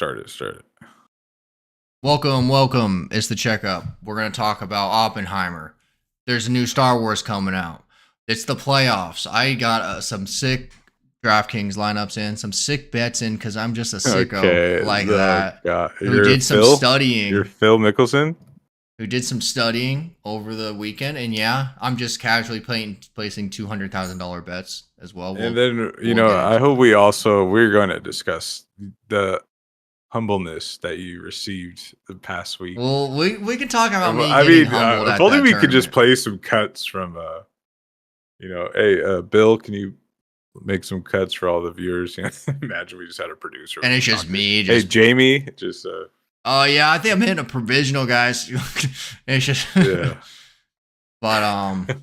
Start it. Start it. Welcome. It's the checkup. We're going to talk about Oppenheimer. There's a new Star Wars coming out. It's the playoffs. I got some sick DraftKings lineups in, some sick bets in because I'm just a sicko like that. Who did some studying. You're Phil Mickelson? Who did some studying over the weekend. And yeah, I'm just casually placing $200,000 bets as well. And then, I hope we're going to discuss the humbleness that you received the past week. Well, we can talk about me getting humbled if only we could just play some cuts from, hey, Bill, can you make some cuts for all the viewers? Imagine we just had a producer. And it's just me. Hey, Jamie, just... Oh, yeah, I think I'm hitting a provisional, guys. It's just... Yeah. But,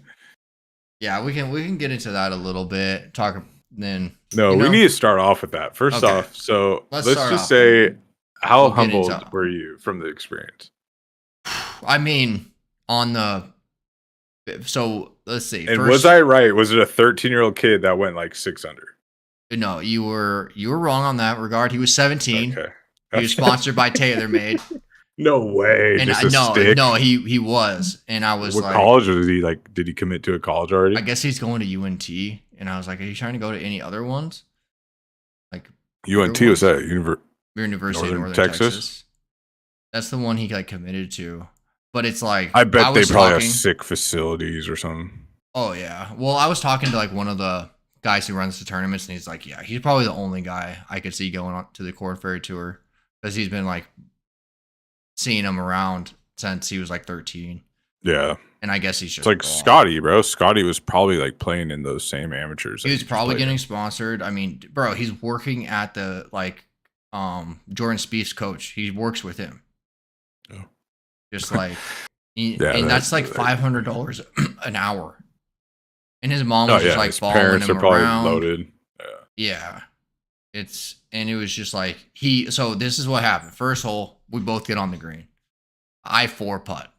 yeah, we can get into that a little bit. Talk then... No, we need to start off with that. First off, so let's just say, how humbled were you from the experience? I mean, so let's see. And was I right? Was it a 13-year-old kid that went like 6 under? No, you were wrong on that regard. He was 17. Okay. He was sponsored by TaylorMade. No way. And no, he was. And I was what college was he like? Did he commit to a college already? I guess he's going to UNT. And I was like, are you trying to go to any other ones? Like UNT was that University of Northern Texas. That's the one he like committed to. But it's like I bet they probably have sick facilities or something. Oh yeah. Well, I was talking to like one of the guys who runs the tournaments, and he's like, yeah, he's probably the only guy I could see going on to the Korn Ferry Tour because he's been like seeing him around since he was like 13. Yeah. And I guess he's just it's like Scotty, bro. Scotty was probably like playing in those same amateurs. He was probably getting sponsored. I mean, bro, he's working at the like Jordan Spieth's coach. He works with him. Oh. Just like and that's like $500 an hour. And his mom was just like following him around. Loaded. Yeah. And it was just like so this is what happened. First hole, we both get on the green. I 4-putt.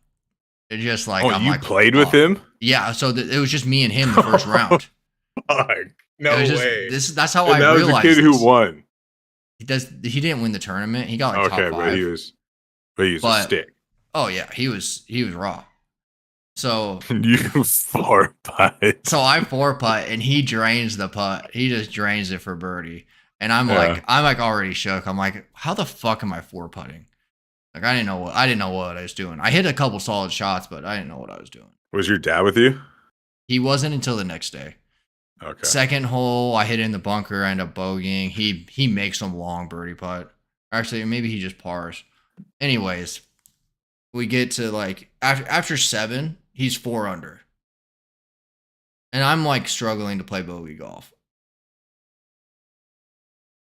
It just like you played with him? Yeah, so it was just me and him the first round. Fuck. No way. That's how I realized. That was the kid who won. He didn't win the tournament. He got like top 5. But he was a stick. Oh yeah, he was raw. So you 4-putt. So I 4-putt and he drains the putt. He just drains it for birdie. And I'm like already shook. I'm like, how the fuck am I 4-putting? Like I didn't know what I was doing. I hit a couple solid shots, but I didn't know what I was doing. Was your dad with you? He wasn't until the next day. Okay. Second hole, I hit it in the bunker, I end up bogeying. He makes some long birdie putt. Actually, maybe he just pars. Anyways, we get to like after 7, he's 4 under. And I'm like struggling to play bogey golf.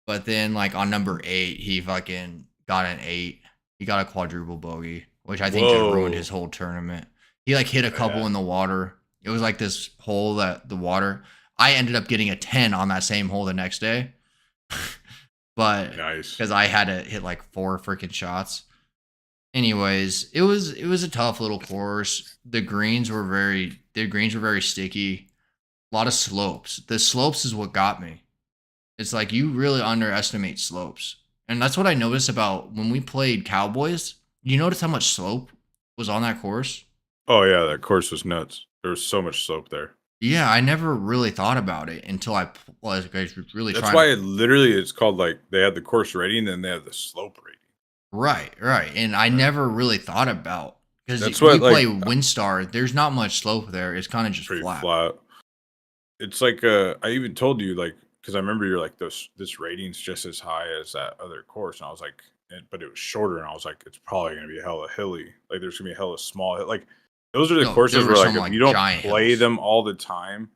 But then like on number 8, he fucking got an 8. He got a quadruple bogey, which I think just ruined his whole tournament. He like hit a couple in the water. It was like this hole that the water. I ended up getting a 10 on that same hole the next day. But nice. Because I had to hit like 4 freaking shots. Anyways, it was a tough little course. The greens were very sticky. A lot of slopes. The slopes is what got me. It's like you really underestimate slopes. And that's what I noticed about when we played Cowboys. You notice how much slope was on that course? Oh, yeah. That course was nuts. There was so much slope there. Yeah, I never really thought about it until I was really That's why it's called like they had the course rating and then they have the slope rating. Right. And I never really thought about because we play WinStar. There's not much slope there. It's kind of just flat. It's like I even told you like because I remember you're like this rating's just as high as that other course, and I was like, but it was shorter, and I was like, it's probably gonna be hella hilly. Like there's gonna be hella small like those are the courses where like if you don't play them all the time,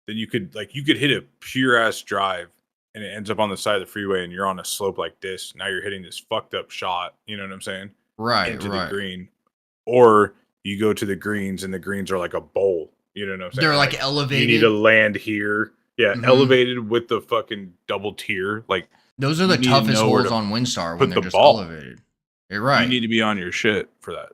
then you could hit a pure ass drive and it ends up on the side of the freeway and you're on a slope like this. Now you're hitting this fucked up shot. You know what I'm saying? Right. Into the green, or you go to the greens and the greens are like a bowl. You know what I'm saying? They're like elevated. You need to land here. Yeah, elevated with the fucking double tier. Like those are the toughest holes on WinStar when they're just elevated. You're right. You need to be on your shit for that.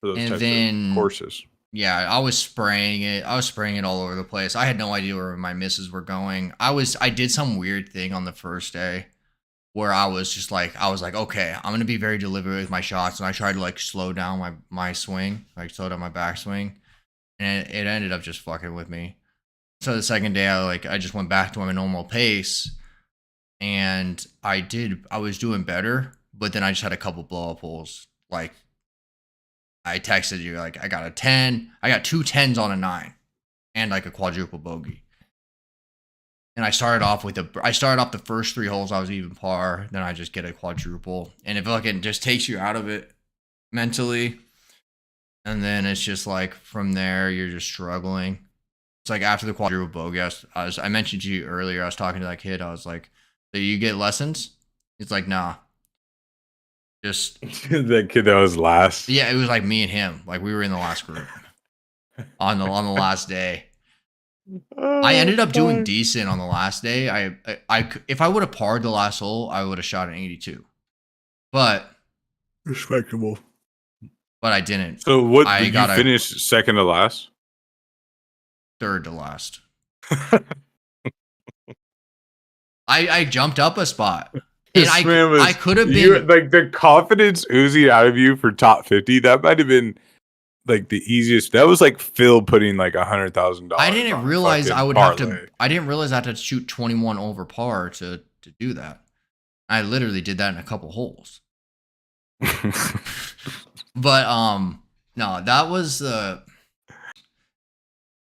For those types of courses. Yeah, I was spraying it. All over the place. I had no idea where my misses were going. I did some weird thing on the first day. where I was just like, okay, I'm gonna be very deliberate with my shots, and I tried to like slow down my swing, like slow down my backswing, and it ended up just fucking with me. So the second day, I just went back to my normal pace, and I was doing better, but then I just had a couple blow up holes. Like I texted you, like I got a 10, I got 2 10s on a 9, and like a quadruple bogey. And I started off the first 3 holes I was even par, then I just get a quadruple, and it fucking just takes you out of it mentally, and then it's just like from there you're just struggling. It's like after the quadruple bogey, I mentioned to you earlier, I was talking to that kid, I was like, "Do you get lessons?" He's like, "Nah." Just that kid that was last. Yeah, it was like me and him. Like we were in the last group on the last day. I ended up doing decent on the last day. I if I would have parred the last hole, I would have shot an 82. But respectable. But I didn't. So what did you finish second to last? Third to last. I jumped up a spot. And I could have been like the confidence oozing out of you for top 50. That might have been like the easiest. That was like Phil putting like $100,000. I didn't realize I would have to. I didn't realize I had to shoot 21 over par to do that. I literally did that in a couple holes. But no, that was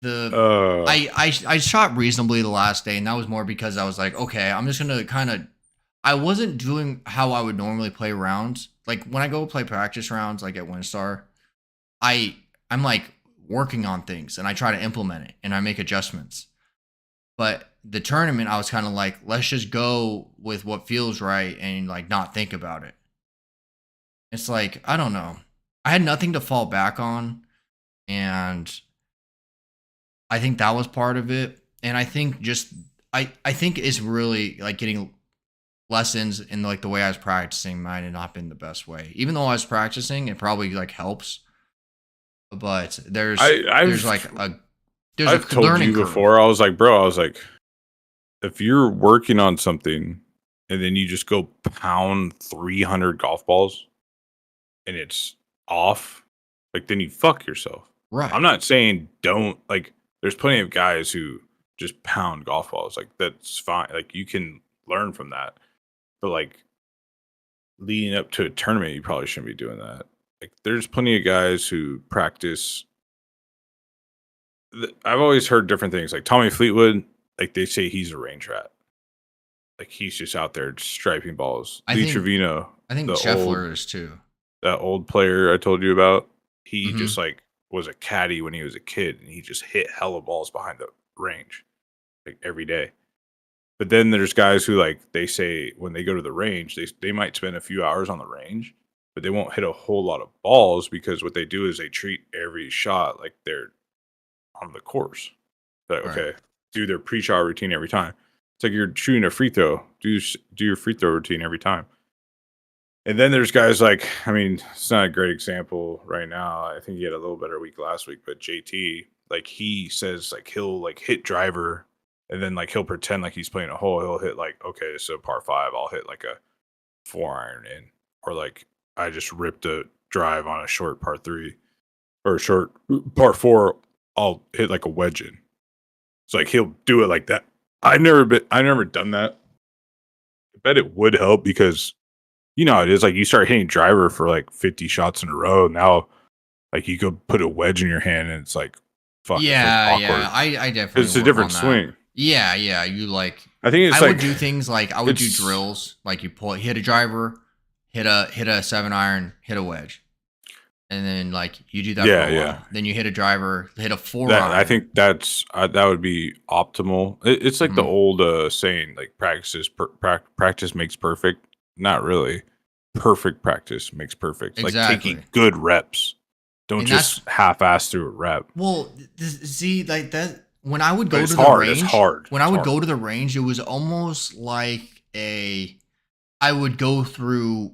I shot reasonably the last day, and that was more because I was like, okay, I'm just gonna kind of. I wasn't doing how I would normally play rounds. Like when I go play practice rounds, like at WinStar, I'm like working on things and I try to implement it and I make adjustments. But the tournament, I was kind of like, let's just go with what feels right and like not think about it. It's like, I don't know. I had nothing to fall back on, and I think that was part of it. And I think I think it's really like getting lessons in like the way I was practicing might have not been the best way. Even though I was practicing, it probably like helps. But there's I've told you before, I was like, bro, if you're working on something and then you just go pound 300 golf balls and it's off, like then you fuck yourself. Right. I'm not saying don't, like there's plenty of guys who just pound golf balls. Like that's fine. Like you can learn from that. But like leading up to a tournament, you probably shouldn't be doing that. Like there's plenty of guys who practice. I've always heard different things. Like Tommy Fleetwood, like they say he's a range rat. Like he's just out there striping balls. Lee Trevino, I think Scheffler is too. That old player I told you about, he just like was a caddy when he was a kid, and he just hit hella balls behind the range, like every day. But then there's guys who like they say when they go to the range, they might spend a few hours on the range, but they won't hit a whole lot of balls because what they do is they treat every shot like they're on the course. Like, right. Okay, do their pre-shot routine every time. It's like you're shooting a free throw. Do your free throw routine every time. And then there's guys like, I mean, it's not a great example right now. I think he had a little better week last week, but JT, like he says like he'll like hit driver. And then, like, he'll pretend like he's playing a hole. He'll hit, like, okay, so par 5, I'll hit, like, a 4-iron in. Or, like, I just ripped a drive on a short par 3. Or a short par 4, I'll hit, like, a wedge in. It's like, he'll do it like that. I've never done that. I bet it would help because, you know, it is, like, you start hitting driver for, like, 50 shots in a row. Now, like, you go put a wedge in your hand and it's, like, fuck. Yeah, yeah. I definitely it's a different swing. Yeah, yeah. You like. I think it's I like, would do things like I would do drills, like you hit a driver, hit a 7-iron, hit a wedge, and then like you do that. Yeah, yeah. Then you hit a driver, hit a 4-iron. I think that would be optimal. It's like the old saying, like practice makes perfect. Not really. Perfect practice makes perfect. Exactly. Like taking good reps. Don't just half-ass through a rep. Well, see, like that. When I would go to the range, when I would go to the range, it was almost like I would go through.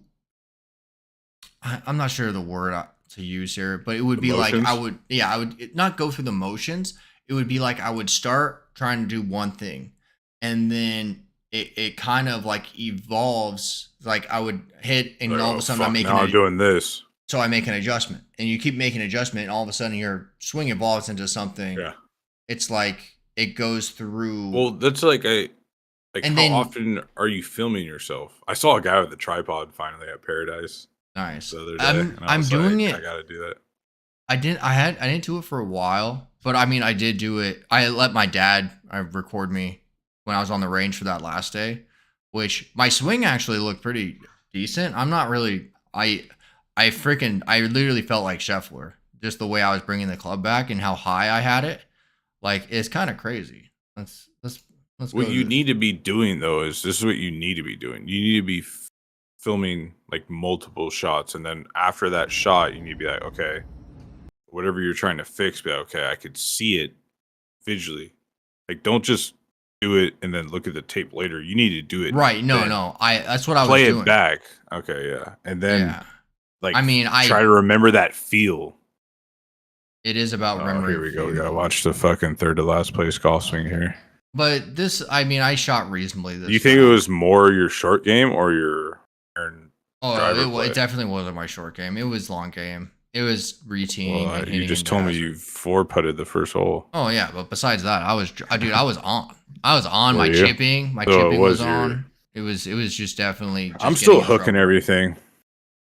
I'm not sure the word to use here, but it would be like I would not go through the motions. It would be like I would start trying to do one thing, and then it kind of like evolves. Like I would hit, and Like, all of a sudden I'm making. Now I'm doing this. So I make an adjustment, and you keep making adjustment, and all of a sudden your swing evolves into something. Yeah. It's like it goes through. Well, that's like and how then often are you filming yourself? I saw a guy with a tripod finally at Paradise nice. the other day. And I'm doing it. I gotta do that. I didn't do it for a while, but I mean I did do it. I let my dad record me when I was on the range for that last day, which my swing actually looked pretty decent. I'm not really I literally felt like Scheffler, just the way I was bringing the club back and how high I had it. Like it's kind of crazy. Let's What you need to be doing though is this is what you need to be doing. You need to be filming like multiple shots, and then after that shot, you need to be like, okay, whatever you're trying to fix, be like, okay, I could see it visually. Like, don't just do it and then look at the tape later. You need to do it right. No, then. no. That's what I was doing. doing. Play it back. Okay, yeah, and then like I mean, try to remember that feel. It is about remembering. Here we go. We gotta watch the fucking third to last place golf swing here. But this, I mean, I shot reasonably. This. Do you think it was more your short game or your? It definitely wasn't my short game. It was long game. It was reteeing. Well, you just told me you 4-putted the first hole. Oh yeah, but besides that, I was on. I was on my chipping. My chipping was on. It was just definitely. I'm still hooking everything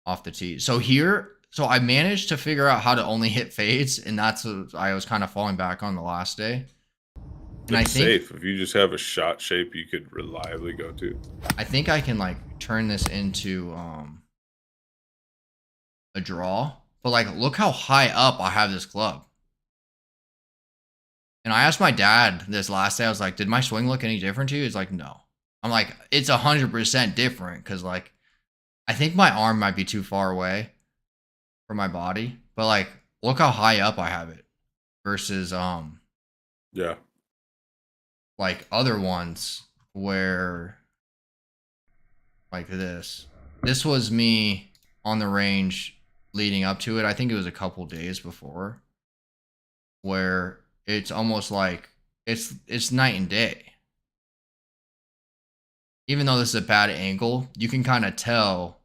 off the tee. So here, I managed to figure out how to only hit fades, and that's what I was kind of falling back on the last day. And it's safe if you just have a shot shape you could reliably go to. I think I can like turn this into a draw, but like look how high up I have this club. And I asked my dad this last day, I was like, did my swing look any different to you? He's like, no. I'm like, it's 100% different because like I think my arm might be too far away from my body, but like look how high up I have it versus yeah, like other ones where like this was me on the range leading up to it. I think it was a couple days before, where it's almost like it's night and day. Even though this is a bad angle, you can kind of tell.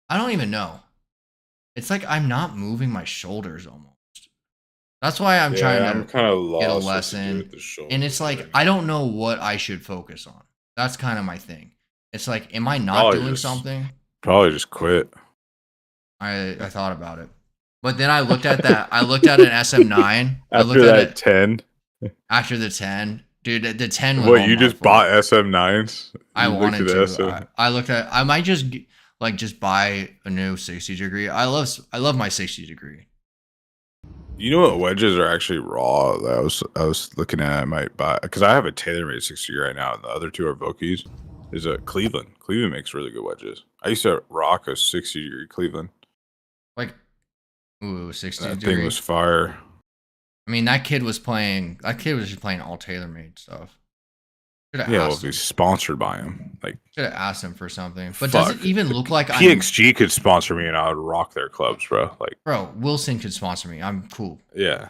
I don't even know. It's like I'm not moving my shoulders almost. That's why I'm trying to kind of get a lesson. And it's like, I don't know what I should focus on. That's kind of my thing. It's like, am I not doing something? Probably just quit. I thought about it. But then I looked at that. I looked at an SM9. After that 10. After the 10. Dude, the 10 was what, you just bought SM9s? I wanted to. I looked at, I might just buy a new 60 degree. I love my 60 degree. You know what wedges are actually raw that I was looking at? I might buy, because I have a TaylorMade 60 right now, and the other two are Vokeys. Is a Cleveland. Cleveland makes really good wedges. I used to rock a 60 degree Cleveland. Like, ooh, 60 that thing was fire. I mean, that kid was just playing all TaylorMade stuff. Yeah, well, if he's sponsored by him, like, should have asked him for something. But does it even look like PXG could sponsor me and I would rock their clubs, bro? Like, bro, Wilson could sponsor me. I'm cool. Yeah.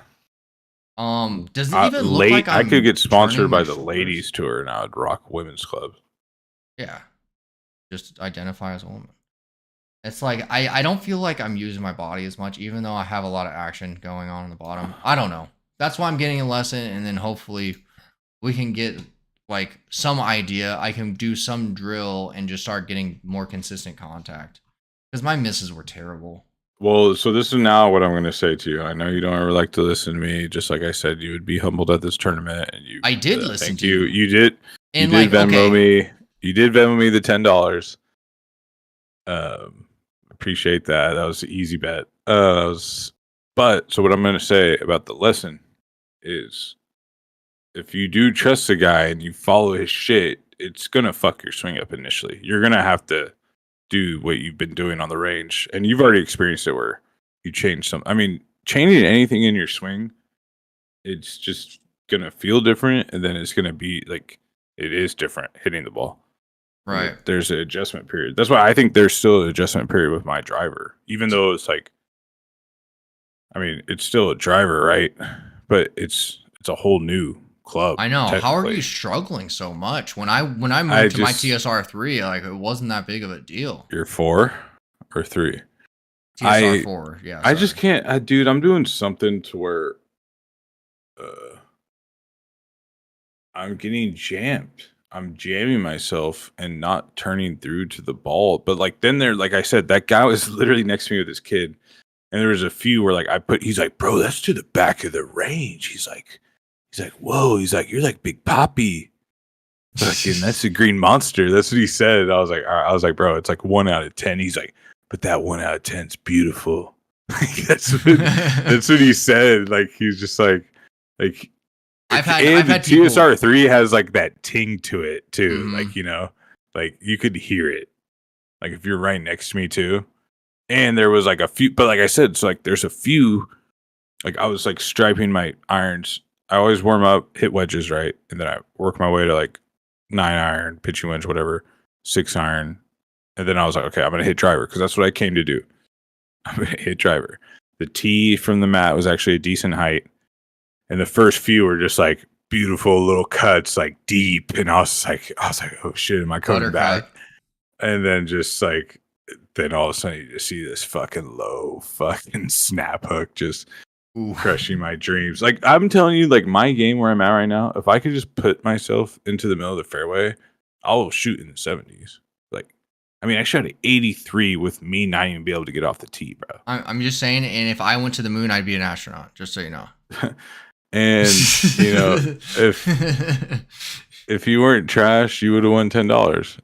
Does it even look like I could get sponsored by the ladies tour and I would rock women's clubs. Yeah, just identify as a woman. It's like I don't feel like I'm using my body as much, even though I have a lot of action going on in the bottom. I don't know. That's why I'm getting a lesson, and then hopefully we can get like some idea. I can do some drill and just start getting more consistent contact, because my misses were terrible. Well, so this is now what I'm going to say to you. I know you don't ever like to listen to me. Just like I said, you would be humbled at this tournament, and I did listen to you. You did. And you did Venmo me. You did Venmo me the $10. Appreciate that. That was an easy bet. But so what I'm going to say about the lesson is, if you do trust a guy and you follow his shit, it's going to fuck your swing up initially. You're going to have to do what you've been doing on the range, and you've already experienced it where you change some. I mean, changing anything in your swing, it's just going to feel different, and then it's going to be like, it is different hitting the ball. Right. There's an adjustment period. That's why I think there's still an adjustment period with my driver, even though it's like, I mean, it's still a driver, right? But it's a whole new club. I know. How are you struggling so much? When I moved to my TSR3, like it wasn't that big of a deal. You're 4 or 3? TSR4. Yeah. I just can't, dude. I'm doing something to where I'm getting jammed. I'm jamming myself and not turning through to the ball. But like then like I said, that guy was literally next to me with his kid. And there was a few where like he's like, bro, that's to the back of the range. He's like, whoa. He's like, you're like Big Poppy. Fucking, that's a green monster. That's what he said. I was like, all right. I was like, bro, it's like 1 out of 10. He's like, but that 1 out of 10 is beautiful. that's what he said. Like he's just like I've had TSR3 has like that ting to it too. Mm-hmm. Like, you know, like you could hear it. Like if you're right next to me too. And there was like a few, but like I said, so like there's a few, like I was like striping my irons. I always warm up, hit wedges, right? And then I work my way to like 9 iron, pitching wedge, whatever, 6 iron. And then I was like, okay, I'm going to hit driver because that's what I came to do. I'm going to hit driver. The tee from the mat was actually a decent height. And the first few were just like beautiful little cuts, like deep. And I was like, oh shit, am I coming back? And then just like, then all of a sudden you just see this fucking low fucking snap hook just crushing my dreams. Like I'm telling you, like my game where I'm at right now, if I could just put myself into the middle of the fairway, I'll shoot in the 70s. Like, I mean, I shot at 83 with me not even be able to get off the tee, bro. I'm just saying, and if I went to the moon, I'd be an astronaut, just so you know. And you know, if you weren't trash, you would have won $10.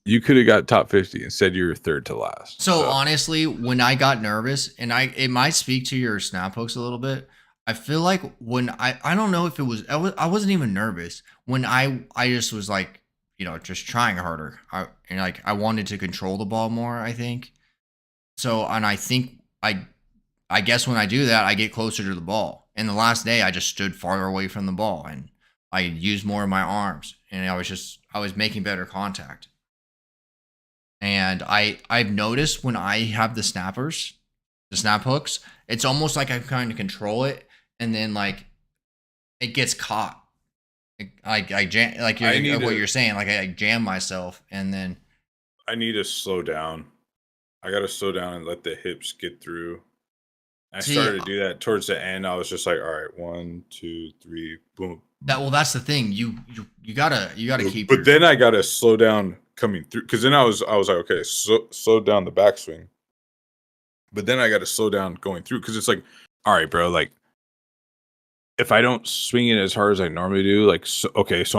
You could have got top 50 and said you were third to last. So honestly, when I got nervous, and it might speak to your snap hooks a little bit. I feel like when I don't know if it was I wasn't even nervous when I just was like, you know, just trying harder. I wanted to control the ball more, I think. So, and I think I guess when I do that, I get closer to the ball. And the last day, I just stood farther away from the ball and I used more of my arms, and I was making better contact. And I've noticed when I have the snap hooks, it's almost like I kind of control it, and then like it gets caught. I jam, like what you're saying, like I jam myself, and then I need to slow down. I got to slow down and let the hips get through. I started to do that towards the end. I was just like, all right, 1, 2, 3, boom. That's the thing. You gotta keep. But then I gotta slow down coming through, because then I was like, okay, slow down the backswing. But then I got to slow down going through, because it's like, all right, bro, like if I don't swing it as hard as I normally do, like so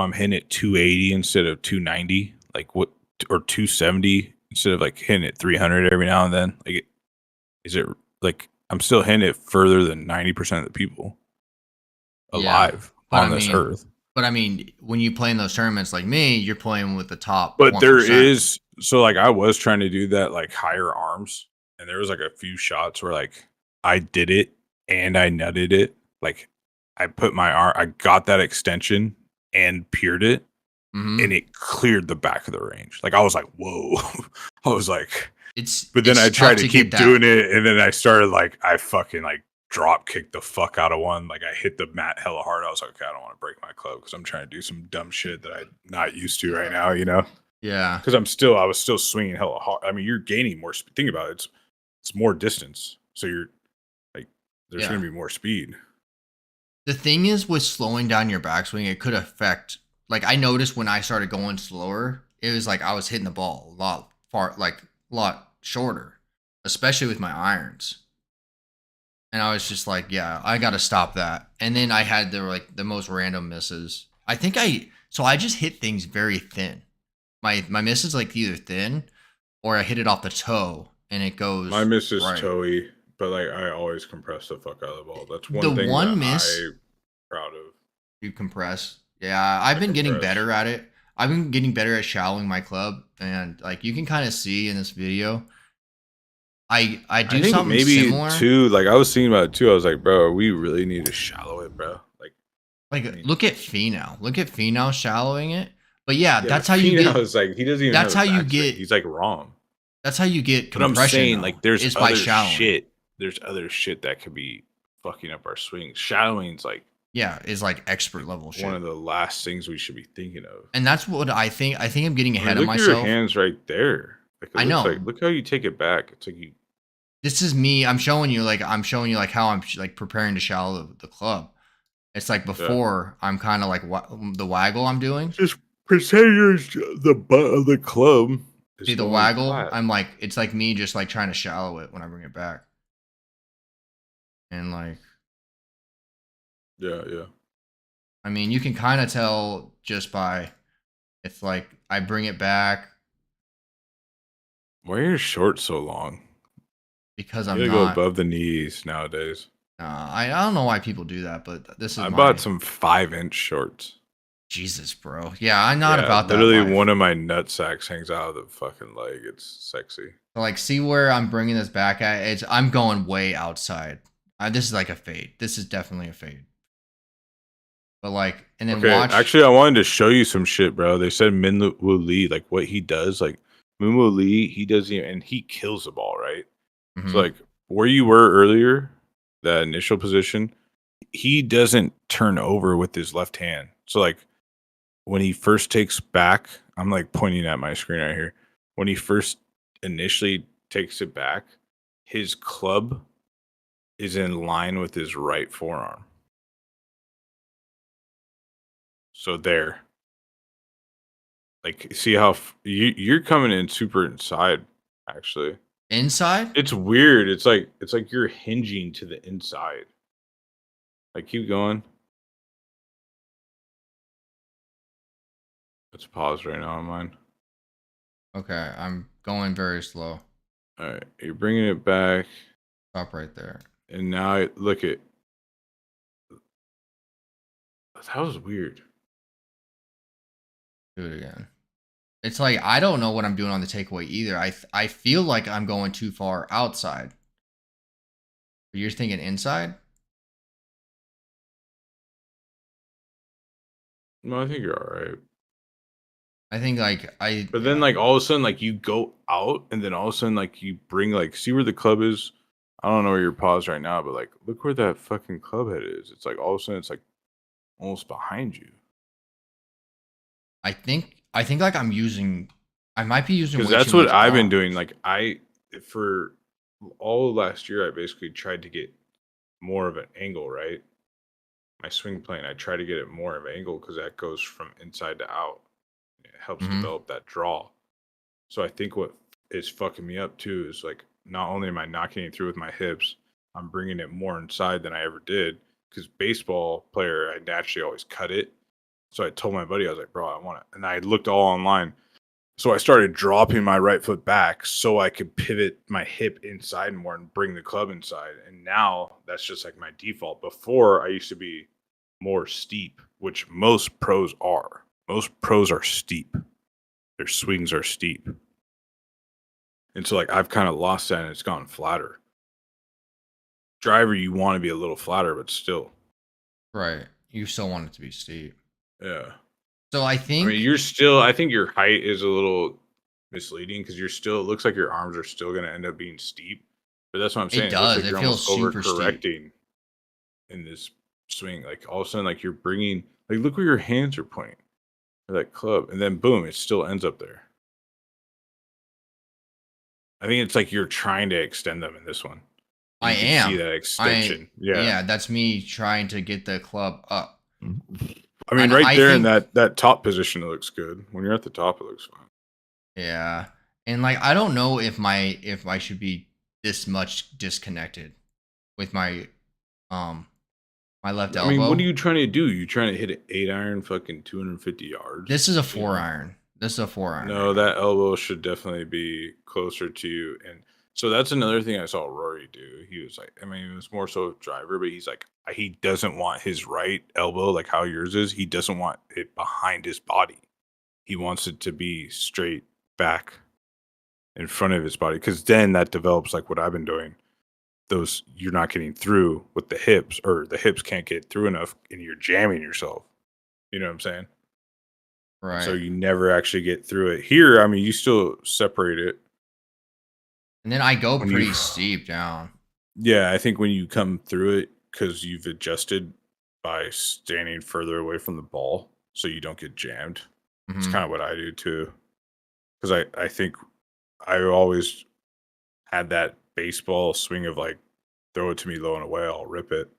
I'm hitting it 280 instead of 290, like what, or 270 instead of like hitting it 300 every now and then. Like, is it like I'm still hitting it further than 90% of the people alive on this earth? But I mean, when you play in those tournaments like me, you're playing with the top. But 1%. There is, so like I was trying to do that like higher arms, and there was like a few shots where like I did it and I nutted it. Like I put my arm, I got that extension and peered it, and it cleared the back of the range. Like I was like, whoa. I was like, but then I tried to keep doing it, and then I started like, I fucking like drop kicked the fuck out of one. Like I hit the mat hella hard. I was like, okay, I don't want to break my club because I'm trying to do some dumb shit that I'm not used to right now, you know? Yeah. Because I was still swinging hella hard. I mean, you're gaining more speed. Think about it. It's more distance. So you're like, there's going to be more speed. The thing is with slowing down your backswing, it could affect, like I noticed when I started going slower, it was like I was hitting the ball a lot shorter, especially with my irons. And I was just like, yeah, I got to stop that. And then I had the most random misses. I just hit things very thin. My miss is like either thin or I hit it off the toe and it goes. My miss is toey, but like I always compress the fuck out of the ball. That's one thing I'm proud of. You compress. Yeah, I've been getting better at it. I've been getting better at shallowing my club, and like you can kind of see in this video. I think something maybe similar too. Like I was thinking about it too. I was like, bro, we really need to shallow it, bro. Look at Finau. Look at Finau shallowing it. But yeah, that's how you get. Like he doesn't even. That's how you get. He's like wrong. That's how you get compression. But I'm saying like there's other shit. There's other shit that could be fucking up our swing. Shallowing's like Yeah, is like expert level one of shit. the last things we should be thinking of. And that's what I think. I think I'm getting I mean, ahead of look at your myself. hands right there. Like it I looks like know. look how you take it back. It's like you This is me. I'm showing you like how I'm like preparing to shallow the club. It's like yeah. before I'm kind of like the waggle I'm doing. Just percentage the butt of the club is See the going waggle? flat. I'm like it's like me just like trying to shallow it when I bring it back. And like Yeah, yeah. I mean, you can kind of tell just by it's like I bring it back Why are your shorts so long? because You I'm gotta go not. above the knees nowadays. I don't know why people do that, but this is I bought my some 5-inch shorts. Jesus, bro. Yeah, I'm not Yeah, about that literally life. one of my nut sacks hangs out of the fucking leg. It's sexy. So, like, see where I'm bringing this back at? I'm going way outside. This is like a fade. This is definitely a fade. But like, and then Okay, watch actually, I wanted to show you some shit, bro. They said Min Woo Lee, like what he does, like Min Woo Lee, he doesn't, and he kills the ball, right? So, Mhm. like where you were earlier, that initial position, he doesn't turn over with his left hand. So, like when he first takes back, I'm like pointing at my screen right here. When he first initially takes it back, his club is in line with his right forearm. So there, like, see how you're coming in super inside. Actually, inside. it's weird. It's like you're hinging to the inside. Like, keep going. Let's pause right now on mine. Okay, I'm going very slow. All right, you're bringing it back, Stop right there. and now look at that was weird. Do it again. It's like I don't know what I'm doing on the takeaway either. I feel like I'm going too far outside. But you're thinking inside? No, I think you're all right. I think like But then, like, all of a sudden, like, you go out, and then all of a sudden, like, you bring, like, see where the club is? I don't know where you're paused right now, but, like, look where that fucking club head is. It's like all of a sudden, it's like almost behind you. I think like I might be using Because way too that's what much I've been arm. doing. Like, for all of last year, I basically tried to get more of an angle, right? My swing plane, I try to get it more of an angle because that goes from inside to out. It helps Mhm. develop that draw. So I think what is fucking me up too is like not only am I not getting through with my hips, I'm bringing it more inside than I ever did. Because baseball player, I naturally always cut it. So I told my buddy, I was like, bro, I want it. And I looked all online. So I started dropping my right foot back so I could pivot my hip inside more and bring the club inside. And now that's just like my default. Before I used to be more steep, which most pros are. Most pros are steep. Their swings are steep. And so, like, I've kind of lost that and it's gone flatter. Driver, you want to be a little flatter, but still. Right. You still want it to be steep. Yeah. So I I mean, think I think your height is a little misleading because it looks like your arms are still going to end up being steep. But that's what I'm it saying. It looks does. like It you're almost feels super steep. overcorrecting in this swing. Like, all of a sudden, like, you're bringing, like, look where your hands are pointing for that club. And then, boom, it still ends up there. I think it's like you're trying to extend them in this one. I You can see am. that extension. Yeah. Yeah, that's me trying to get the club up. I mean, And right I there in think that top position, it looks good. When you're at the top, it looks fine. yeah. And like I don't know if I should be this much disconnected with um my left I mean, what are elbow. you trying to do? You trying to hit an 8-iron, fucking 250 yards? This is a You 4 know? iron. This is a 4 iron right No, now. that elbow should definitely be closer to you. And so that's another thing I saw Rory do. He was like, I mean, it was more so driver, but he's like, he doesn't want his right elbow like how yours is. He doesn't want it behind his body. He wants it to be straight back in front of his body because then that develops like what I've been doing. Those you're not getting through with the hips, or the hips can't get through enough, and you're jamming yourself. You know what I'm saying? And so Right. you never actually get through it. Here, I mean, you still separate it And then I go when you. pretty steep down. Yeah, I think when you come through it because you've adjusted by standing further away from the ball so you don't get jammed. It's Mm-hmm. kind of what I do too. Because I think I always had that baseball swing of like, throw it to me low and away, I'll rip it.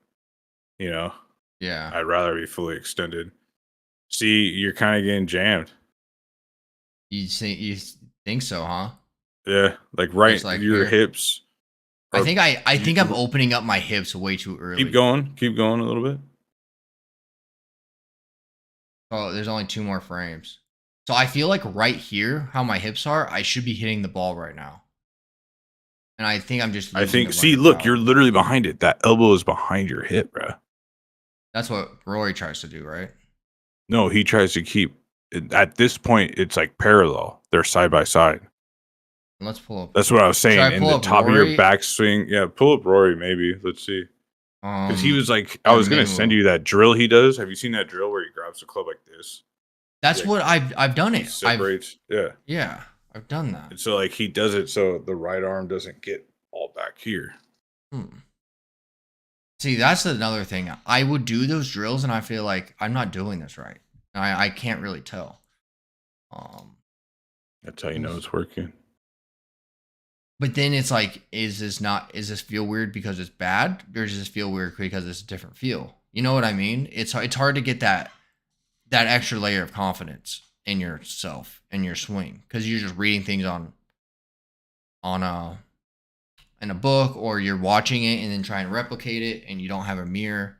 You know, Yeah. I'd rather be fully extended. See, you're kind of getting jammed. You think so, huh? Yeah, like Just right, like your here. hips. I Are, think I you, think I'm opening up my hips way too early. keep going a little bit. Oh, there's only 2 more frames. So I feel like right here, how my hips are, I should be hitting the ball right now. And I think I'm just I losing think. a bunch See, of look, you're power. literally behind it. That elbow is behind your hip, bro. That's what Rory tries to do, right? No, he tries to keep. At this point, it's like parallel. They're side by side. Let's pull up. That's what I was Should I saying. In pull the up top of your Rory? backswing, yeah. Pull up Rory, maybe. Let's see. Because he was like, I Or was gonna send Minwoo. you that drill he does. Have you seen that drill where he grabs the club like this? That's what I've done He it. separates. Yeah, I've done that. And so like he does it so the right arm doesn't get all back here. See, that's another thing. I would do those drills, and I feel like I'm not doing this right. I can't really tell. That's how you know it's working. But then it's like, is this feel weird because it's bad, or does this feel weird because it's a different feel? You know what I mean? It's hard to get that extra layer of confidence in yourself and your swing because you're just reading things on in a book, or you're watching it and then trying to replicate it, and you don't have a mirror.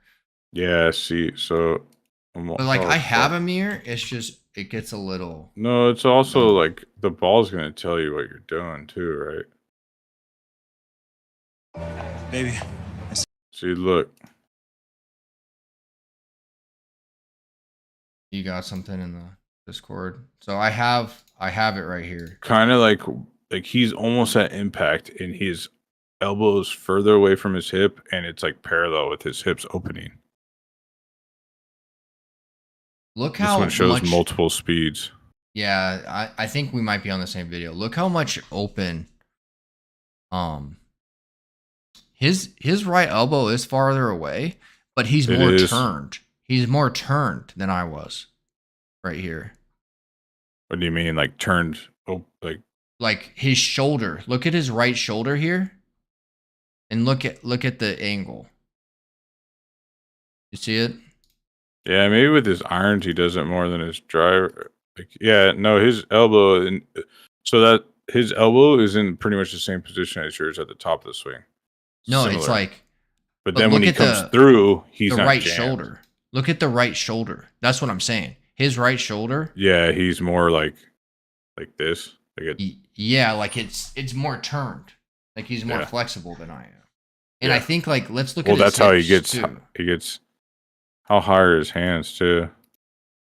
Yeah. See, so. But like I have a mirror, it's just it gets a little. No, it's also like the ball's gonna tell you what you're doing too, right? Baby. See, look. You got something in the Discord. So I have it right here. Kind of like he's almost at impact, and his elbow is further away from his hip, and it's like parallel with his hips opening. Look This how one shows much, multiple speeds. Yeah, I think we might be on the same video. Look how much open. His right elbow is farther away, but he's more turned. He's more turned than I was, right here. What do you mean, like turned? Oh, like his shoulder. Look at his right shoulder here, and look at the angle. You see it? Yeah, maybe with his irons he does it more than his driver. Like, yeah, no, his elbow, and so that his elbow is in pretty much the same position as yours at the top of the swing. No, it's like. But then when he comes through, he's not right jammed. Shoulder. Look at the right shoulder. That's what I'm saying. His right shoulder. Yeah, he's more like this. Yeah, like it's more turned. Like he's more flexible than I am. And I think like let's look at. Well, that's how he gets. Too. He gets. How high are his hands too?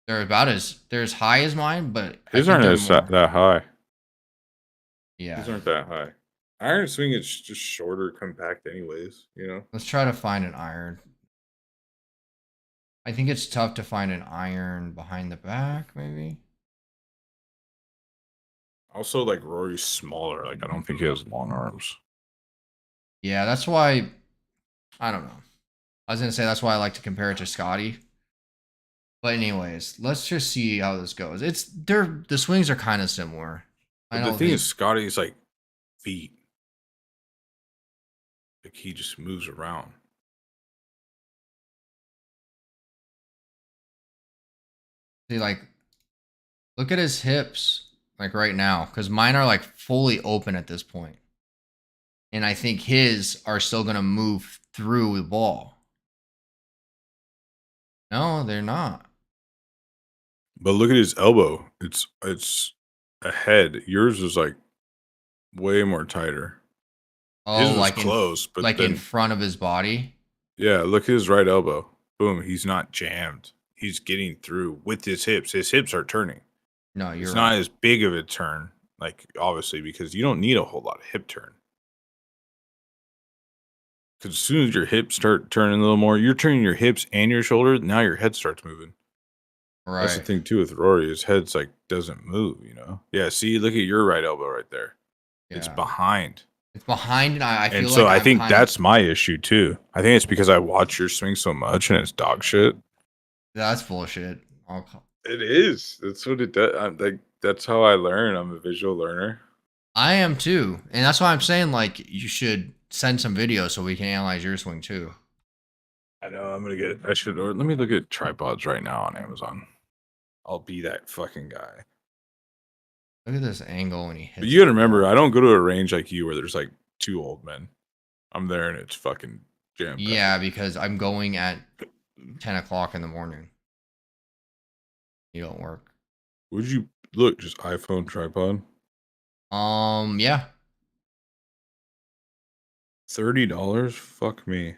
They're as high as mine, but his aren't that high. Yeah, these aren't that high. Iron swing is just shorter, compact, anyways. You know. Let's try to find an iron. I think it's tough to find an iron behind the back, maybe. Also, like Rory's smaller. Like I don't think he has long arms. Yeah, that's why. I don't know. I was gonna say that's why I like to compare it to Scotty. But anyways, let's just see how this goes. The swings are kind of similar. But the thing is, Scotty's like feet. Like he just moves around. See, like, look at his hips, like right now, because mine are like fully open at this point. And I think his are still gonna move through the ball. No, they're not. But look at his elbow. It's ahead. Yours is like way more tighter. Oh, his was close, but like in front of his body. Yeah, look at his right elbow. Boom, he's not jammed. He's getting through with his hips. His hips are turning. No, you're It's not as big of a turn, like obviously, because you don't need a whole lot of hip turn. Because as soon as your hips start turning a little more, you're turning your hips and your shoulder. Now your head starts moving. Right. That's the thing too with Rory. His head's like doesn't move. You know. Yeah. See, look at your right elbow right there. Yeah. It's behind. It's behind, and I And feel so like I I'm think kind of. that's my issue too. I think it's because I watch your swing so much and it's dog shit. That's bullshit. It is. That's what it does. I'm like, that's how I learn. I'm a visual learner. I am too, and that's why I'm saying like you should send some videos so we can analyze your swing too. I know. I'm gonna get. I should. Or let me look at tripods right now on Amazon. I'll be that fucking guy. Look at this angle when he hits. But you gotta remember, I don't go to a range like you where there's like 2 old men. I'm there and it's fucking jam. Yeah, because I'm going at 10 o'clock in the morning. You don't work. Would you look just iPhone tripod? Yeah. $30? Fuck me.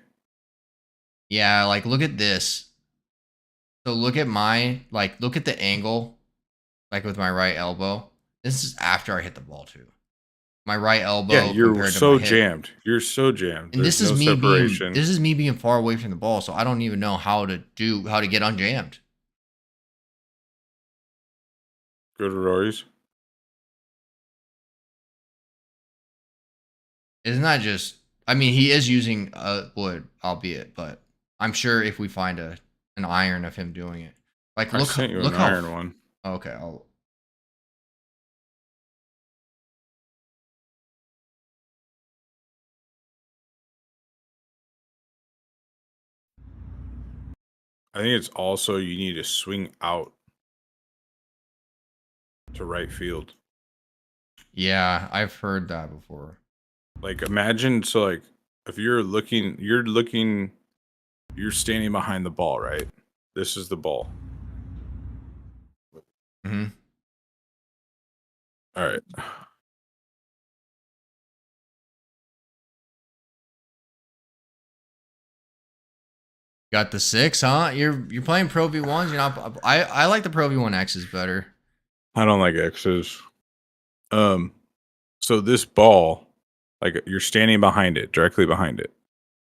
Yeah, like look at this. So look at look at the angle, like with my right elbow. This is after I hit the ball too. My right elbow Yeah, you're compared to so my hip. jammed. You're so jammed. And There's this is no me separation. being far away from the ball, so I don't even know how to get unjammed. Go to Rory's. Isn't that just? I mean, he is using wood, albeit, but I'm sure if we find an iron of him doing it, like I sent you look an how. iron one. Okay, I'll. I think it's also you need to swing out to right field. Yeah, I've heard that before. Like imagine like if you're standing behind the ball, right? This is the ball. Mm-hmm. All right. Got the 6, huh? You're playing Pro V1s. You're not. I like the Pro V1Xs better. I don't like X's. So this ball, like you're standing behind it, directly behind it.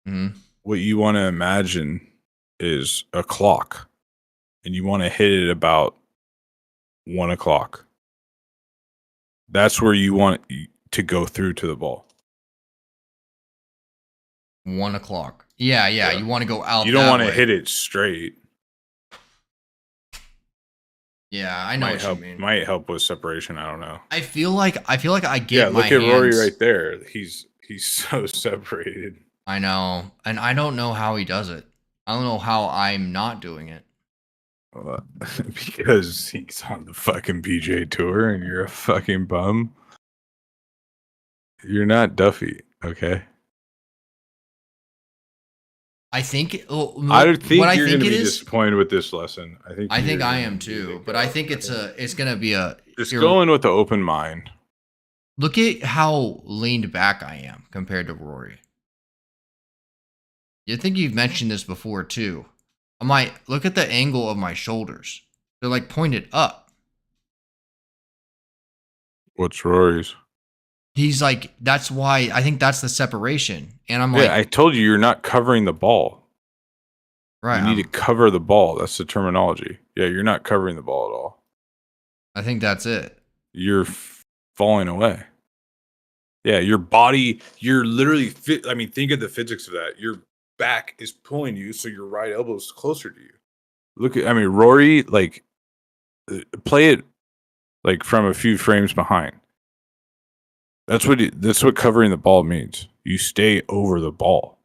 Mm-hmm. What you want to imagine is a clock, and you want to hit it about 1 o'clock. That's where you want to go through to the ball. 1 o'clock. Yeah. You want to go out. You don't want to hit it straight. Yeah, I know what you mean. Might help with separation. I don't know. I feel like I get. Yeah, my look at hands. Rory right there. He's so separated. I know, and I don't know how he does it. I don't know how I'm not doing it. Because he's on the fucking PGA Tour and you're a fucking bum. You're not Duffy, okay? I think. I think you're going to be disappointed with this lesson. I think I am too, but I think it's going to be a. Just go in with an open mind. Look at how leaned back I am compared to Rory. You think you've mentioned this before too. Look at the angle of my shoulders. They're like pointed up. What's Rory's? He's like, that's why I think that's the separation. And I'm I told you you're not covering the ball. Right. You need to cover the ball. That's the terminology. Yeah, you're not covering the ball at all. I think that's it. You're falling away. Yeah, your body, you're literally fit. I mean, think of the physics of that. Your back is pulling you, so your right elbow is closer to you. Rory, like, play it like from a few frames behind. That's what covering the ball means. You stay over the ball.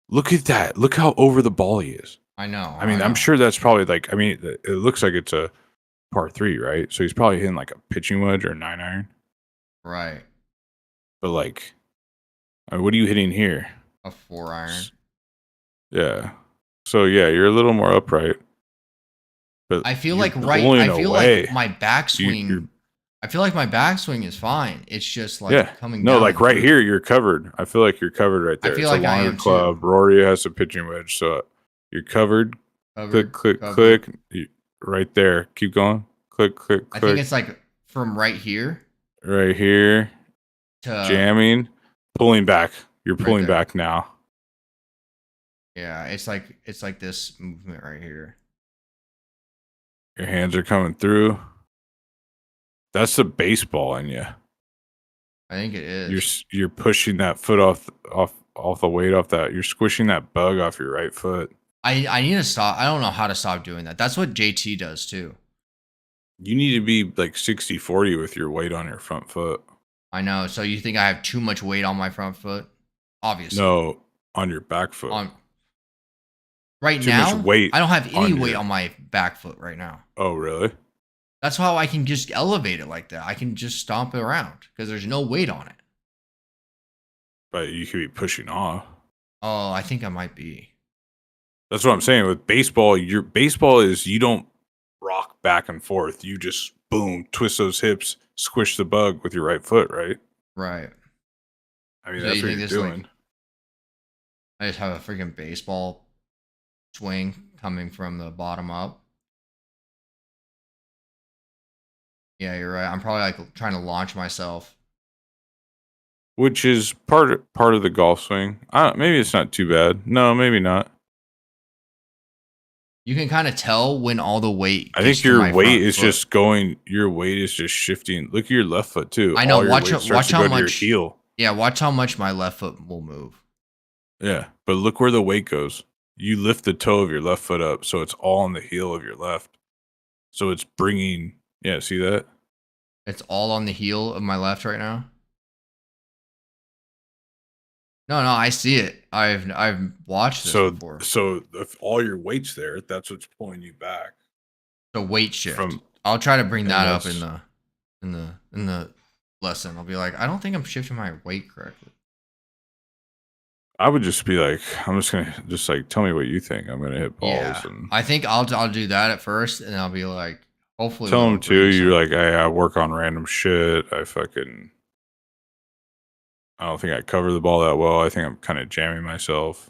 Look at that. Look how over the ball he is. I know. I'm sure that's probably like, it looks like it's a par 3, right? So he's probably hitting like a pitching wedge or a 9-iron. Right. But like, what are you hitting here? A 4-iron. Yeah. So yeah, you're a little more upright. But I feel like like my backswing. I feel like my backswing is fine. It's just like coming down. No, like right here, you're covered. I feel like you're covered right there. I feel like a longer club. Too. Rory has a pitching wedge, so you're covered. Click. Right there. Keep going. Click. I think it's like from right here. Right here. To jamming, pulling back. You're pulling back now. Yeah, it's like this movement right here. Your hands are coming through. That's the baseball in you. I think it is. You're pushing that foot off the weight off that. You're squishing that bug off your right foot. I need to stop. I don't know how to stop doing that. That's what JT does too. You need to be like 60-40 with your weight on your front foot. I know. So you think I have too much weight on my front foot? Obviously. No, on your back foot. Right too now, much weight I don't have any weight on my back foot right now. Oh, really? That's how I can just elevate it like that. I can just stomp it around because there's no weight on it. But you could be pushing off. Oh, I think I might be. That's what I'm saying. With baseball, your baseball is you don't rock back and forth. You just boom, twist those hips, squish the bug with your right foot, right? Right. I mean, so that's what you're doing. Like, I just have a freaking baseball swing coming from the bottom up. Yeah, you're right. I'm probably like trying to launch myself. Which is part of the golf swing. Maybe it's not too bad. No, maybe not. You can kind of tell when all the weight. I think your weight is just going. Your weight is just shifting. Look at your left foot too. I know. Watch how much. Your heel. Yeah, watch how much my left foot will move. Yeah, but look where the weight goes. You lift the toe of your left foot up, so it's all on the heel of your left. So it's bringing. Yeah, see that? It's all on the heel of my left right now. No, I see it. I've watched this before. So if all your weight's there, that's what's pulling you back. The weight shift. I'll try to bring that up in the lesson. I'll be like, I don't think I'm shifting my weight correctly. I would just be like, I'm just gonna like tell me what you think. I'm gonna hit balls. Yeah, I think I'll do that at first, and I'll be like, hopefully. Tell them too. You're like, I work on random shit. I don't think I cover the ball that well. I think I'm kind of jamming myself.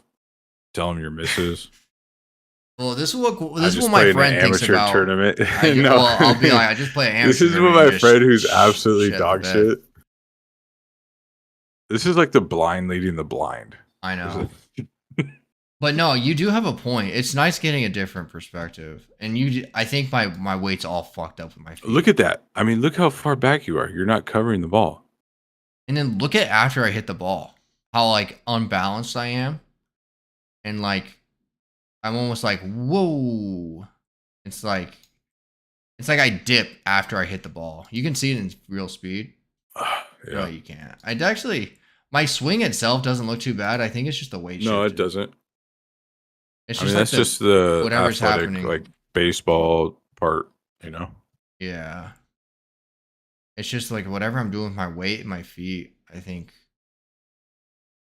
Tell them your misses. Well, this is what my friend thinks about tournament. No. Well, I'll be like, I just play an amateur. This is what my friend, who's absolutely dog shit. This is like the blind leading the blind. I know. But no, you do have a point. It's nice getting a different perspective. And I think my weight's all fucked up with my feet. Look at that. I mean, look how far back you are. You're not covering the ball. And then look at after I hit the ball, how like unbalanced I am. And like, I'm almost like, whoa. It's like I dip after I hit the ball. You can see it in real speed. Yeah. No, you can't. My swing itself doesn't look too bad. I think it's just the weight shift. No, it doesn't. It's just that's just the whatever's athletic, happening. like baseball part, you know? Yeah. It's just like whatever I'm doing with my weight and my feet, I think.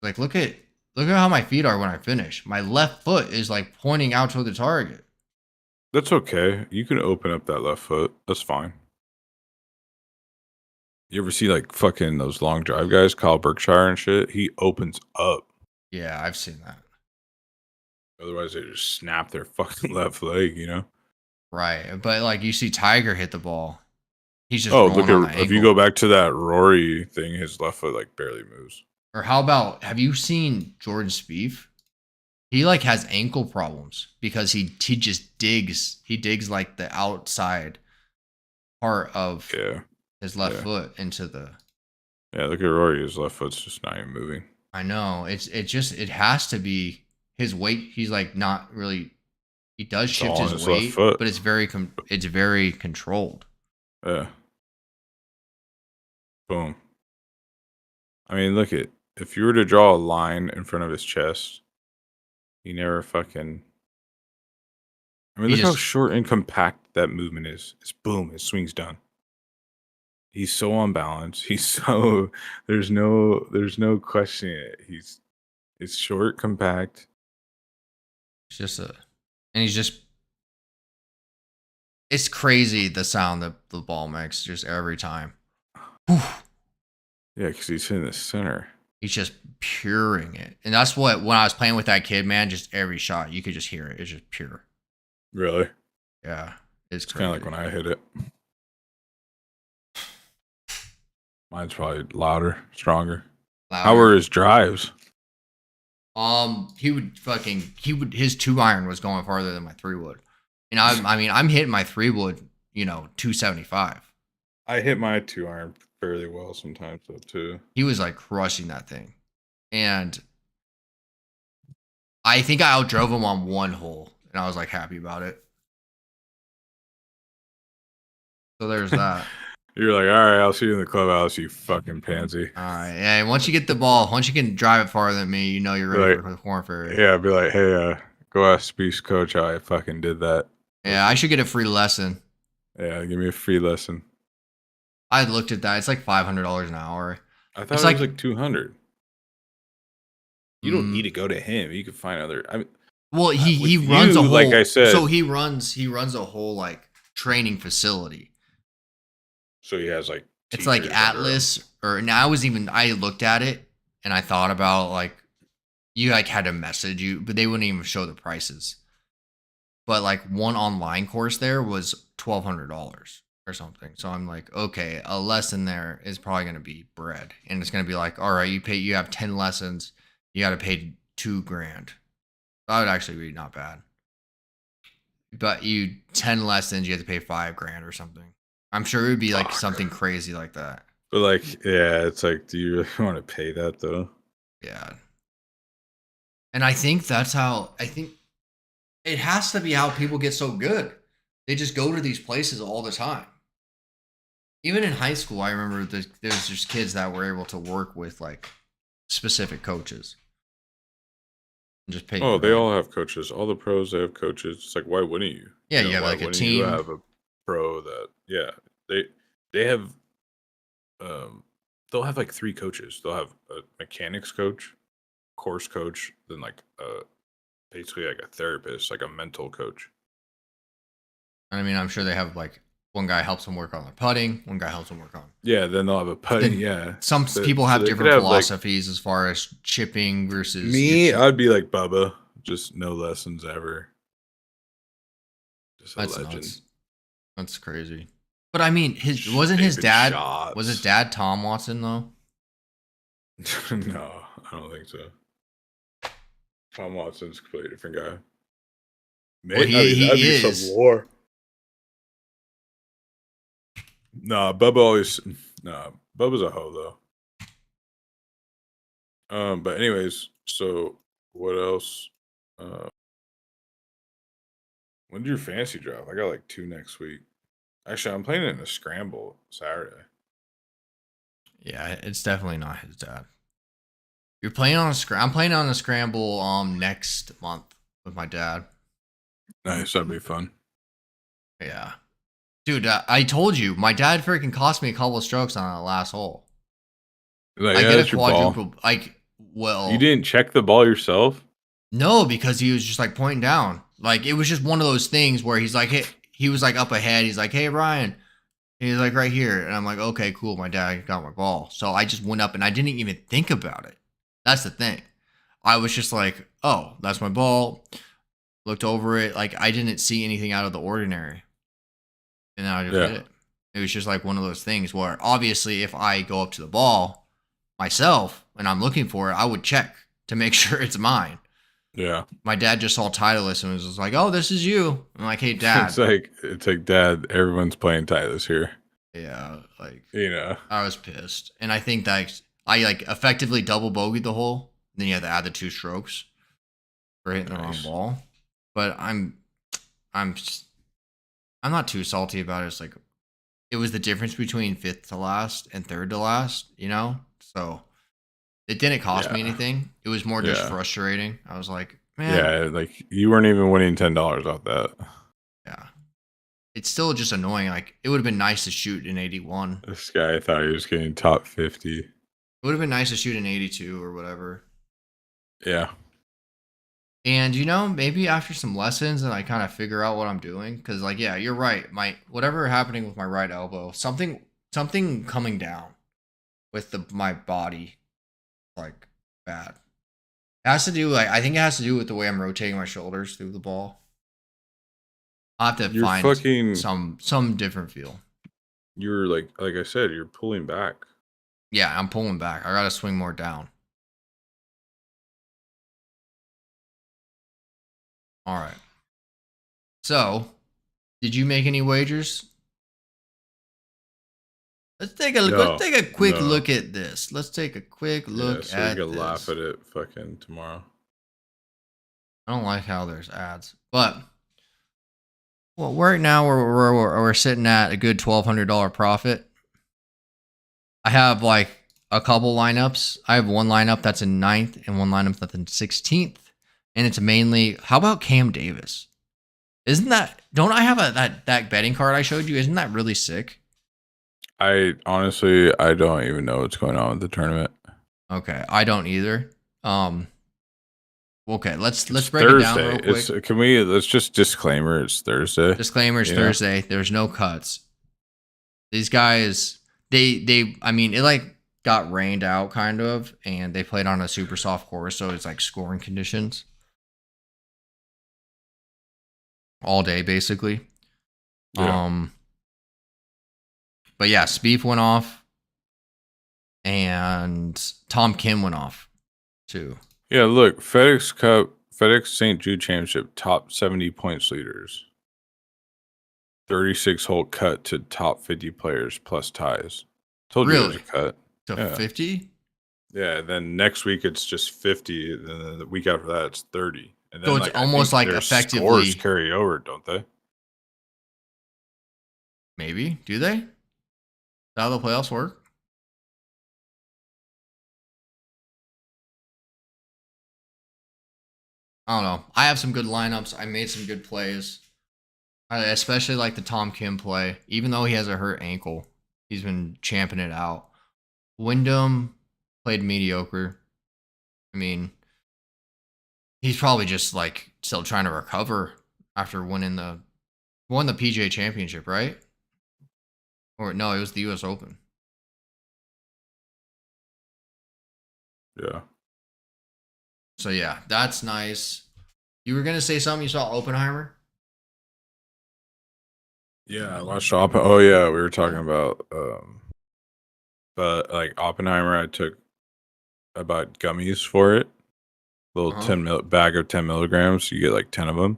Like look at how my feet are when I finish. My left foot is like pointing out toward the target. That's okay. You can open up that left foot. That's fine. You ever see like fucking those long drive guys, Kyle Berkshire and shit? He opens up. Yeah, I've seen that. Otherwise, they just snap their fucking left leg, you know? Right. But like you see Tiger hit the ball. He's just look at if you go back to that Rory thing, his left foot like barely moves. Or how about, have you seen Jordan Spieth? He like has ankle problems because he just digs. He digs like the outside part of his left foot into the. Yeah, look at Rory. His left foot's just not even moving. I know. It has to be his weight. He's like not really. He does shift his weight, but it's very controlled. Yeah. Boom. I mean, look at, if you were to draw a line in front of his chest, he never fucking. I mean, look how short and compact that movement is. It's boom, his swing's done. He's so unbalanced. He's so there's no questioning it. It's short, compact. It's it's crazy the sound that the ball makes just every time. Yeah, because he's in the center. He's just puring it. And that's what, when I was playing with that kid, man, just every shot, you could just hear it. It's just pure. Really? Yeah. It's kind of like when I hit it. Mine's probably louder, stronger. How were his drives? His 2-iron was going farther than my 3-wood. And I'm hitting my 3-wood, 275. I hit my 2-iron fairly well sometimes though too. He was like crushing that thing. And I think I outdrove him on one hole, and I was like happy about it. So there's that. You're like, all right, I'll see you in the clubhouse, you fucking pansy. All right. Yeah. Once you get the ball, once you can drive it farther than me, you know you're ready for the Korn Ferry. Yeah, be like, hey, go ask Speech Coach how I fucking did that. Yeah, I should get a free lesson. Yeah, give me a free lesson. I looked at that. It's like $500 an hour. I thought it was like 200. You don't need to go to him. You can find other. I mean, well, he runs a whole. Like I said, so he runs a whole like training facility. So he has like. It's like Atlas, or now I looked at it and I thought about like you like had to message you, but they wouldn't even show the prices. But like one online course there was $1,200 or something. So I'm like, okay, a lesson there is probably going to be bread, and it's going to be like, all right, you have 10 lessons, you got to pay $2,000. That would actually be not bad. But 10 lessons, you have to pay $5,000 or something. I'm sure it would be like something crazy like that. But like, yeah, it's like, do you really want to pay that though? Yeah. And I think that's how, it has to be how people get so good. They just go to these places all the time. Even in high school, I remember there's just kids that were able to work with like specific coaches. And just pay. Oh, they all have coaches. All the pros, they have coaches. It's like, why wouldn't you? Yeah, you have like a team. You have a pro that, yeah, they have, they'll have like 3 coaches. They'll have a mechanics coach, course coach, then like basically like a therapist, like a mental coach. I mean, I'm sure they have like one guy helps them work on their putting, one guy helps them work on. Yeah, then they'll have a putting. Yeah, some people have different philosophies as far as chipping versus. Me, I'd be like Bubba, just no lessons ever. Just a legend. Nuts. That's crazy. But I mean, wasn't his dad? Shots. Was his dad Tom Watson though? No, I don't think so. Tom Watson's a completely different guy. Maybe that'd be some war. Nah, Bubba's a hoe though. But anyways, so what else? When did your fantasy drop? I got like 2 next week. Actually, I'm playing it in a scramble Saturday. Yeah, it's definitely not his dad. You're playing on I'm playing on a scramble next month with my dad. Nice, that'd be fun. Yeah. Dude, I told you, my dad freaking cost me a couple of strokes on that last hole. Like, I get a quadruple. You didn't check the ball yourself? No, because he was just like pointing down. Like, it was just one of those things where he's like, hey, he was like up ahead. He's like, hey, Ryan. He's like right here. And I'm like, okay, cool. My dad got my ball. So I just went up and I didn't even think about it. That's the thing. I was just like, oh, that's my ball. Looked over it. Like, I didn't see anything out of the ordinary. And then I just did it. It was just like one of those things where obviously if I go up to the ball myself and I'm looking for it, I would check to make sure it's mine. Yeah. My dad just saw Titleist and was just like, oh, this is you. I'm like, hey, Dad. It's like, Dad, everyone's playing Titleist here. Yeah. Like, you know. I was pissed. And I think that I like effectively double bogeyed the hole. Then you have to add the 2 strokes for hitting the wrong ball. But I'm not too salty about it. It's like, it was the difference between 5th to last and 3rd to last, you know? So it didn't cost me anything. It was more just frustrating. I was like, man. Yeah, like you weren't even winning $10 off that. Yeah. It's still just annoying. Like, it would have been nice to shoot an 81. This guy thought he was getting top 50. It would have been nice to shoot an 82 or whatever. Yeah. And, you know, maybe after some lessons and I kind of figure out what I'm doing. Because, like, yeah, you're right. Whatever happening with my right elbow, something coming down with my body, like, bad. It has to do, like, I think it has to do with the way I'm rotating my shoulders through the ball. I'll have to find some different feel. You're like I said, you're pulling back. Yeah, I'm pulling back. I got to swing more down. All right. So, did you make any wagers? Let's take a quick look at this. Let's take a quick look so at we can this. laugh at it fucking tomorrow. I don't like how there's ads, but well, right now we're sitting at a good $1,200 profit. I have like a couple lineups. I have one lineup that's in 9th and one lineup that's in 16th, and it's mainly how about Cam Davis? Isn't that? Don't I have that betting card I showed you? Isn't that really sick? I honestly don't even know what's going on with the tournament. Okay, I don't either. Okay, let's break it down real quick. Let's just disclaimer it's Thursday. Disclaimer it's Thursday. There's no cuts. These guys, I mean, it like got rained out kind of, and they played on a super soft course, so it's like scoring conditions all day basically. Yeah. But yeah, Spieth went off, and Tom Kim went off too. Yeah, look, FedEx St. Jude Championship top 70 points leaders. 36 hole cut to top 50 players plus ties. Told you it was a cut. To 50? Yeah, then next week it's just 50, and then the week after that it's 30. And then so it's almost like effectively scores carry over, don't they? Maybe. Do they? Is that how the playoffs work? I don't know. I have some good lineups. I made some good plays. I especially like the Tom Kim play. Even though he has a hurt ankle, he's been champing it out. Wyndham played mediocre. I mean, he's probably just like still trying to recover after won the PGA Championship, right? Or no, it was the US Open. Yeah. So yeah, that's nice. You were gonna say something? You saw Oppenheimer? Yeah, I watched Oppenheimer. Oh yeah, we were talking about but like Oppenheimer, I took about gummies for it. Little 10 bag of 10 milligrams. You get like 10 of them.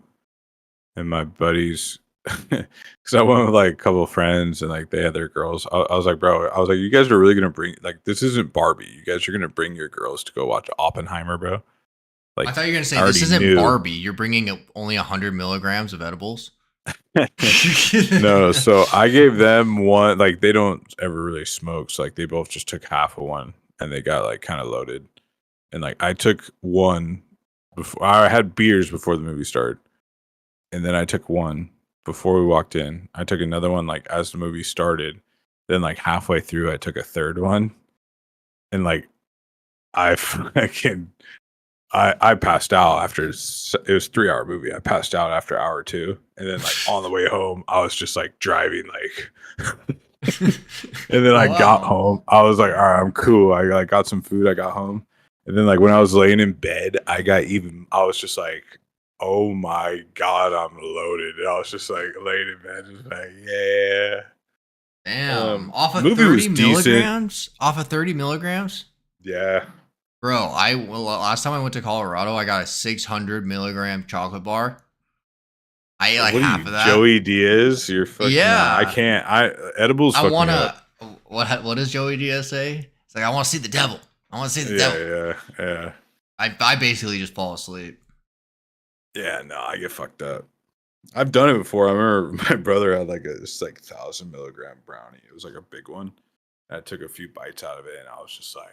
And my buddies, because I went with like a couple of friends and like they had their girls. I was like, bro, I was like, you guys are really gonna bring like this isn't Barbie. You guys are gonna bring your girls to go watch Oppenheimer, bro. Like I thought you were gonna say this isn't Barbie. You're bringing only 100 milligrams of edibles. No, so I gave them one. Like they don't ever really smoke, so like they both just took half of one and they got like kind of loaded. And like I took one before I had beers before the movie started, and then I took one before we walked in. I took another one like as the movie started. Then like halfway through, I took a third one, and like I fucking. I passed out after it was a 3-hour movie. I passed out after hour 2, and then like on the way home, I was just like driving like, and then I got home. I was like, all right, I'm cool. I like got some food. I got home, and then like when I was laying in bed, I was just like, oh my god, I'm loaded. And I was just like laying in bed, just like yeah. Damn, off of 30 milligrams. Decent. Off of 30 milligrams. Yeah. Bro, last time I went to Colorado, I got a 600 milligram chocolate bar. I ate like half of that. Joey Diaz, you're fucking. Yeah, I can't. Edibles. I wanna. What does Joey Diaz say? It's like I want to see the devil. I want to see the devil. Yeah. I basically just fall asleep. Yeah, no, I get fucked up. I've done it before. I remember my brother had like this like 1,000 milligram brownie. It was like a big one. I took a few bites out of it, and I was just like.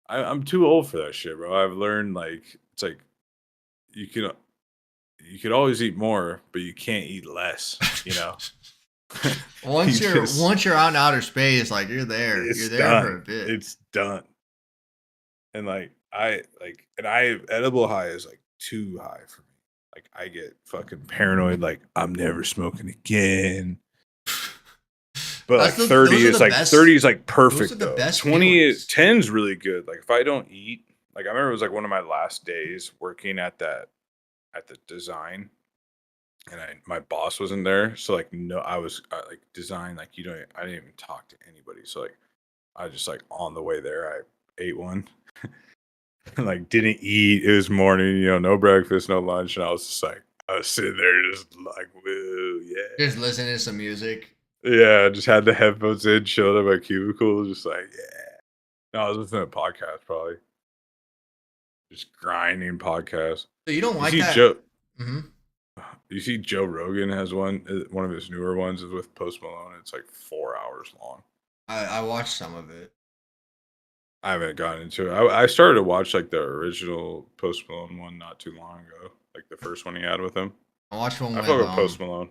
I'm too old for that shit, bro. I've learned like it's like you could always eat more, but you can't eat less. You know. once you're out in outer space, like you're there. You're there done. For a bit. It's done. And like edible high is like too high for me. Like I get fucking paranoid. Like I'm never smoking again. But like 30 is like best, 30 is like perfect though. 10 is really good. Like if I don't eat, like I remember it was like one of my last days working at the design, and my boss wasn't there, so like no, I was like design like I didn't even talk to anybody. So like I just like on the way there I ate one, like didn't eat. It was morning, no breakfast, no lunch, and I was sitting there just like woo, yeah, just listening to some music. Yeah, just had the headphones in, chilling in my cubicle, just like, yeah. No, I was listening to a podcast, probably. Just grinding podcast. So you don't You like see that? Joe Mm-hmm. you see Joe Rogan has one of his newer ones is with Post Malone. It's like 4 hours long. I watched some of it. I haven't gotten into it. I started to watch like the original Post Malone one not too long ago, like the first one he had with him. I watched one I fuck with with Post Malone.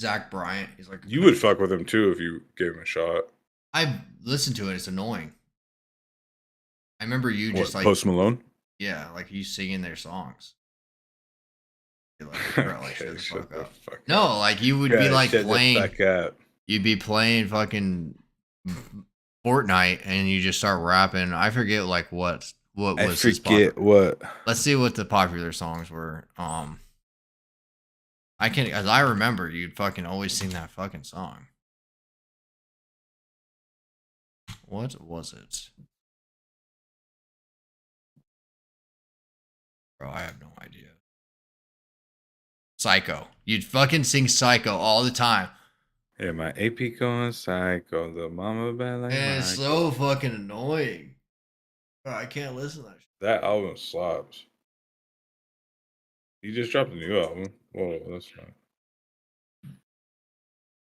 Zach Bryant. He's like, You would fuck with him too if you gave him a shot. I listened to it. It's annoying. I remember you just What, like, Post Malone? yeah, like you singing their songs. You're like, bro, like Okay, shut the fuck up. fuck No, up. like you would be Yeah, like shut the playing. fuck up. You'd be playing fucking Fortnite, and you just start rapping. I forget like what I was his forget what. Let's see what the popular songs were. I can, as I remember, you'd fucking always sing that fucking song. What was it? Bro, I have no idea. Psycho. You'd fucking sing Psycho all the time. Yeah, my AP going psycho. The mama bad like And it's so fucking annoying. Bro, I can't listen to that shit. That album slaps. He just dropped a new album. Whoa, that's fine.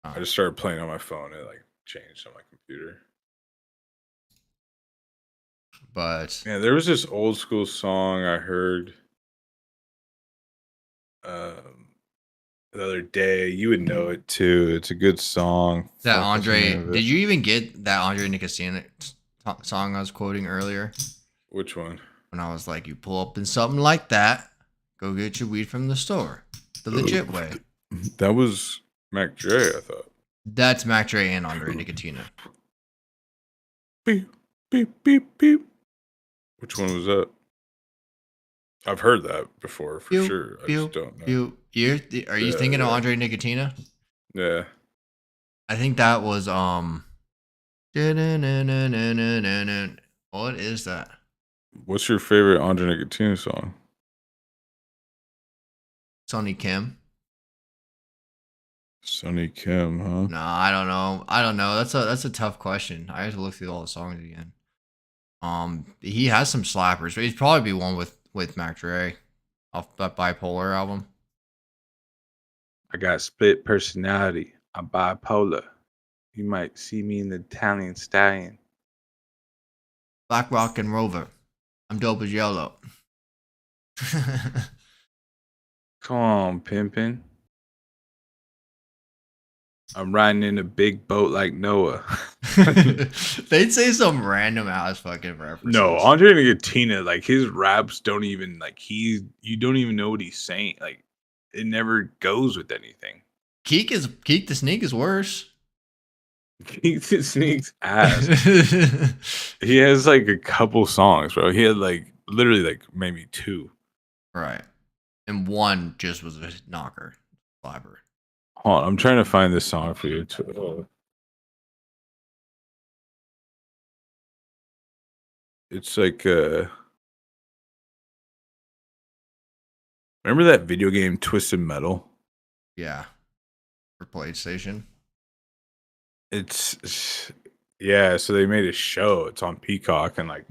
I just started playing on my phone. It like changed on my computer. But yeah, there was this old school song I heard the other day. You would know it too. It's a good song. That Andre, did you even get that Andre Nicasina song I was quoting earlier? Which one? When I was like, you pull up in something like that, go get your weed from the store. The legit way. That was Mac Dre, I thought. That's Mac Dre and Andre Nickatina. Beep, beep, beep, beep. Which one was that? I've heard that before for sure. I just don't know. Are you thinking of Andre Nickatina? Yeah. I think that was what is that? What's your favorite Andre Nickatina song? Sonny Kim. Sonny Kim, huh? No, I don't know. I don't know. That's a tough question. I have to look through all the songs again. He has some slappers, but he'd probably be one with Mac Dre off that Bipolar album. I got split personality. I'm bipolar. You might see me in the Italian Stallion. Black Rock and Rover. I'm dope as yellow. Come on, pimpin'. I'm riding in a big boat like Noah. They'd say some random ass fucking references. No, Andre Nickatina, like his raps don't even like you don't even know what he's saying. Like it never goes with anything. Keek the Sneak is worse. Keek the Sneak's ass. He has like a couple songs, bro. He had like literally like maybe 2. Right. And one just was a knocker. Slapper. Hold on, I'm trying to find this song for you too. It's like remember that video game Twisted Metal? Yeah. For PlayStation. It's yeah, so they made a show. It's on Peacock, and like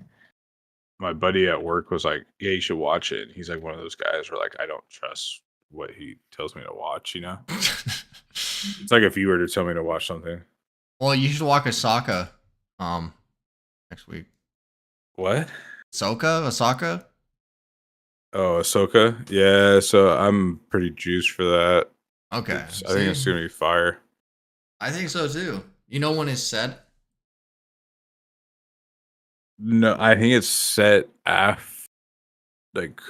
my buddy at work was like, "Yeah, you should watch it." And he's like one of those guys where like I don't trust what he tells me to watch, you know? It's like if you were to tell me to watch something. Well, you should watch Osaka next week. What? Osaka? Oh, Ahsoka? Yeah, so I'm pretty juiced for that. Okay. I think it's gonna be fire. I think so too. You know when it's set? No, I think it's set like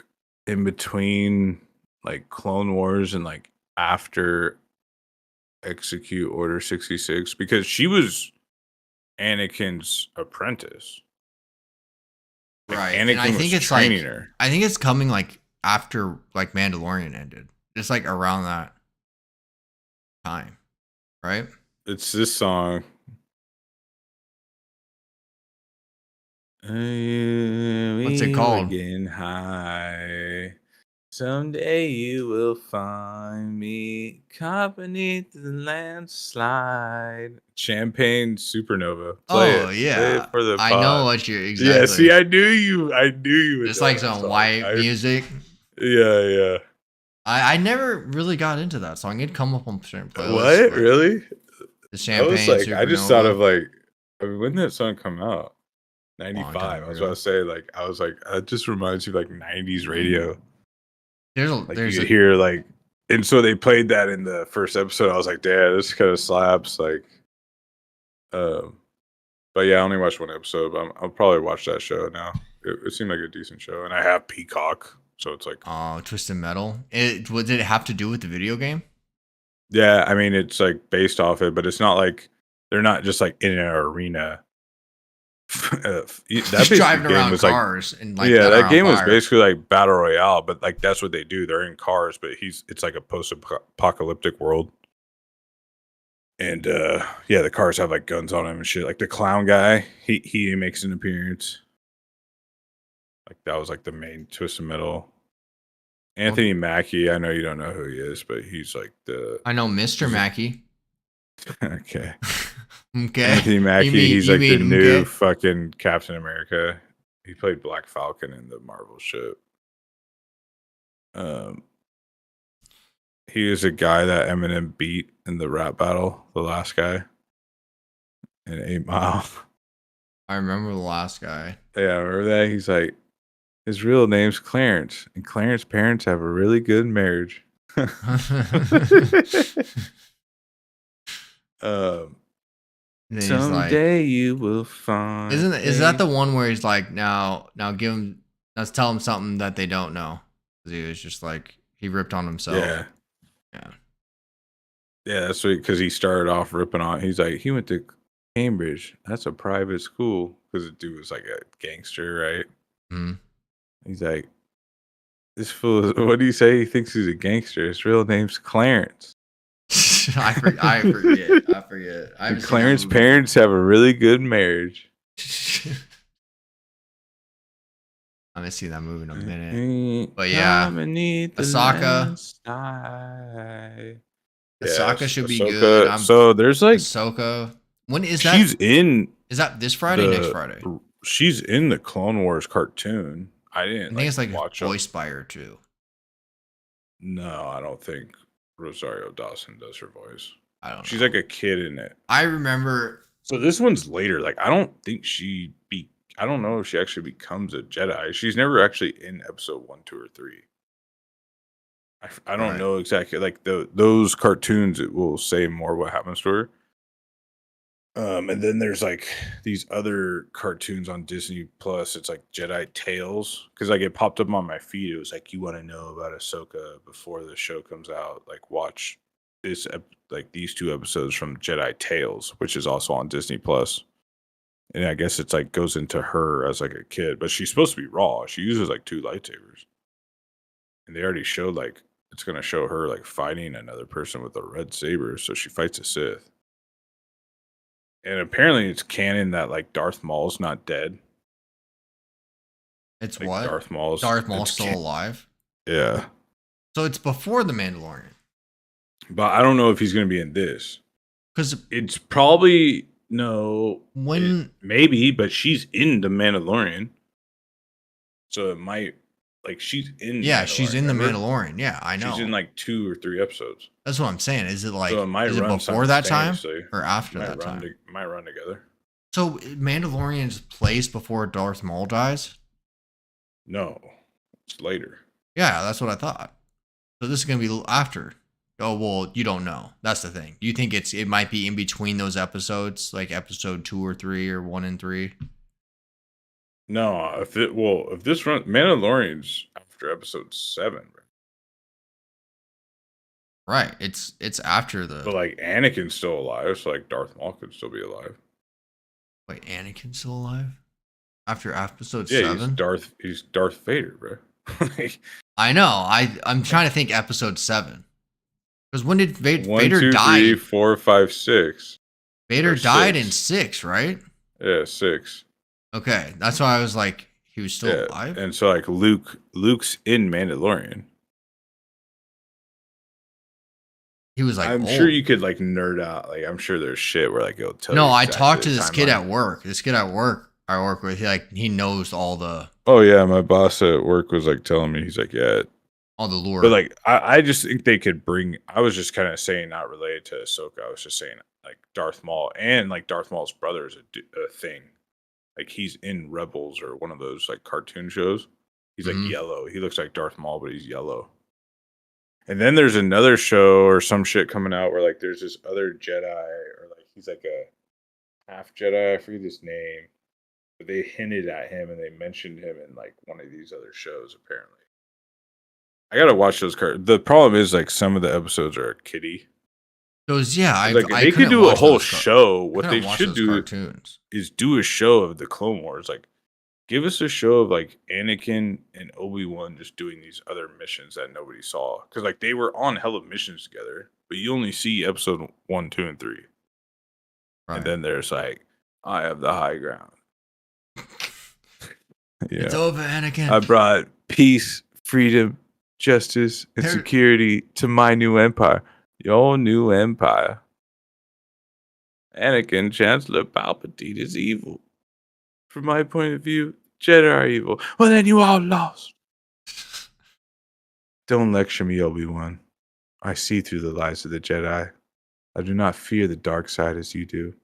in between like Clone Wars and like after Execute Order 66 because she was Anakin's apprentice. Like, right. Anakin and I think it's like her. I think it's coming like after like Mandalorian ended. It's like around that time. Right? It's this song. What's it called? Getting high. Someday you will find me caught beneath the landslide. Champagne Supernova. Play Oh it. Play it yeah, for the I know pod. what you're Yeah, see, exactly. I knew you would Just know like that some song. white music. Yeah. I never really got into that song. It'd come up on certain playlists, What? but Really? the I was Champagne like, I just thought Supernova, of like, I mean, when did that song come out? long time 95. I was about ago. to say, like, I was like, that just reminds you of like 90s radio. Like you There's could a hear like, and so they played that in the first episode. I was like, damn, this kind of slaps. Like, um, but yeah, I only watched one episode. But I'll probably watch that show now. It seemed like a decent show, and I have Peacock, so it's like, Twisted Metal. Did it have to do with the video game? yeah. I mean, it's like based off it, but it's not like they're not just like in an arena. That Just driving game around was like, cars and like yeah, that are that on game was fire. basically like battle royale, but like that's what they do. They're in cars, but it's like a post-apocalyptic world. And yeah, the cars have like guns on them and shit. Like the clown guy, he makes an appearance. Like that was like the main twist of metal. Anthony Mackie, I know you don't know who he is, but he's like I know Mr. Mackie. Okay. Okay. Anthony Mackie, he's like the new fucking Captain America. He played Black Falcon in the Marvel shit. He was a guy that Eminem beat in the rap battle, the last guy in 8 Mile. I remember the last guy. Yeah, remember that? He's like, his real name's Clarence, and Clarence's parents have a really good marriage. Someday like, you will find. Is that the one where he's like, now let's tell him something that they don't know? Because he was just like, he ripped on himself. Yeah, that's what, because he started off ripping on. He's like, he went to Cambridge. That's a private school, because the dude was like a gangster, right? Mm-hmm. He's like, this fool. What do you say? He thinks he's a gangster. His real name's Clarence. I forget. Clarence's parents have a really good marriage. I'm gonna see that movie in a minute. But yeah, Ahsoka. Ahsoka should be good. So there's like Ahsoka. When is that? She's in. Is that this Friday? Next Friday? She's in the Clone Wars cartoon. I think it's like voiced by her too. No, I don't think Rosario Dawson does her voice. I don't know. She's like a kid in it. I remember. So this one's later. Like, I don't think I don't know if she actually becomes a Jedi. She's never actually in episode 1, 2, or 3. I don't know exactly. Like those cartoons, it will say more what happens to her. And then there's like these other cartoons on Disney Plus. It's like Jedi Tales, because like it popped up on my feed. It was like, you want to know about Ahsoka before the show comes out? Like, watch this like these 2 episodes from Jedi Tales, which is also on Disney Plus. And I guess it's like goes into her as like a kid, but she's supposed to be raw. She uses like 2 lightsabers, and they already showed like it's gonna show her like fighting another person with a red saber. So she fights a Sith. And apparently it's canon that like Darth Maul's not dead. It's like what? Darth Maul's still alive? Yeah. So it's before The Mandalorian. But I don't know if he's going to be in this. Because it's probably maybe, but she's in The Mandalorian. So it might, like, she's in. Yeah, she's in The Mandalorian. Yeah, I know. She's in like 2 or 3 episodes. That's what I'm saying. Is it like, so is it before that time or after that time? Might run together. So Mandalorian's placed before Darth Maul dies? No, it's later. Yeah, that's what I thought. So this is going to be after. Oh, well, you don't know. That's the thing. You think it might be in between those episodes, like episode 2 or 3 or 1 and 3? No, if this runs, Mandalorian's after episode 7, right? It's after the. But like Anakin's still alive, so like Darth Maul could still be alive. Wait, Anakin's still alive after episode 7? He's Darth Vader, bro. I know. I'm trying to think episode 7. Because when did Vader die? 1, 2, 3, 4, 5, 6. Vader died in 6, right? Yeah, 6. Okay, that's why I was like, he was still alive. And so like Luke's in Mandalorian. He was like I'm sure old. you could like nerd out. Like I'm sure there's shit where like it'll tell No, you I exactly talked the to this kid timeline. at work. This kid at work I work with, he knows Oh yeah, my boss at work was like telling me, he's like, yeah, all the but lore. like I just think they could bring. I was just kind of saying not related to Ahsoka. I was just saying like Darth Maul and like Darth Maul's brother is a thing. Like he's in Rebels or one of those like cartoon shows. He's like Mhm. yellow. He looks like Darth Maul, but he's yellow. And then there's another show or some shit coming out where like there's this other Jedi or like he's like a half Jedi. I forget his name, but they hinted at him and they mentioned him in like one of these other shows. Apparently, I gotta watch those cards. The problem is like some of the episodes are kiddie. Those yeah, Like I they could couldn't do a watch whole those show. I What they couldn't watch should those do cartoons. is do a show of the Clone Wars. Like give us a show of like Anakin and Obi-Wan just doing these other missions that nobody saw. Because like they were on hella missions together, but you only see episode 1, 2, and 3. Right. And then there's like, I have the high ground. It's over, Anakin. I brought peace, freedom, justice, and security to my new empire. Your new empire. Anakin, Chancellor Palpatine is evil. From my point of view, Jedi are evil. Well, then you all lost. Don't lecture me, Obi-Wan. I see through the lies of the Jedi. I do not fear the dark side as you do.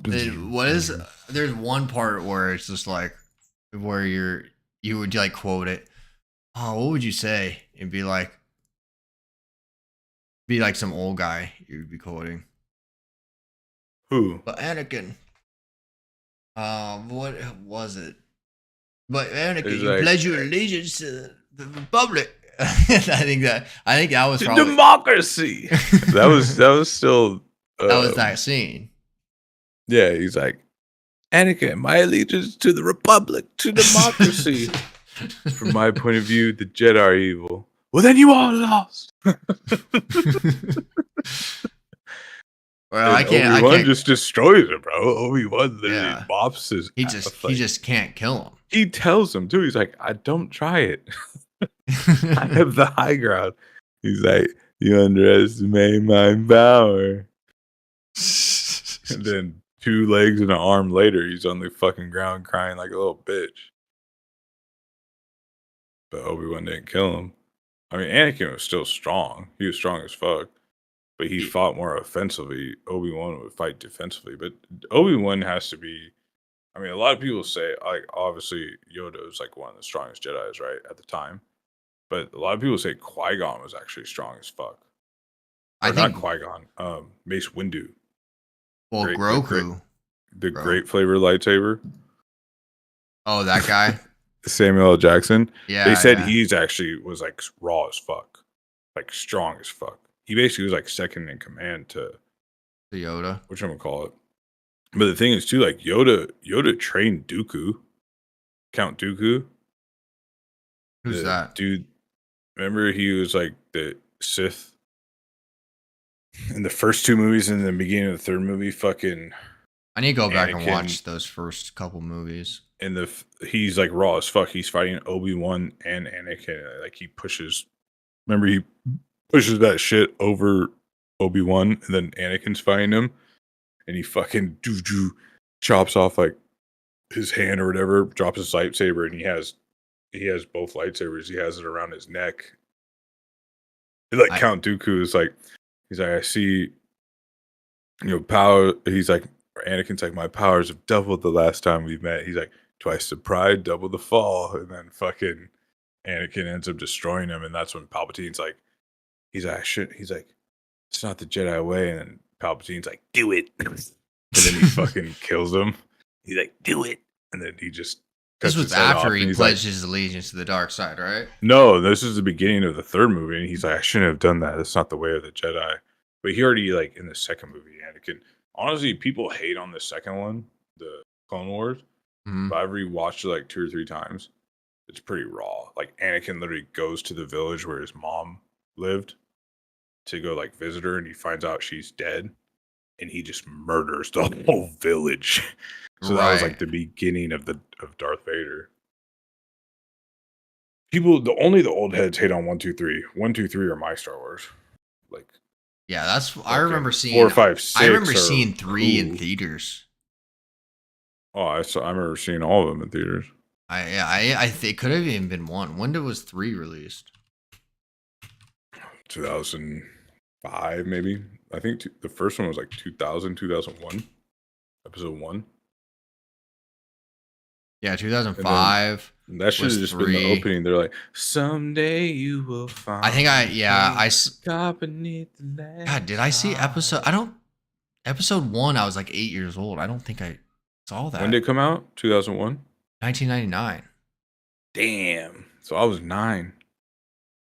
There's one part where it's just like where you would like quote it. Oh, what would you say? It'd be like some old guy you'd be quoting. Who? But Anakin. What was it? But Anakin, you pledge your allegiance to the Republic. I think that was probably democracy. that was still that was that scene. Yeah, he's like, Anakin, my allegiance to the Republic, to democracy. From my point of view, the Jedi are evil. Well, then you all lost. Well, I can't. Obi-Wan just destroys him, bro. Obi-Wan literally mops his. He just can't kill him. He tells him too. He's like, I don't try it. I have the high ground. He's like, you underestimate my power. And then 2 legs and an arm later, he's on the fucking ground crying like a little bitch. But Obi-Wan didn't kill him. I mean, Anakin was still strong. He was strong as fuck. But he fought more offensively. Obi-Wan would fight defensively. But Obi-Wan has to be... I mean, a lot of people say, like, obviously, Yoda is like one of the strongest Jedis, right, at the time. But a lot of people say Qui-Gon was actually strong as fuck. I think not Qui-Gon. Mace Windu. Well, Grogu. The great flavor lightsaber. Oh, that guy? Samuel L. Jackson. Yeah. They said he's actually was like raw as fuck. Like strong as fuck. He basically was like second in command to Yoda. Which I'm gonna call it. But the thing is too, like Yoda trained Dooku. Count Dooku. Who's that? Dude, remember he was like the Sith in the first 2 movies and in the beginning of the third movie, fucking I need to go back and watch those first couple movies. And he's like raw as fuck. He's fighting Obi-Wan and Anakin. Like he pushes that shit over Obi-Wan, and then Anakin's fighting him, and he fucking chops off like his hand or whatever, drops his lightsaber, and he has both lightsabers. He has it around his neck. Like Count Dooku is like, he's like, I see, power. He's like, Anakin's like, my powers have doubled the last time we met. He's like, twice the pride, double the fall. And then fucking Anakin ends up destroying him. And that's when Palpatine's like, he's like, it's not the Jedi way. And then Palpatine's like, do it. And then he fucking kills him. He's like, do it. And then he just... This was after he pledged his allegiance to the dark side, right? No, this is the beginning of the third movie. And he's like, I shouldn't have done that. That's not the way of the Jedi. But he already, like, in the second movie, Anakin... Honestly, people hate on the second one, the Clone Wars. Mm-hmm. But I've rewatched it like 2 or 3 times. It's pretty raw. Like Anakin literally goes to the village where his mom lived to go like visit her, and he finds out she's dead, and he just murders the whole village. So that was like the beginning of Darth Vader. People, the old heads hate on 1, 2, 3. 1, 2, 3 are my Star Wars. Like, Yeah, that's I remember fucking 4, seeing 5, I remember 6 are seeing 3 in cool. theaters. Oh, I remember seeing all of them in theaters. I think it could have even been 1. When was 3 released? 2005, maybe. I think the first one was like 2000, 2001, episode 1. Yeah, And 2005 then that should have was just been the 3. opening. They're like, someday you will find. I think God beneath the land. God, did I see episode 1? I was like 8 years old. I don't think I saw that. When did it come out? 2001. 1999. Damn. So I was 9.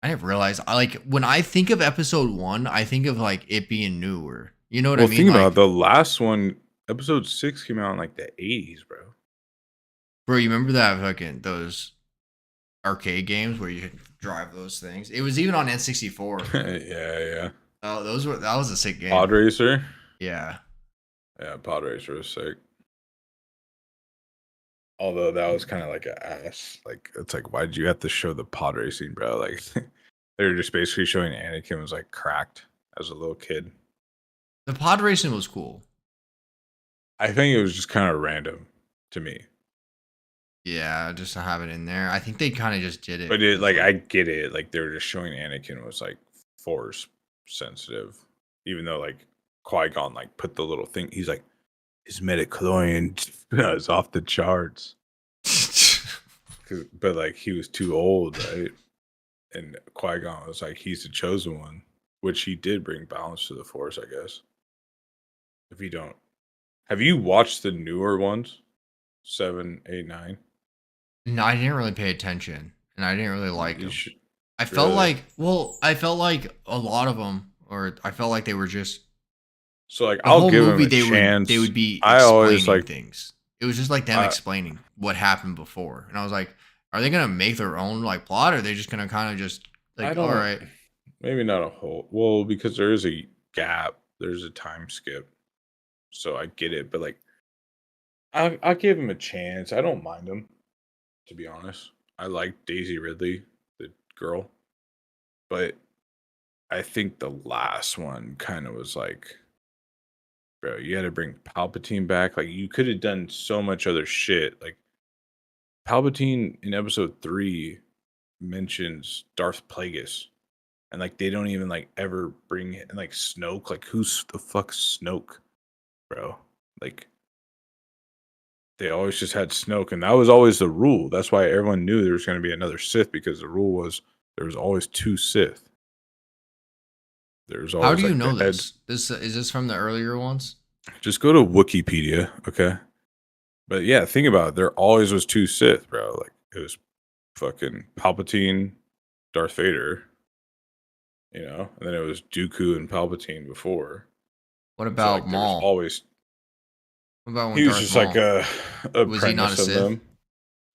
I didn't realize. When I think of episode 1, I think of like it being newer. You know what I mean? Think about it, the last one. Episode 6 came out in like the 80s, bro. Bro, you remember that those arcade games where you could drive those things? It was even on N64. Yeah. Oh, that was a sick game. Pod Racer. Yeah. Yeah, Pod Racer was sick. Although that was kind of like an ass. Like, it's like, why did you have to show the pod racing, bro? Like, they were just basically showing Anakin was like cracked as a little kid. The pod racing was cool. I think it was just kind of random to me. Yeah, just to have it in there. I think they kind of just did it. But I get it. Like, they were just showing Anakin was like force sensitive, even though like Qui-Gon like put the little thing. He's like, his midichlorian is off the charts. But like he was too old, right? And Qui-Gon was like, he's the chosen one, which he did bring balance to the Force, I guess. If you don't, have you watched the newer ones, 7, 8, 9? No, I didn't really pay attention, and I didn't really like them. I Really? I felt like a lot of them, or I felt like they were just. So like, I'll give them a chance. They would be I always explaining things. It was just like them explaining what happened before, and I was like, are they gonna make their own like plot, or are they just gonna kind of just like, all right? Maybe not a whole. Well, because there is a gap. There's a time skip, so I get it. But like, I give him a chance. I don't mind him, to be honest. I like Daisy Ridley, the girl, but I think the last one kind of was like, bro, you had to bring Palpatine back. Like, you could have done so much other shit. Like, Palpatine in episode 3 mentions Darth Plagueis, and like they don't even like ever bring it. And like Snoke, like who's the fuck Snoke, bro? Like, they always just had Snoke, and that was always the rule. That's why everyone knew there was going to be another Sith, because the rule was there was always 2 Sith. There's always. How do you know this? Is this from the earlier ones? Just go to Wikipedia, okay? But yeah, think about it. There always was 2 Sith, bro. Like, it was fucking Palpatine, Darth Vader, and then it was Dooku and Palpatine before. What about Maul? Always. What about when he was just like a was he not a Sith? Them.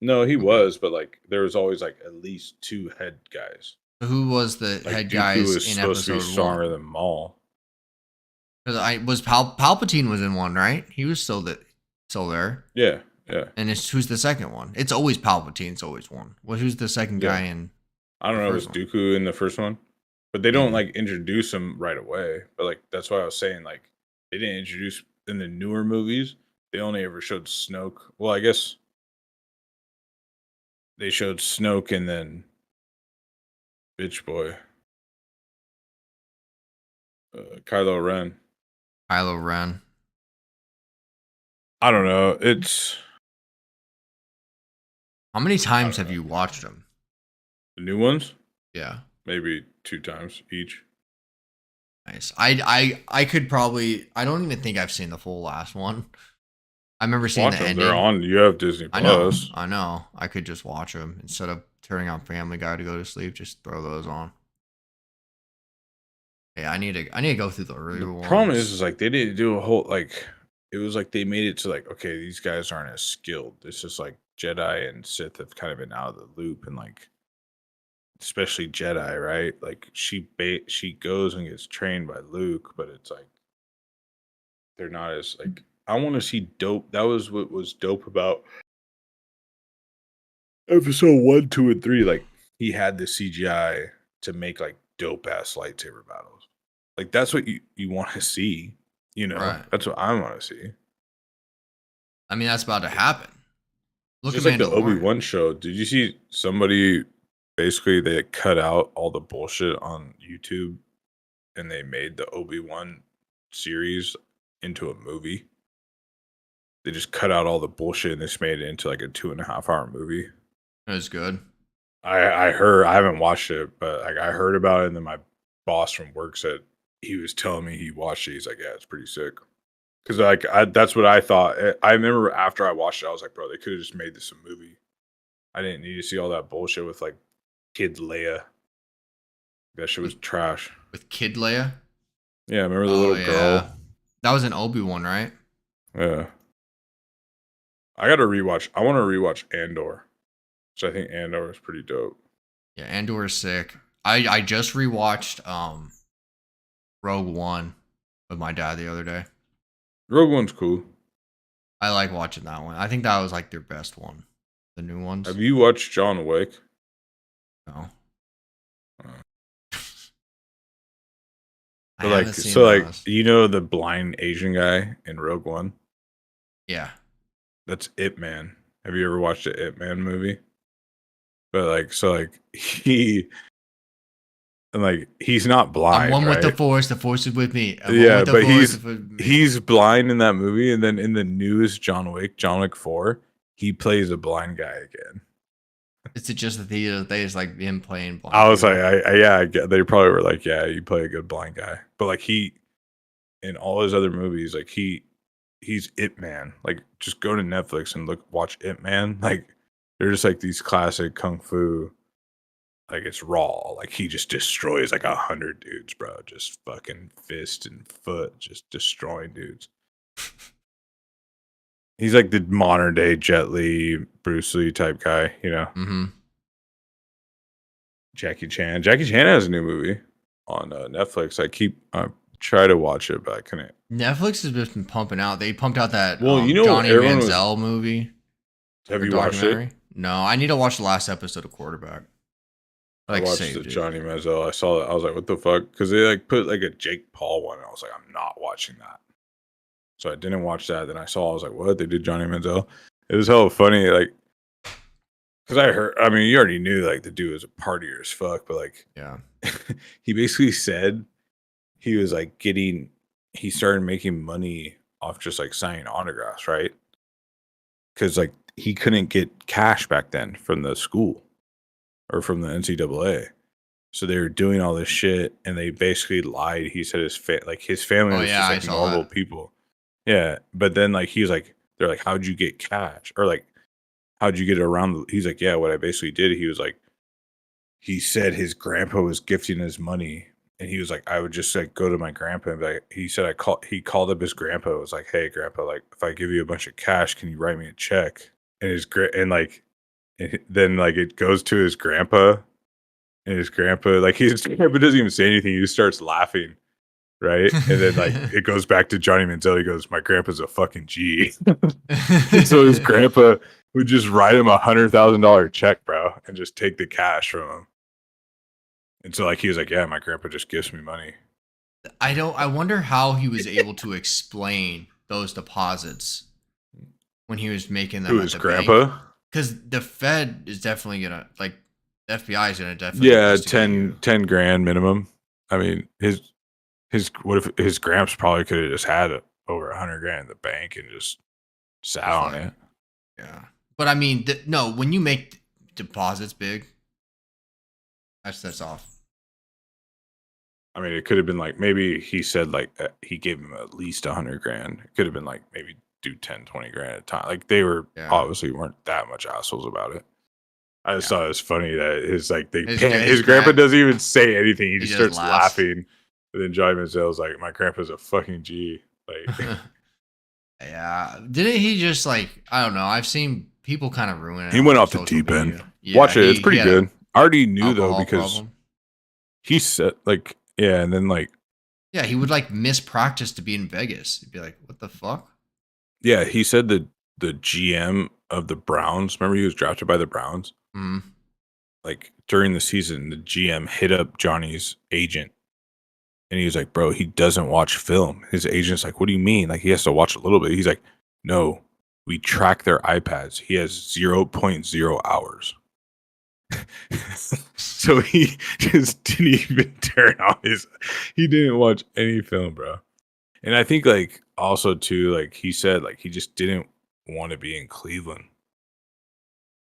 No, he was, but like there was always like at least 2 head guys. Who was the head guys in episode 1? To be stronger than Maul. Because Palpatine was in 1, right? He was still there. Yeah. And who's the second one? It's always Palpatine. It's always 1. Well, who's the second guy in? I don't know. It was Dooku in the first one, but they don't like introduce him right away. But like that's why I was saying like they didn't introduce in the newer movies. They only ever showed Snoke. Well, I guess they showed Snoke and then bitch boy Kylo Ren. I don't know. How many times have you watched them? The new ones? Yeah. Maybe 2 times each. Nice. I could probably. I don't even think I've seen the full last one. I remember seeing the ending. They're on. You have Disney Plus. I know. I could just watch them instead of turning on Family Guy to go to sleep. Just throw those on. Yeah, I need to go through the earlier ones. The problem is like they didn't do a whole like. It was like they made it to like, okay, these guys aren't as skilled. It's just like Jedi and Sith have kind of been out of the loop, and like especially Jedi, right? Like she goes and gets trained by Luke, but it's like they're not as like. I want to see dope. That was what was dope about episode 1, 2, and 3. Like he had the CGI to make like dope ass lightsaber battles. Like that's what you want to see. Right. That's what I want to see. I mean, that's about to happen. Look at Just like the Mandalorian. Obi-Wan show. Did you see somebody basically they cut out all the bullshit on YouTube and they made the Obi-Wan series into a movie? They just cut out all the bullshit and they just made it into like a 2.5 hour movie. It was good. I heard, I haven't watched it, but like I heard about it, and then my boss from work said he was telling me he watched it. He's like, yeah, it's pretty sick. Because like that's what I thought. I remember after I watched it, I was like, bro, they could have just made this a movie. I didn't need to see all that bullshit with like Kid Leia. That shit was trash. With Kid Leia? Yeah, remember the little girl? That was an Obi-Wan, right? Yeah. I gotta rewatch. I want to rewatch Andor. So I think Andor is pretty dope. Yeah, Andor is sick. I just rewatched Rogue One with my dad the other day. Rogue One's cool. I like watching that one. I think that was like their best one. The new ones. Have you watched John Wick? No. You know the blind Asian guy in Rogue One? Yeah. That's Ip Man. Have you ever watched the Ip Man movie? But he's not blind. I'm one right? with the Force is with me. But he's blind in that movie, and then in the newest John Wick 4, he plays a blind guy again. Is it just that they just like him playing blind? I was like, I get. They probably were like, yeah, you play a good blind guy, but like he, in all his other movies, like he's Ip Man. Like just go to Netflix and watch Ip Man. Like they're just like these classic kung fu. Like it's raw. Like he just destroys like 100 dudes, bro. Just fucking fist and foot, just destroying dudes. He's like the modern day Jet Li, Bruce Lee type guy, you know. Mm-hmm. Jackie Chan. Jackie Chan has a new movie on Netflix. I try to watch it, but I couldn't. Netflix has just been pumping out. They pumped out that Johnny Manziel movie. Have you watched it? No, I need to watch the last episode of Quarterback. I watched the Johnny Manziel. I saw that. I was like, what the fuck? Because they like put like a Jake Paul one. And I was like, I'm not watching that. So I didn't watch that. Then I was like, what? They did Johnny Manziel? It was hella funny. Like, because you already knew like the dude was a partier as fuck, but like, yeah, he basically said he was like he started making money off just like signing autographs, right? Because like he couldn't get cash back then from the school or from the NCAA. So they were doing all this shit and they basically lied. He said his family was just like normal people. Yeah. But then like he's like, they're like, how'd you get cash? Or like, how'd you get around? He's like, yeah, what I basically did, he was like, he said his grandpa was gifting his money. And he was like, I would just like go to my grandpa and be like, he said, he called up his grandpa. It was like, hey, grandpa, like if I give you a bunch of cash, can you write me a check? And then like it goes to his grandpa, and his grandpa doesn't even say anything. He just starts laughing, right? And then like it goes back to Johnny Manziel. He goes, my grandpa's a fucking G. So his grandpa would just write him $100,000 check, bro, and just take the cash from him. And so like he was like, yeah, my grandpa just gives me money. I wonder how he was able to explain those deposits when he was making them. Who, his grandpa? Because the Fed is definitely gonna the FBI is gonna definitely 10 grand minimum. I mean, his what if his gramps probably could have just had over 100 grand in the bank and just sat on it. Yeah, but I mean, no, when you make deposits big, that's off. I mean, it could have been like maybe he said like he gave him at least 100 grand. It could have been like maybe do 10, 20 grand at a time. Like they were obviously weren't that much assholes about it. I just thought it was funny that his grandpa doesn't even say anything. He just starts laughing. And then Johnny Manziel's like, my grandpa's a fucking G. Like, yeah. Didn't he just like, I don't know. I've seen people kind of ruin it. He went off the deep end. Yeah, watch it. It's pretty good. I already knew though, because he said like, yeah. And then like, yeah, he would like miss practice to be in Vegas. He'd be like, what the fuck? Yeah. He said that the GM of the Browns, remember he was drafted by the Browns? Mm-hmm. like during the season, the GM hit up Johnny's agent, and he was like, "Bro, he doesn't watch film." His agent's like, "What do you mean? Like he has to watch a little bit?" He's like, "No, we track their iPads. He has 0.0 hours." So he just didn't even turn on his. He didn't watch any film, bro. And I think like also too, like he said, like he just didn't want to be in Cleveland,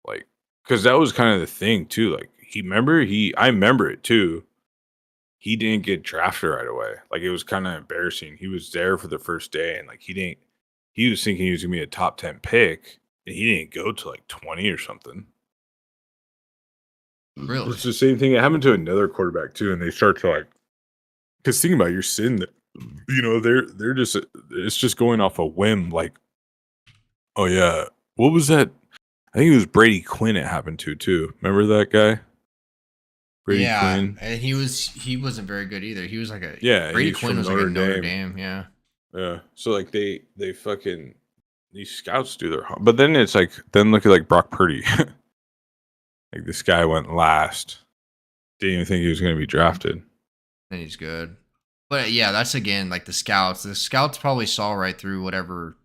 like because that was kind of the thing too. Like I remember it too. He didn't get drafted right away. Like it was kind of embarrassing. He was there for the first day, and like he didn't. He was thinking he was gonna be a top 10 pick, and he didn't go to like 20 or something. Really? It's the same thing. It happened to another quarterback too, and they start to like. Because think about it, you're sitting there, you know, they're just it's just going off a whim. Like, oh yeah, what was that? I think it was Brady Quinn. It happened to too. Remember that guy, Brady Quinn? And he wasn't very good either. He was like Brady Quinn was like a Notre Dame. Yeah. Yeah. So like they fucking these scouts do their but then it's like then look at like Brock Purdy. Like this guy went last. Didn't even think he was going to be drafted. And he's good. But yeah, that's again like the scouts. The scouts probably saw right through whatever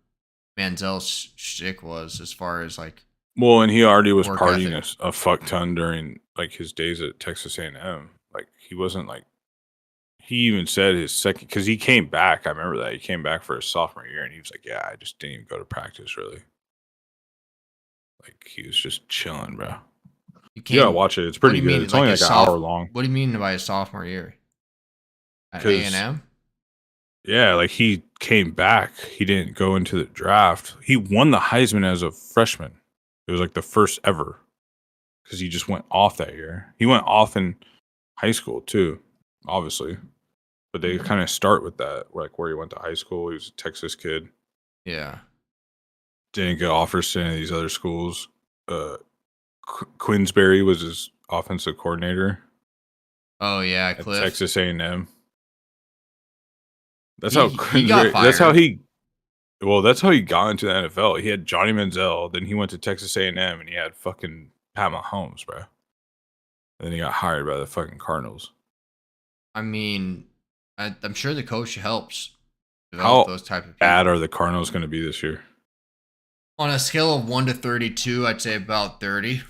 Manziel's shtick was as far as like. Well, and he already was partying a fuck ton during like his days at Texas A&M. Like he wasn't like. He even said his second because he came back. I remember that he came back for his sophomore year, and he was like, "Yeah, I just didn't even go to practice really." Like he was just chilling, bro. You gotta watch it. It's pretty good. It's only like an hour long. What do you mean by his sophomore year? At A&M? Yeah, like he came back. He didn't go into the draft. He won the Heisman as a freshman. It was like the first ever because he just went off that year. He went off in high school too, obviously. But they kind of start with that, like where he went to high school. He was a Texas kid. Yeah. Didn't get offers to any of these other schools. Queensberry was his offensive coordinator. Oh yeah, Cliff. At Texas A&M. That's he got fired. That's how he got into the NFL. He had Johnny Manziel, then he went to Texas A&M, and he had fucking Pat Mahomes, bro. And then he got hired by the fucking Cardinals. I mean, I'm sure the coach helps develop those type of people. Bad are the Cardinals going to be this year? On a scale of 1 to 32, I'd say about 30.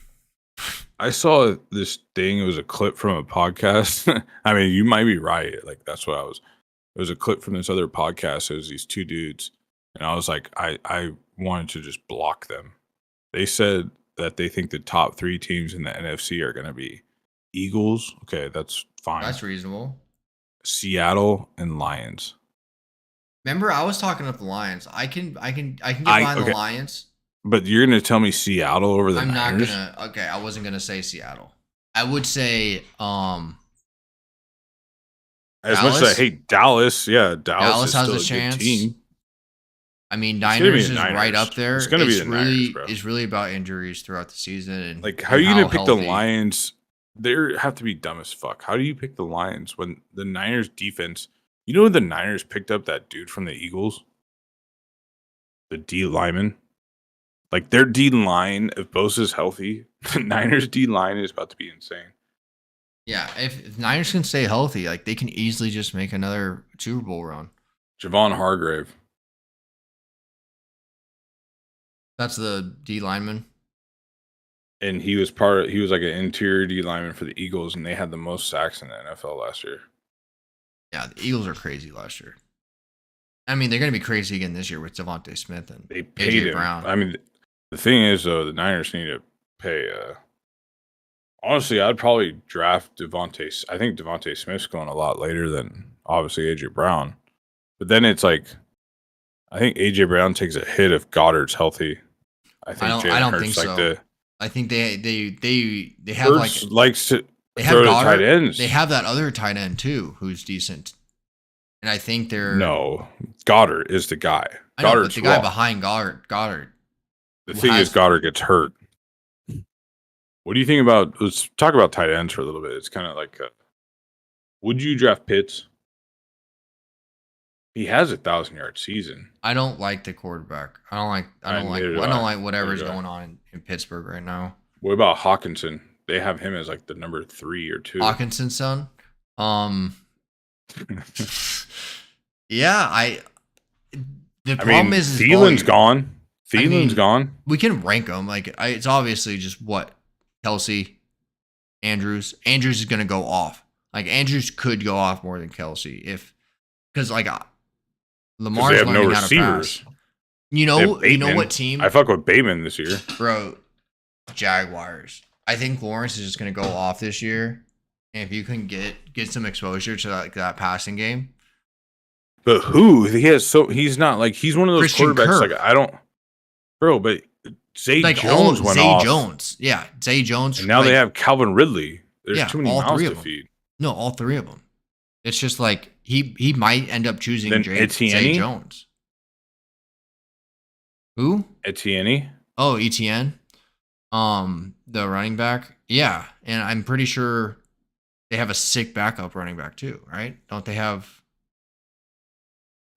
I saw this thing. It was a clip from a podcast. I mean, you might be right. Like, that's what I was. It was a clip from this other podcast. It was these two dudes. And I was like, I wanted to just block them. They said that they think the top 3 teams in the NFC are going to be Eagles. Okay, that's fine. That's reasonable. Seattle and Lions. Remember, I was talking about the Lions. I can get behind the Lions. But you're going to tell me Seattle over the Niners? I'm not going to. Okay, I wasn't going to say Seattle. I would say as much as I hate Dallas, yeah, Dallas has a chance. Team. I mean, Niners is right up there. It's going to be the Niners, bro. It's really about injuries throughout the season. And, like, how are you going to pick the Lions? They have to be dumb as fuck. How do you pick the Lions when the Niners defense? You know, the Niners picked up that dude from the Eagles, the D lineman. Like their D line, if Bosa's healthy, the Niners D line is about to be insane. Yeah, if Niners can stay healthy, like they can easily just make another Super Bowl run. Javon Hargrave. That's the D lineman. And he was like an interior D lineman for the Eagles, and they had the most sacks in the NFL last year. Yeah, the Eagles are crazy last year. I mean, they're going to be crazy again this year with Devontae Smith and they paid AJ Brown. I mean, the thing is, though, the Niners need to pay. Honestly, I'd probably draft Devontae. I think Devontae Smith's going a lot later than obviously AJ Brown. But then it's like, I think AJ Brown takes a hit if Goddard's healthy. I don't think so. I think they have Hurts likes to throw to tight ends. They have that other tight end too, who's decent. And I think no, Goddard is the guy. But the guy behind Goddard. The thing is, Goddard gets hurt. What do you think about? Let's talk about tight ends for a little bit. It's kind of like, would you draft Pitts? He has 1,000-yard season. I don't like the quarterback. I don't like whatever's going on in Pittsburgh right now. What about Hawkinson? they have him as like the number 3 or 2. Hawkinson's son. Yeah, the problem is Thielen's gone. Thielen's gone. We can rank them. Like, it's obviously just what Kelce, Andrews. Andrews is going to go off. Like, Andrews could go off more than Kelce because like Lamar's learning no how to pass. You know what team? I fuck with Bateman this year, bro. Jaguars. I think Lawrence is just going to go off this year, and if you can get some exposure to like that passing game. But who he's not like he's one of those Christian quarterbacks Kirk. Like I don't, bro. But Zay Jones went off. Zay Jones, yeah, Zay Jones. And now they have Calvin Ridley. There's too many mouths to feed. No, all 3 of them. It's just like he might end up choosing Zay Jones. Who? Etienne. Oh, Etienne. The running back. Yeah, and I'm pretty sure they have a sick backup running back too, right? Don't they have?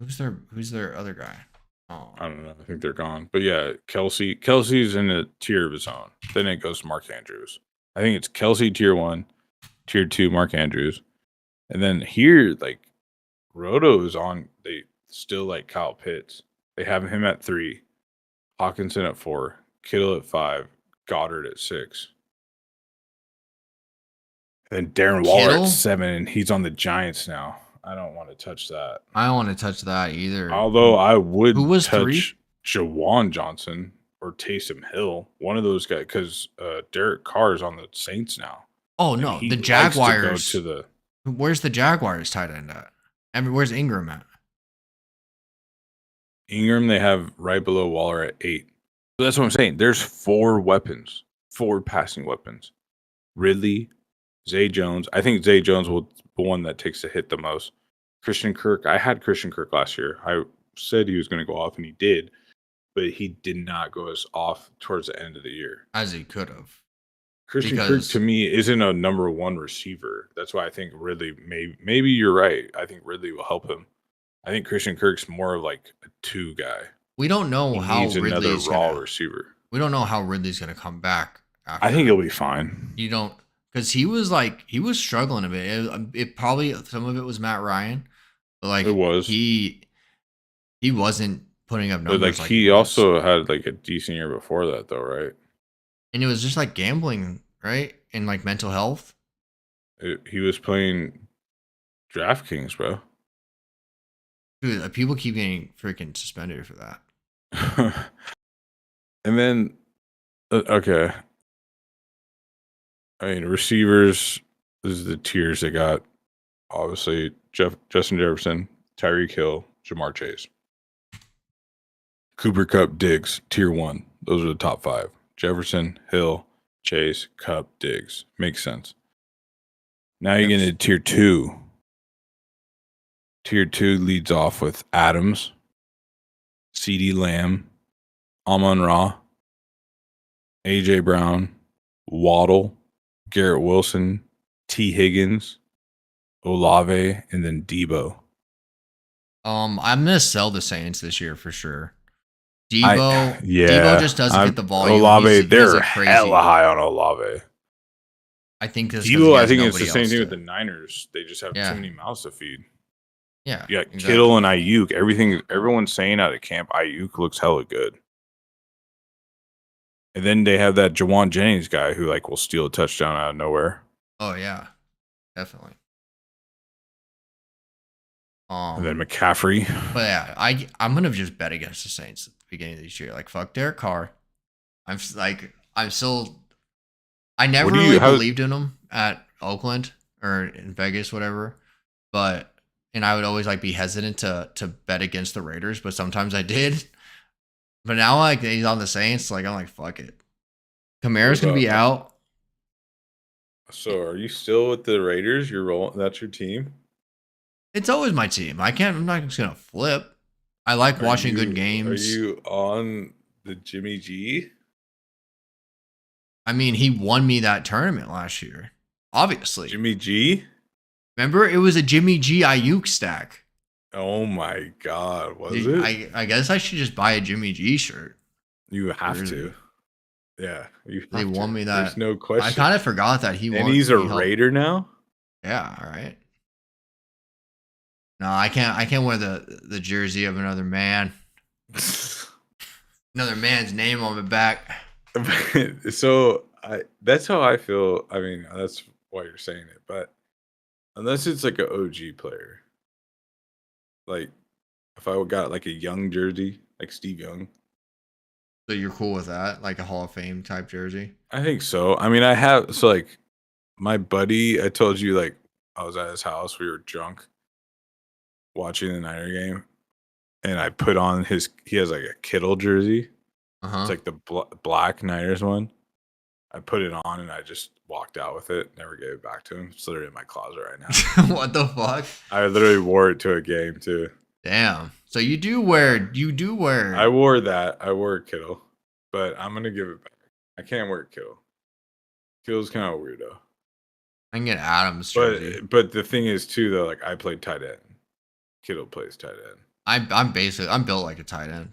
Who's their other guy? Oh. I don't know. I think they're gone. But yeah, Kelce's in a tier of his own. Then it goes to Mark Andrews. I think it's Kelce tier 1, tier 2 Mark Andrews, and then here like Roto is on. They still like Kyle Pitts. They have him at 3, Hawkinson at 4, Kittle at 5, Goddard at 6. And Darren Waller at 7, and he's on the Giants now. I don't want to touch that. I don't want to touch that either. Although I would touch Jawan Johnson or Taysom Hill, one of those guys, because Derek Carr is on the Saints now. Oh no, the Jaguars. Where's the Jaguars tight end at? I mean, where's Ingram at? Ingram they have right below Waller at 8. So that's what I'm saying. There's 4 weapons, 4 passing weapons. Ridley, Zay Jones. I think Zay Jones will be the one that takes the hit the most. Christian Kirk. I had Christian Kirk last year. I said he was going to go off, and he did. But he did not go as off towards the end of the year. As he could have. Christian Kirk, to me, isn't a number 1 receiver. That's why I think Ridley, maybe you're right. I think Ridley will help him. I think Christian Kirk's more of like a 2 guy. We don't know how Ridley's another raw receiver. We don't know how Ridley's going to come back. I think he'll be fine. You don't, because he was struggling a bit. It probably, some of it was Matt Ryan, but like it was. He wasn't putting up numbers. But like he also had like a decent year before that, though, right? And it was just like gambling, right? And like mental health. He was playing DraftKings, bro. Dude, people keep getting freaking suspended for that. And then, okay. I mean, receivers, this is the tiers they got. Obviously, Justin Jefferson, Tyreek Hill, Jamar Chase. Cooper Kupp, Diggs, tier 1. Those are the top 5. Jefferson, Hill, Chase, Kupp, Diggs. Makes sense. Now you get into tier 2. Tier 2 leads off with Adams, CeeDee Lamb, Amon-Ra, AJ Brown, Waddle, Garrett Wilson, T. Higgins, Olave, and then Debo. I'm gonna sell the Saints this year for sure. Debo just doesn't get the volume. Olave, they're hella high on Olave. I think Debo. I think it's the same thing with the Niners. They just have too many mouths to feed. Yeah, you got exactly. Kittle and Ayuk. Everyone's saying out of camp, Ayuk looks hella good. And then they have that Jawan Jennings guy who like will steal a touchdown out of nowhere. Oh yeah, definitely. And then McCaffrey. But yeah, I'm gonna just bet against the Saints at the beginning of this year. Like fuck Derek Carr. I never really believed in him at Oakland or in Vegas, whatever. And I would always like be hesitant to bet against the Raiders, but sometimes I did. But now like he's on the Saints, like I'm like fuck it. Kamara's gonna be out. So are you still with the Raiders? You're rolling. That's your team. It's always my team. I'm not just gonna flip. I like watching good games. Are you on the Jimmy G? I mean, he won me that tournament last year. Obviously. Jimmy G? Remember, it was a Jimmy G Ayuk stack. Oh my God, was it? I guess I should just buy a Jimmy G shirt. You have to. Yeah, They won me that. There's no question. I kind of forgot that he won. And he's a Raider now. Yeah, all right. No, I can't wear the jersey of another man. Another man's name on my back. So that's how I feel. I mean, that's why you're saying it, but unless it's like an OG player, like if I got like a young jersey, like Steve Young. So you're cool with that, like a Hall of Fame type jersey? I think so. I mean, I have so like my buddy. I told you like I was at his house. We were drunk watching the Niner game, and I put on his. He has like a Kittle jersey. It's like the black Niners one. I put it on and I just walked out with it. Never gave it back to him. It's literally in my closet right now. What the fuck? I literally wore it to a game too. Damn. So you do wear. I wore that. I wore Kittle, but I'm gonna give it back. I can't wear Kittle. Kittle's kind of weirdo. I can get Adams jersey. But the thing is too though, like I played tight end. Kittle plays tight end. I'm built like a tight end.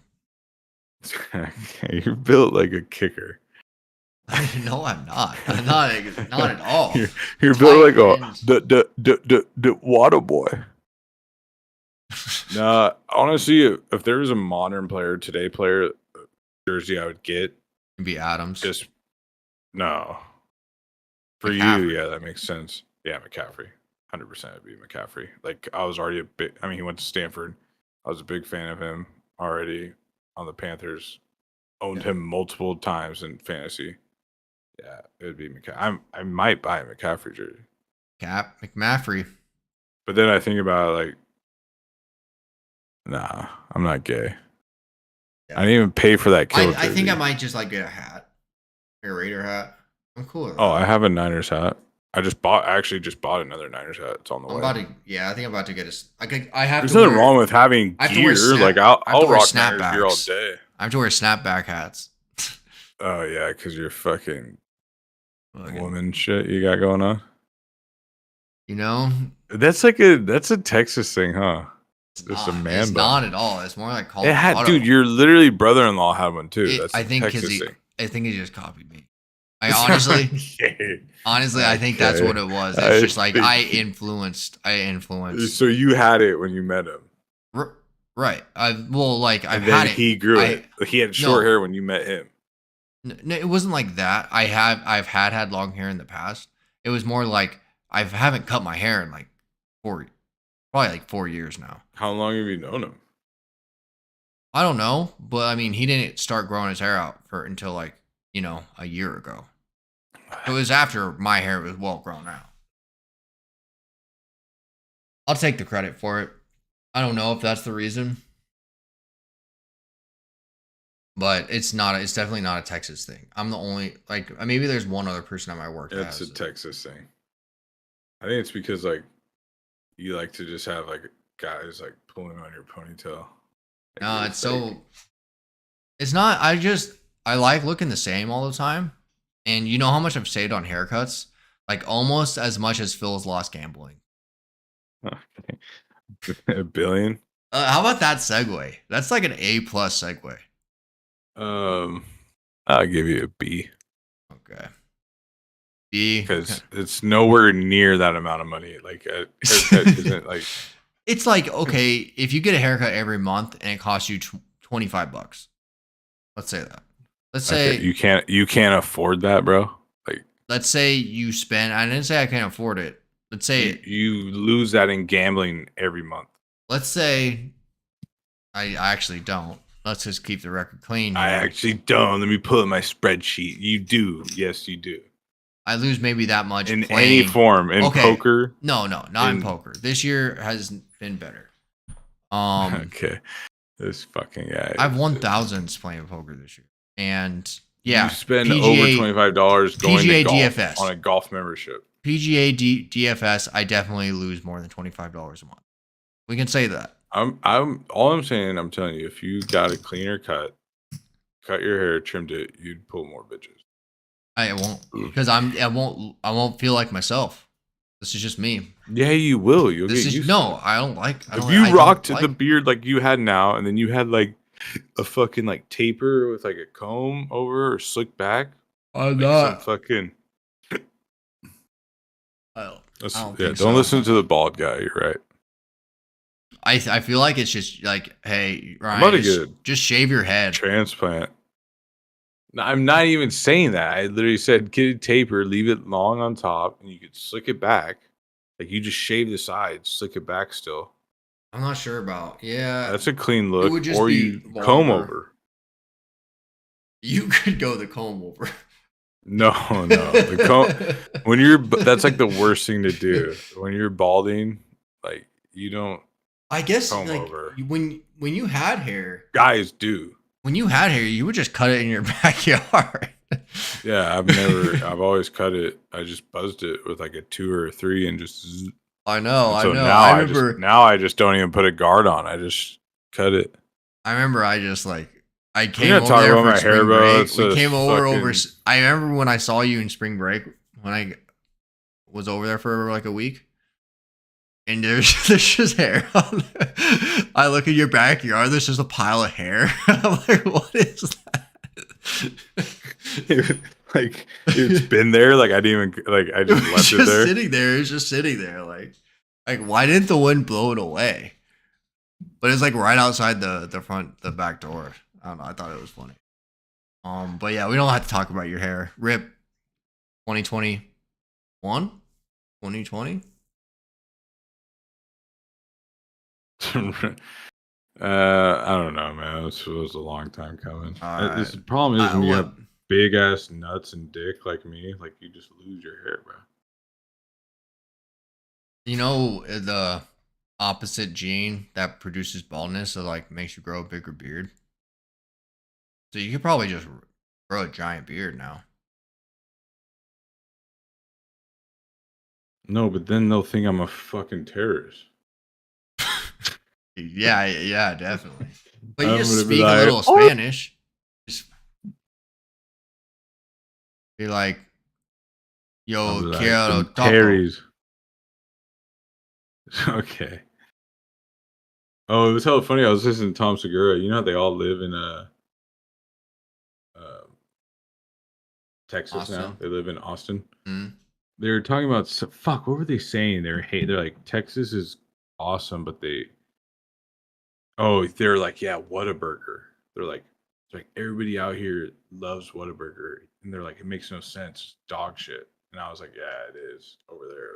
You're built like a kicker. No, I'm not. I'm not at all. You're built like the water boy. Nah, honestly, if there was a modern player jersey, I would get. It'd be Adams. Just no. For McCaffrey. you, yeah, that makes sense. Yeah, McCaffrey. 100% it'd be McCaffrey. Like I was already he went to Stanford. I was a big fan of him already on the Panthers. Owned him multiple times in fantasy. Yeah, it would be McCaffrey. I might buy a McCaffrey jersey. McMaffrey. But then I think about it like, nah, I'm not gay. Yeah. I didn't even pay for that Kittle I think I might just like get a hat. A Raider hat. I'm cool with that. Oh, I have a Niners hat. I actually just bought another Niners hat. It's on the way. I think I'm about to get I have There's nothing wrong with having gear. Like I'll rock Niners gear all day. I have to wear snapback hats. Oh yeah, because you're fucking woman shit you got going on. You know? That's a Texas thing, huh? It's a man. It's not at all. It's more like dude, your literally brother-in-law had one too. That's I think he just copied me. I honestly, I think that's what it was. It's just like I influenced. So you had it when you met him, right? I've had it. He grew it. He had short hair when you met him. No, it wasn't like that. I've had long hair in the past. It was more like I haven't cut my hair in like 4 years now. How long have you known him? I don't know, but I mean, he didn't start growing his hair out until like a year ago. It was after my hair was well grown out. I'll take the credit for it. I don't know if that's the reason. But it's definitely not a Texas thing. I'm the only, maybe there's one other person at my work. It's a Texas thing. I think it's because like you like to just have like guys like pulling on your ponytail. No, it's not. I like looking the same all the time. And you know how much I've saved on haircuts? Like almost as much as Phil's lost gambling. Okay. $1 billion? How about that segue? That's like an A+ segue. I'll give you a B. Okay. B. Because it's nowhere near that amount of money. Like a haircut isn't like. It's like, okay, if you get a haircut every month and it costs you $25. Let's say that. Let's say you can't afford that, bro. Like let's say you spend. I didn't say I can't afford it. Let's say you lose that in gambling every month. Let's say I actually don't. Let's just keep the record clean here. I actually don't. Let me pull up my spreadsheet. You do. Yes, you do. I lose maybe that much in any form. In poker? No, not in poker. This year has been better. Okay. This fucking guy. I've won thousands playing poker this year. And yeah. You spend over $25 going PGA to golf DFS. On a golf membership. PGA DFS, I definitely lose more than $25 a month. We can say that. I'm telling you, if you got a cleaner cut your hair, trimmed it, you'd pull more bitches. I won't, because I won't feel like myself. This is just me. Yeah, you will. You'll get used to it. I don't like. If you rocked the beard like you had now, and then you had like a fucking like taper with like a comb over or slick back. I'm Like some not. fucking. I don't Yeah, think don't so. listen to the bald guy. You're right. I feel like it's just like, hey, I'm about Ryan, to get a just shave your head. transplant. No, I'm not even saying that. I literally said get a taper, leave it long on top, and you could slick it back. Like you just shave the sides, slick it back still. I'm not sure about. Yeah, That's a clean it look. would just Or be you comb longer. over. You could go the comb over. No, no. The comb when you're that's like the worst thing to do. When you're balding, like you don't I guess comb like over. when you had hair, Guys do. when you had hair, you would just cut it in your backyard. Yeah, I've always cut it. I just buzzed it with like a 2 or a 3 and just zzz. I know. And so I remember. now I just don't even put a guard on. I just cut it. I remember. I just like I We're came gonna over talk there about for my hair, spring bro. break. It's We a came over. fucking I remember when I saw you in spring break when I was over there for like a week, and there's just hair. I look at your backyard. There's just a pile of hair. I'm like, what is that? like it's been there. Like I didn't even like I just left it there. Sitting there. It's just sitting there. Like why didn't the wind blow it away? But it's like right outside the back door. I don't know. I thought it was funny. But yeah, we don't have to talk about your hair. Rip 2021? 2020? I don't know, man. This was a long time coming. This Alright. problem is when you have What? big ass nuts and dick like me, like you just lose your hair, bro. You know the opposite gene that produces baldness, so like makes you grow a bigger beard. So you could probably just grow a giant beard now. No, but then they'll think I'm a fucking terrorist. Yeah, definitely. But you I'm just gonna be speak a like, little Spanish. Just be like, I'll yo, be like, quiero "Them taco. Terrys." Okay. Oh, it was hella funny. I was listening to Tom Segura. You know how they all live in uh, Texas now? Austin. They live in Austin. Mm. They were talking about fuck. What were they saying? They're like Texas is awesome, but they're like yeah, Whataburger. They're like it's like everybody out here loves Whataburger, and they're like it makes no sense, dog shit. And I was like yeah, it is over there.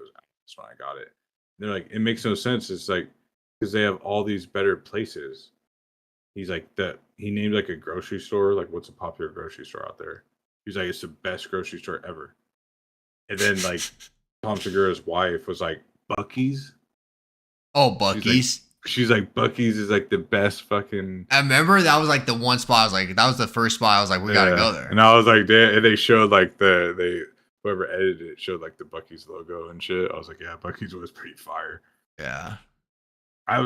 That's when I got it. And they're like it makes no sense. It's like because they have all these better places. He's like that. He named like a grocery store. Like what's a popular grocery store out there? He's like it's the best grocery store ever. And then like Tom Segura's wife was like Bucky's. Oh, Bucky's. She's like Bucky's is like the best fucking. I remember that was like the one spot. I was like, that was the first spot. I was like, we gotta go there. And I was like, they showed like whoever edited it showed like the Bucky's logo and shit. I was like, yeah, Bucky's was pretty fire. Yeah. I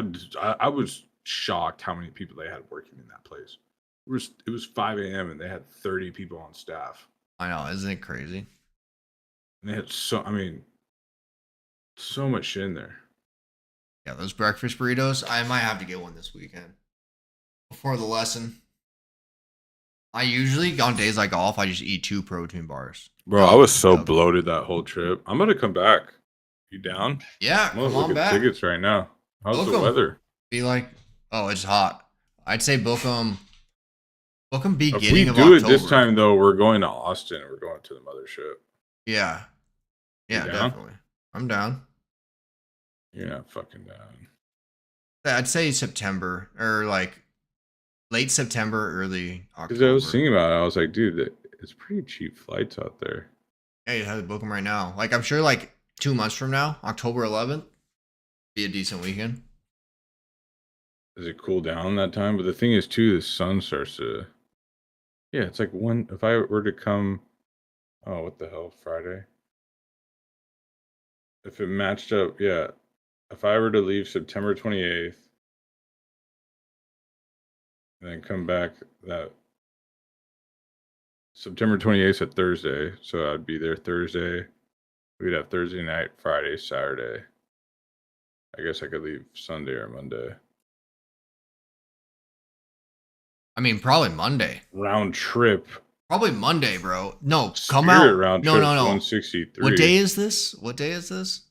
was shocked how many people they had working in that place. It was 5 a.m. and they had 30 people on staff. I know, isn't it crazy? And they had so much shit in there. Yeah, those breakfast burritos. I might have to get one this weekend before the lesson. I usually on days like golf, I just eat 2 protein bars. Bro, I was so bloated that whole trip. I'm gonna come back. You down? Yeah, I'm gonna look at tickets right now. How's the weather? Be like, oh, it's hot. I'd say book them. Book them beginning of October. If we do it this time though, we're going to Austin. We're going to the mothership. Yeah. Yeah, definitely. I'm down. You're not fucking down. I'd say September or like late September, early October. Because I was thinking about it, I was like, dude, it's pretty cheap flights out there. Yeah, you have to book them right now. Like I'm sure, like 2 months from now, October 11th, be a decent weekend. Does it cool down that time? But the thing is, too, the sun starts to. Yeah, it's like one. If I were to come, oh, what the hell, Friday? If it matched up, yeah. If I were to leave September 28th and then come back that September 28th at Thursday, so I'd be there Thursday. We'd have Thursday night, Friday, Saturday. I guess I could leave Sunday or Monday. I mean, probably Monday. Round trip. Probably Monday, bro. No, come Spirit out. round No, no, trip's no. What 163. day is this? What day is this?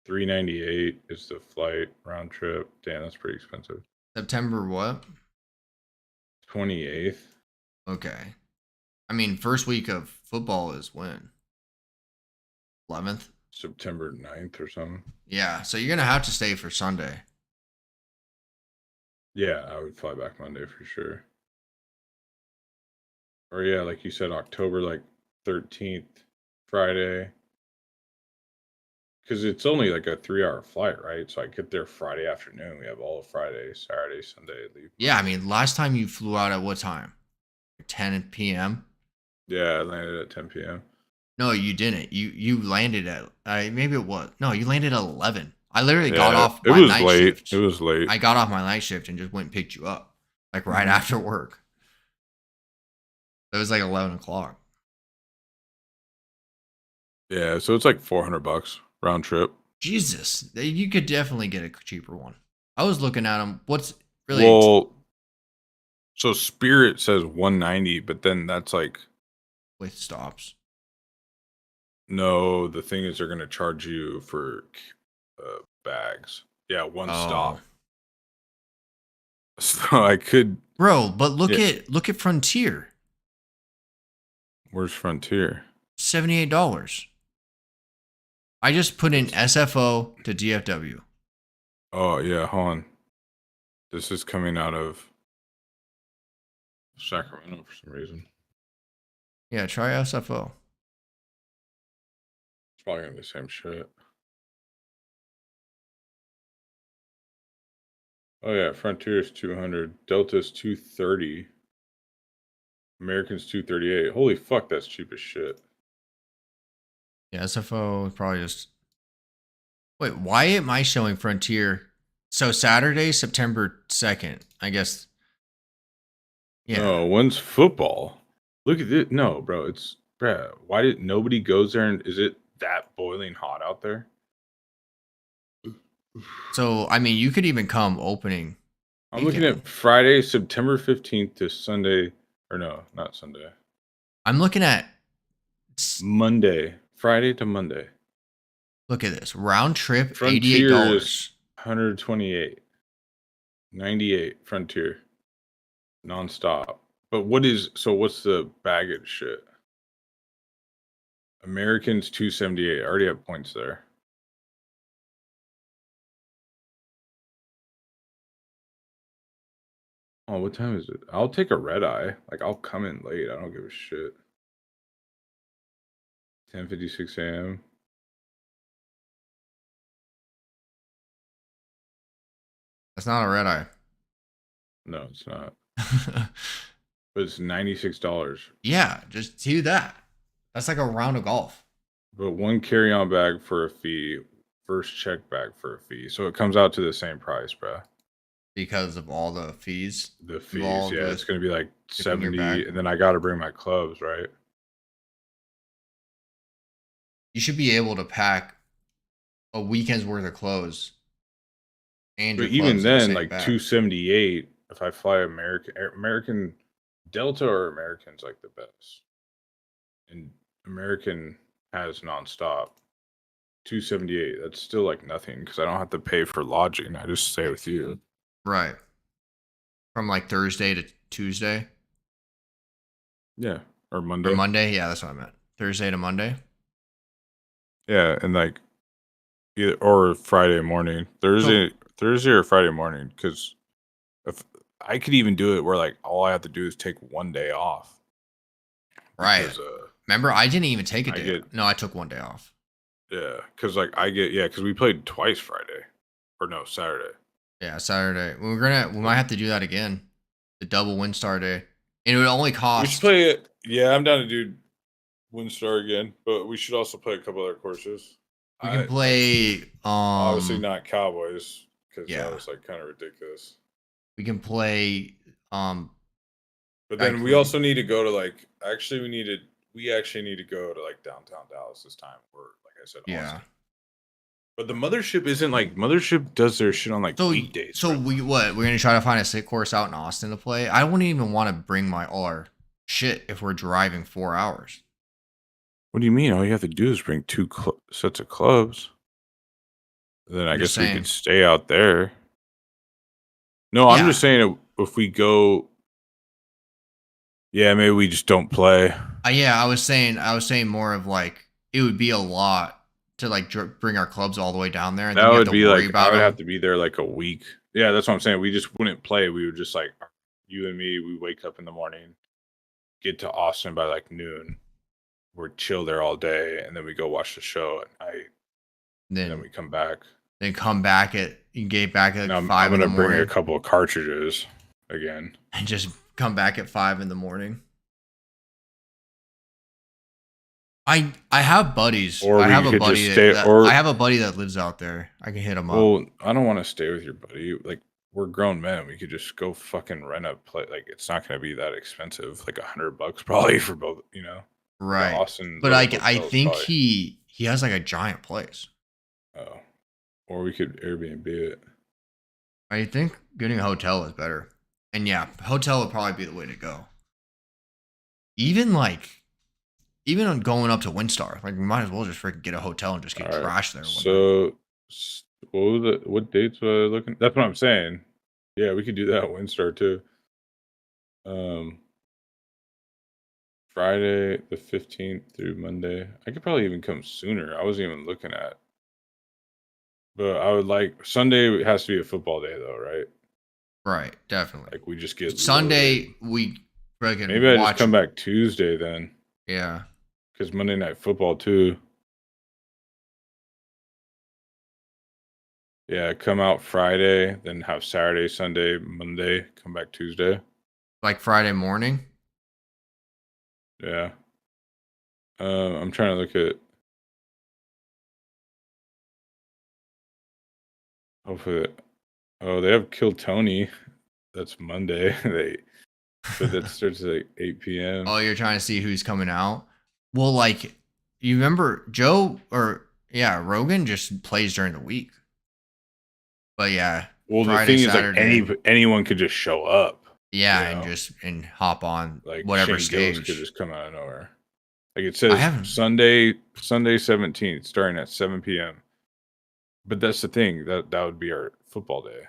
398 is the flight round trip. Damn, that's pretty expensive. September what? 28th. Okay. I mean, first week of football is when? 11th? September 9th or something. Yeah, so you're going to have to stay for Sunday. Yeah, I would fly back Monday for sure. Or yeah, like you said, October like 13th, Friday. Because it's only like a 3-hour flight, right? So I get there Friday afternoon. We have all of Friday, Saturday, Sunday leave. Yeah, I mean, last time you flew out at what time? 10 p.m.? Yeah, I landed at 10 p.m. No, you didn't. You landed at maybe it was. No, you landed at 11. I literally got off my night shift. It was late. I got off my night shift and just went and picked you up, like right after work. It was like 11 o'clock. Yeah, so it's like $400 round trip. Jesus, you could definitely get a cheaper one. I was looking at them. What's really well? So Spirit says 190, but then that's like with stops. No, the thing is, they're gonna charge you for bags. Yeah, one stop. So I could, bro. But look at Frontier. Where's Frontier? $78. I just put in SFO to DFW. Oh yeah, hold on. This is coming out of Sacramento for some reason. Yeah, try SFO. It's probably gonna be the same shit. Oh yeah, Frontier is 200, Delta's 230, American's 238. Holy fuck, that's cheap as shit. Yeah, SFO is probably just. Wait, why am I showing Frontier? So Saturday, September 2nd, I guess. Yeah. No, when's football? Look at it. No, bro, it's bruh. Why did nobody goes there? And is it that boiling hot out there? So I mean, you could even come opening. I'm looking at Friday, September 15th to Sunday, or no, not Sunday. I'm looking at Monday, Friday to Monday. Look at this round trip, $88. 128, 98 Frontier, nonstop. But what's the baggage shit? Americans 278. I already have points there. Oh, what time is it? I'll take a red eye. Like, I'll come in late. I don't give a shit. 10:56 a.m. That's not a red eye. No, it's not. But it's $96. Yeah, just do that. That's like a round of golf. But one carry-on bag for a fee, first check bag for a fee. So it comes out to the same price, bro. Because of all the fees? The fees, yeah. It's going to be like 70, and then I got to bring my clubs, right? You should be able to pack a weekend's worth of clothes. And but even then, like bag. 278, if I fly American Delta or American's like the best. And American has nonstop. 278, that's still like nothing because I don't have to pay for lodging. I just stay with you. Right. From like Thursday to Tuesday? Yeah. Or Monday. Or Monday? Yeah, that's what I meant. Thursday to Monday? Yeah, and like either or Friday morning. Thursday or Friday morning, because if I could even do it where like all I have to do is take one day off. Right. Because, remember, I didn't even take a day. No, I took one day off. Yeah, because like because we played twice Friday, or no, Saturday. Yeah, Saturday. We might have to do that again. The double WinStar day, and it would only cost. We should play it. Yeah, I'm down to do WinStar again, but we should also play a couple other courses. We can play. Obviously not Cowboys because that was like kind of ridiculous. We can play. But then we also need to go to like. We actually need to go to like downtown Dallas this time, or like I said, Austin. Yeah. But the mothership isn't like Mothership does their shit on like So weekdays, so bro. we're gonna try to find a sit course out in Austin to play. I wouldn't even want to bring all our shit if we're driving 4 hours. What do you mean? All you have to do is bring two sets of clubs. Then I I'm just guess we could saying. stay out there. No, I'm just Yeah. saying if we go, yeah, maybe we just don't play. Yeah, I was saying more of like it would be a lot to like bring our clubs all the way down there, and then That you have would to be worry like I about would have them. to be there like a week. Yeah, that's what I'm saying. We just wouldn't play. We would just like you and me. We wake up in the morning, get to Austin by like noon. We're chill there all day, and then we go watch the show at night. And then Then we come back. come back at you get back at like Now I'm 5 in the gonna bring a morning, couple of cartridges again. and just come back at 5 in the morning. I have buddies. Or I we have a could just buddy stay. I Or have a buddy that lives out there. I can hit him up. well, I don't want to stay with your buddy. Like we're grown men. We could just go fucking rent a place. Like it's not gonna be that expensive. Like $100 probably for both. You know, like Right. Austin But little I hotels think probably. he has like a giant place. Oh, or we could Airbnb it. I think getting a hotel is better. And yeah, hotel would probably be the way to go. Even like even on going up to Windstar, like we might as well just freaking get a hotel and just get All right. trashed there one night. So what dates were I looking? That's what I'm saying. Yeah, we could do that at Windstar too. Friday the 15th through Monday. I could probably even come sooner. I wasn't even looking at. But I would like Sunday has to be a football day though, right? Right, definitely. Like we just get Sunday loaded. we freaking Maybe I watch. just come back Tuesday then. Yeah. Because Monday night football too. Yeah, come out Friday, then have Saturday, Sunday, Monday, come back Tuesday. Like Friday morning. Yeah. I'm trying to look at. Hopefully, oh, they have Kill Tony. That's Monday. But that starts at like 8 p.m. Oh, you're trying to see who's coming out? Well, like you remember Joe or yeah, Rogan just plays during the week. But yeah, Well, Friday, the thing Saturday. is, like anyone could just show up. Yeah, you and know? just hop on Like whatever Shane Gillis stage. could just come out of nowhere. Like it says haven't. Sunday 17th, starting at 7 p.m. But that's the thing, that would be our football day.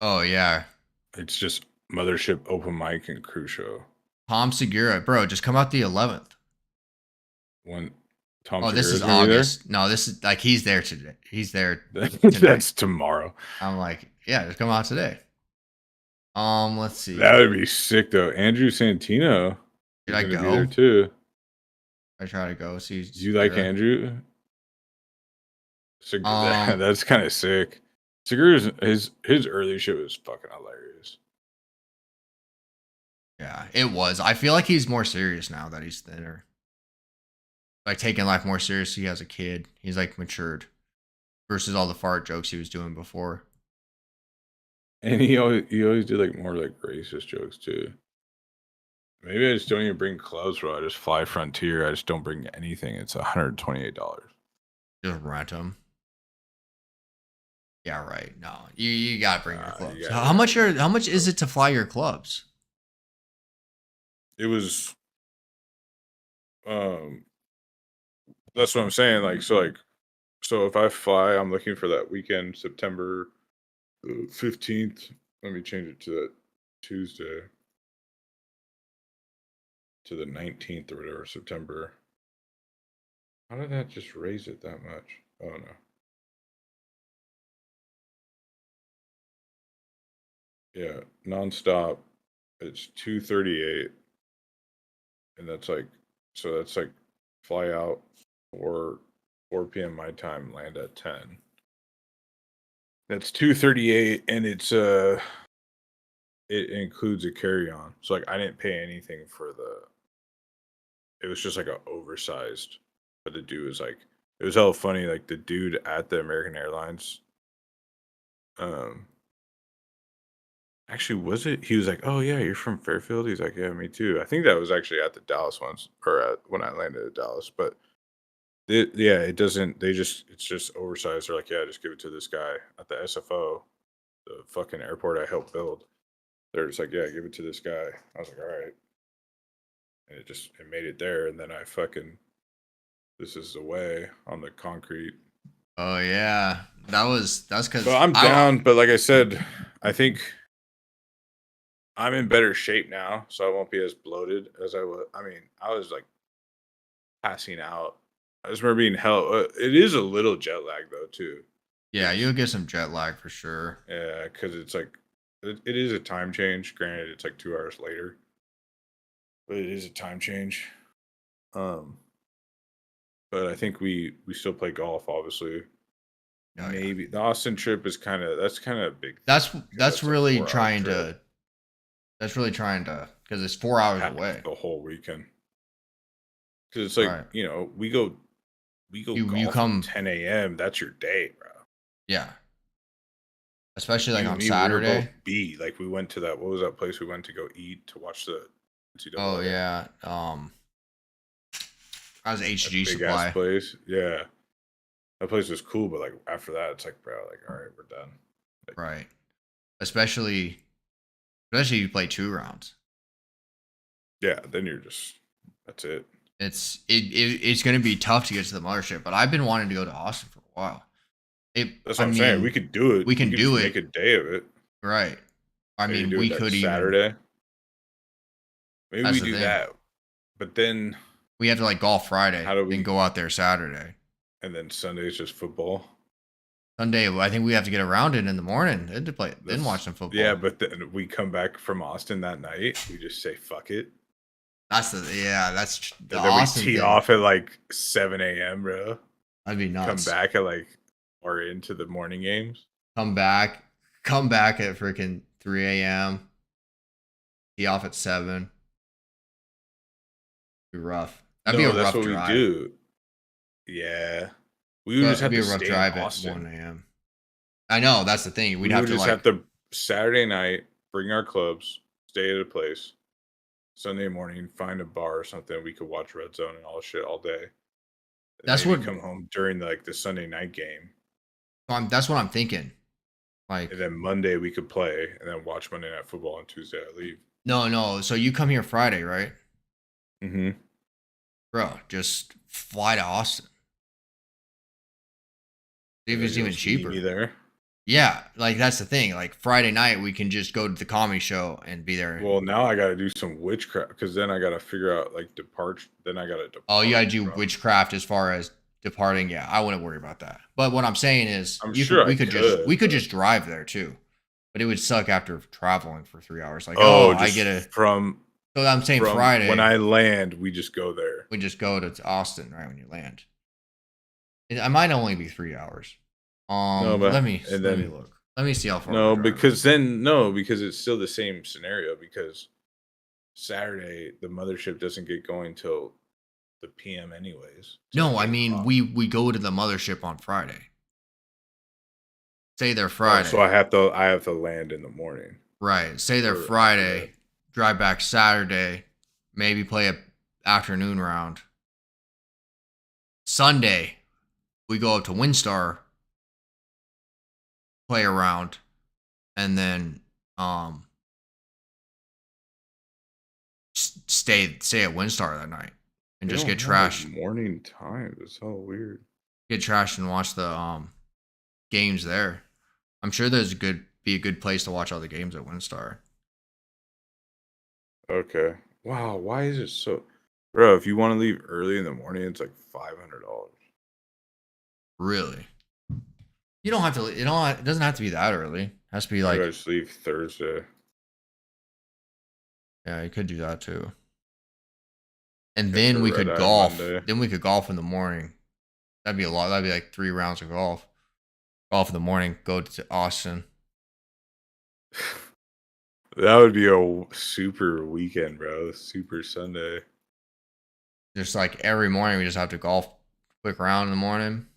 Oh yeah, It's just Mothership open mic and crew show. Tom Segura, bro, just come out the 11th. When Tom Oh, this Segura's is gonna be there? August. No, this is like he's there today. He's there. That's tomorrow. I'm like, yeah, just come out today. Let's see. That would be sick though. Andrew Santino Should is I gonna be go? there too. I try to go see. Do you like Andrew? That's kind of sick. Segura's his early shit was fucking hilarious. Yeah, it was. I feel like he's more serious now that he's thinner. Like taking life more seriously as a kid. He's like matured versus all the fart jokes he was doing before. And he always did like more like racist jokes too. Maybe I just don't even bring clubs, bro. I just fly Frontier. I just don't bring anything. It's $128. Just rent them. Yeah, right. No, you gotta bring your clubs. How much is it to fly your clubs? It was, that's what I'm saying. Like so if I fly, I'm looking for that weekend, September 15th. Let me change it to that Tuesday, to the 19th or whatever, September. How did that just raise it that much? Oh no. Yeah, nonstop. It's 238, and that's like fly out for 4 p.m. my time, land at 10. That's 238, and it includes a carry-on. So like I didn't pay anything for it was just like an oversized, but the dude was like, it was hella funny. Like the dude at the American Airlines, actually, was it? He was like, "Oh yeah, you're from Fairfield." He's like, "Yeah, me too." I think that was actually at the Dallas ones, or when I landed at Dallas. But Yeah, it doesn't. It's just oversized. They're like, yeah, just give it to this guy at the SFO, the fucking airport I helped build. They're just like, yeah, give it to this guy. I was like, all right, and it made it there, and then I fucking this is away on the concrete. Oh yeah, that's because But I'm down. But like I said, I think I'm in better shape now, so I won't be as bloated as I was. I mean, I was like passing out. I just remember being hell. It is a little jet lag though too. Yeah, you'll get some jet lag for sure. Yeah, because it's like it is a time change. Granted, it's like 2 hours later, but it is a time change. Um, but I think we still play golf. Obviously, Oh yeah, maybe the Austin trip is kind of a big thing that's because that's that's a really 4 hour trying trip. to that's really trying to because it's 4 hours Pack away. the whole weekend because it's like Right. we go You golf at come 10 a.m. That's your day, bro. yeah, especially like You and on me, we were both Saturday. beat. Like we went to that. What was that place we went to go eat to watch the Oh NCAA? yeah, I was That HG big ass Supply. place. Yeah, that place was cool. But like after that, it's like, bro, like all right, we're done. Like, Right. Especially if you play 2 rounds. yeah, then you're just that's it. It's going to be tough to get to the mothership, but I've been wanting to go to Austin for a while. That's I what I'm saying. We mean, could do it. we We can could do just it, make a day of it. right? I Maybe mean, do it we that could even. Saturday. Maybe That's we the do thing. that. But then We have to like golf how Friday, do then we? go out there Saturday. And then Sunday's just football. Sunday, I think we have to get around it in the morning, then to play, then watch That's some yeah. football. But then we come back from Austin that night. We just say fuck it, That's the and then we Austin tee thing. off at like 7 a.m., bro. That'd be Come nuts. back at like or into the morning games. Come back, come back at freaking 3 a.m. Be off at 7. Be rough. That'd be a No, that's rough what we drive. do. Yeah. We would But just it'd have be to a rough stay in drive at 1 Austin. a.m. I know that's the thing. We'd We have would to just have like to Saturday night, bring our clubs, stay at a place. Sunday morning, find a bar or something. We could watch Red Zone and all shit all day. And that's maybe what come home during like the Sunday night game. that's what I'm thinking. Like And then Monday we could play and then watch Monday Night Football and Tuesday I leave. no. So you come here Friday, right? Mm-hmm. Bro, just fly to Austin. See if And then it's you'll even just meet me cheaper. there. Yeah, like that's the thing. Like Friday night, we can just go to the comedy show and be there. Well, now I got to do some witchcraft because then I got to figure out like depart. Then I got to Oh, you gotta depart do from. witchcraft as far as departing. Yeah, I wouldn't worry about that. But what I'm saying is, I'm sure I we could, could but just drive there too. But it would suck after traveling for 3 hours. Like, oh, oh, I just get a. from So I'm saying when Friday, I land, we just go there. we just go to Austin right when you land. I might only be 3 hours. No, but and Let me then look. Let me see how far my no, drive is. because then no, because it's still the same scenario. Because Saturday the mothership doesn't get going till the PM anyways. It's like No, I mean 8 o'clock. we go to the mothership on Friday. Stay there Oh, so Friday. I have to land in the morning Right. Stay there or after that. Friday. Drive back Saturday. Maybe play a afternoon round. Sunday, we go up to Windstar, play a round, and then stay at Windstar that night and They just don't get have like trashed. morning times. It's so weird. Get trashed and watch the games there. I'm sure be a good place to watch all the games at Windstar. Okay. Wow. Why is it so, bro? If you want to leave early in the morning, it's like $500. Really. You don't have to it doesn't have to be that early. It has to be Maybe I like just leave Thursday. yeah, you could do that too. And Catch then a we red could eye golf. Monday. Then we could golf in the morning. That'd be a lot. That'd be like 3 rounds of golf. Golf in the morning. Go to Austin. That would be a super weekend, bro. Super Sunday. Just like every morning, we just have to golf quick round in the morning.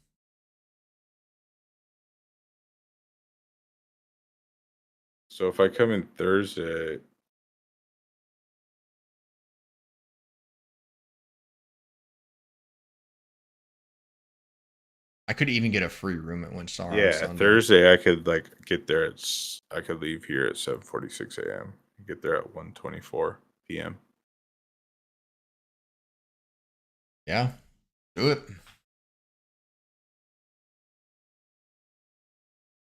So if I come in Thursday, I could even get a free room at Windstar on Yeah, Sunday. Thursday I could like get there. I could leave here at 7:46 a.m. Get there at 1:24 p.m. Yeah, do it.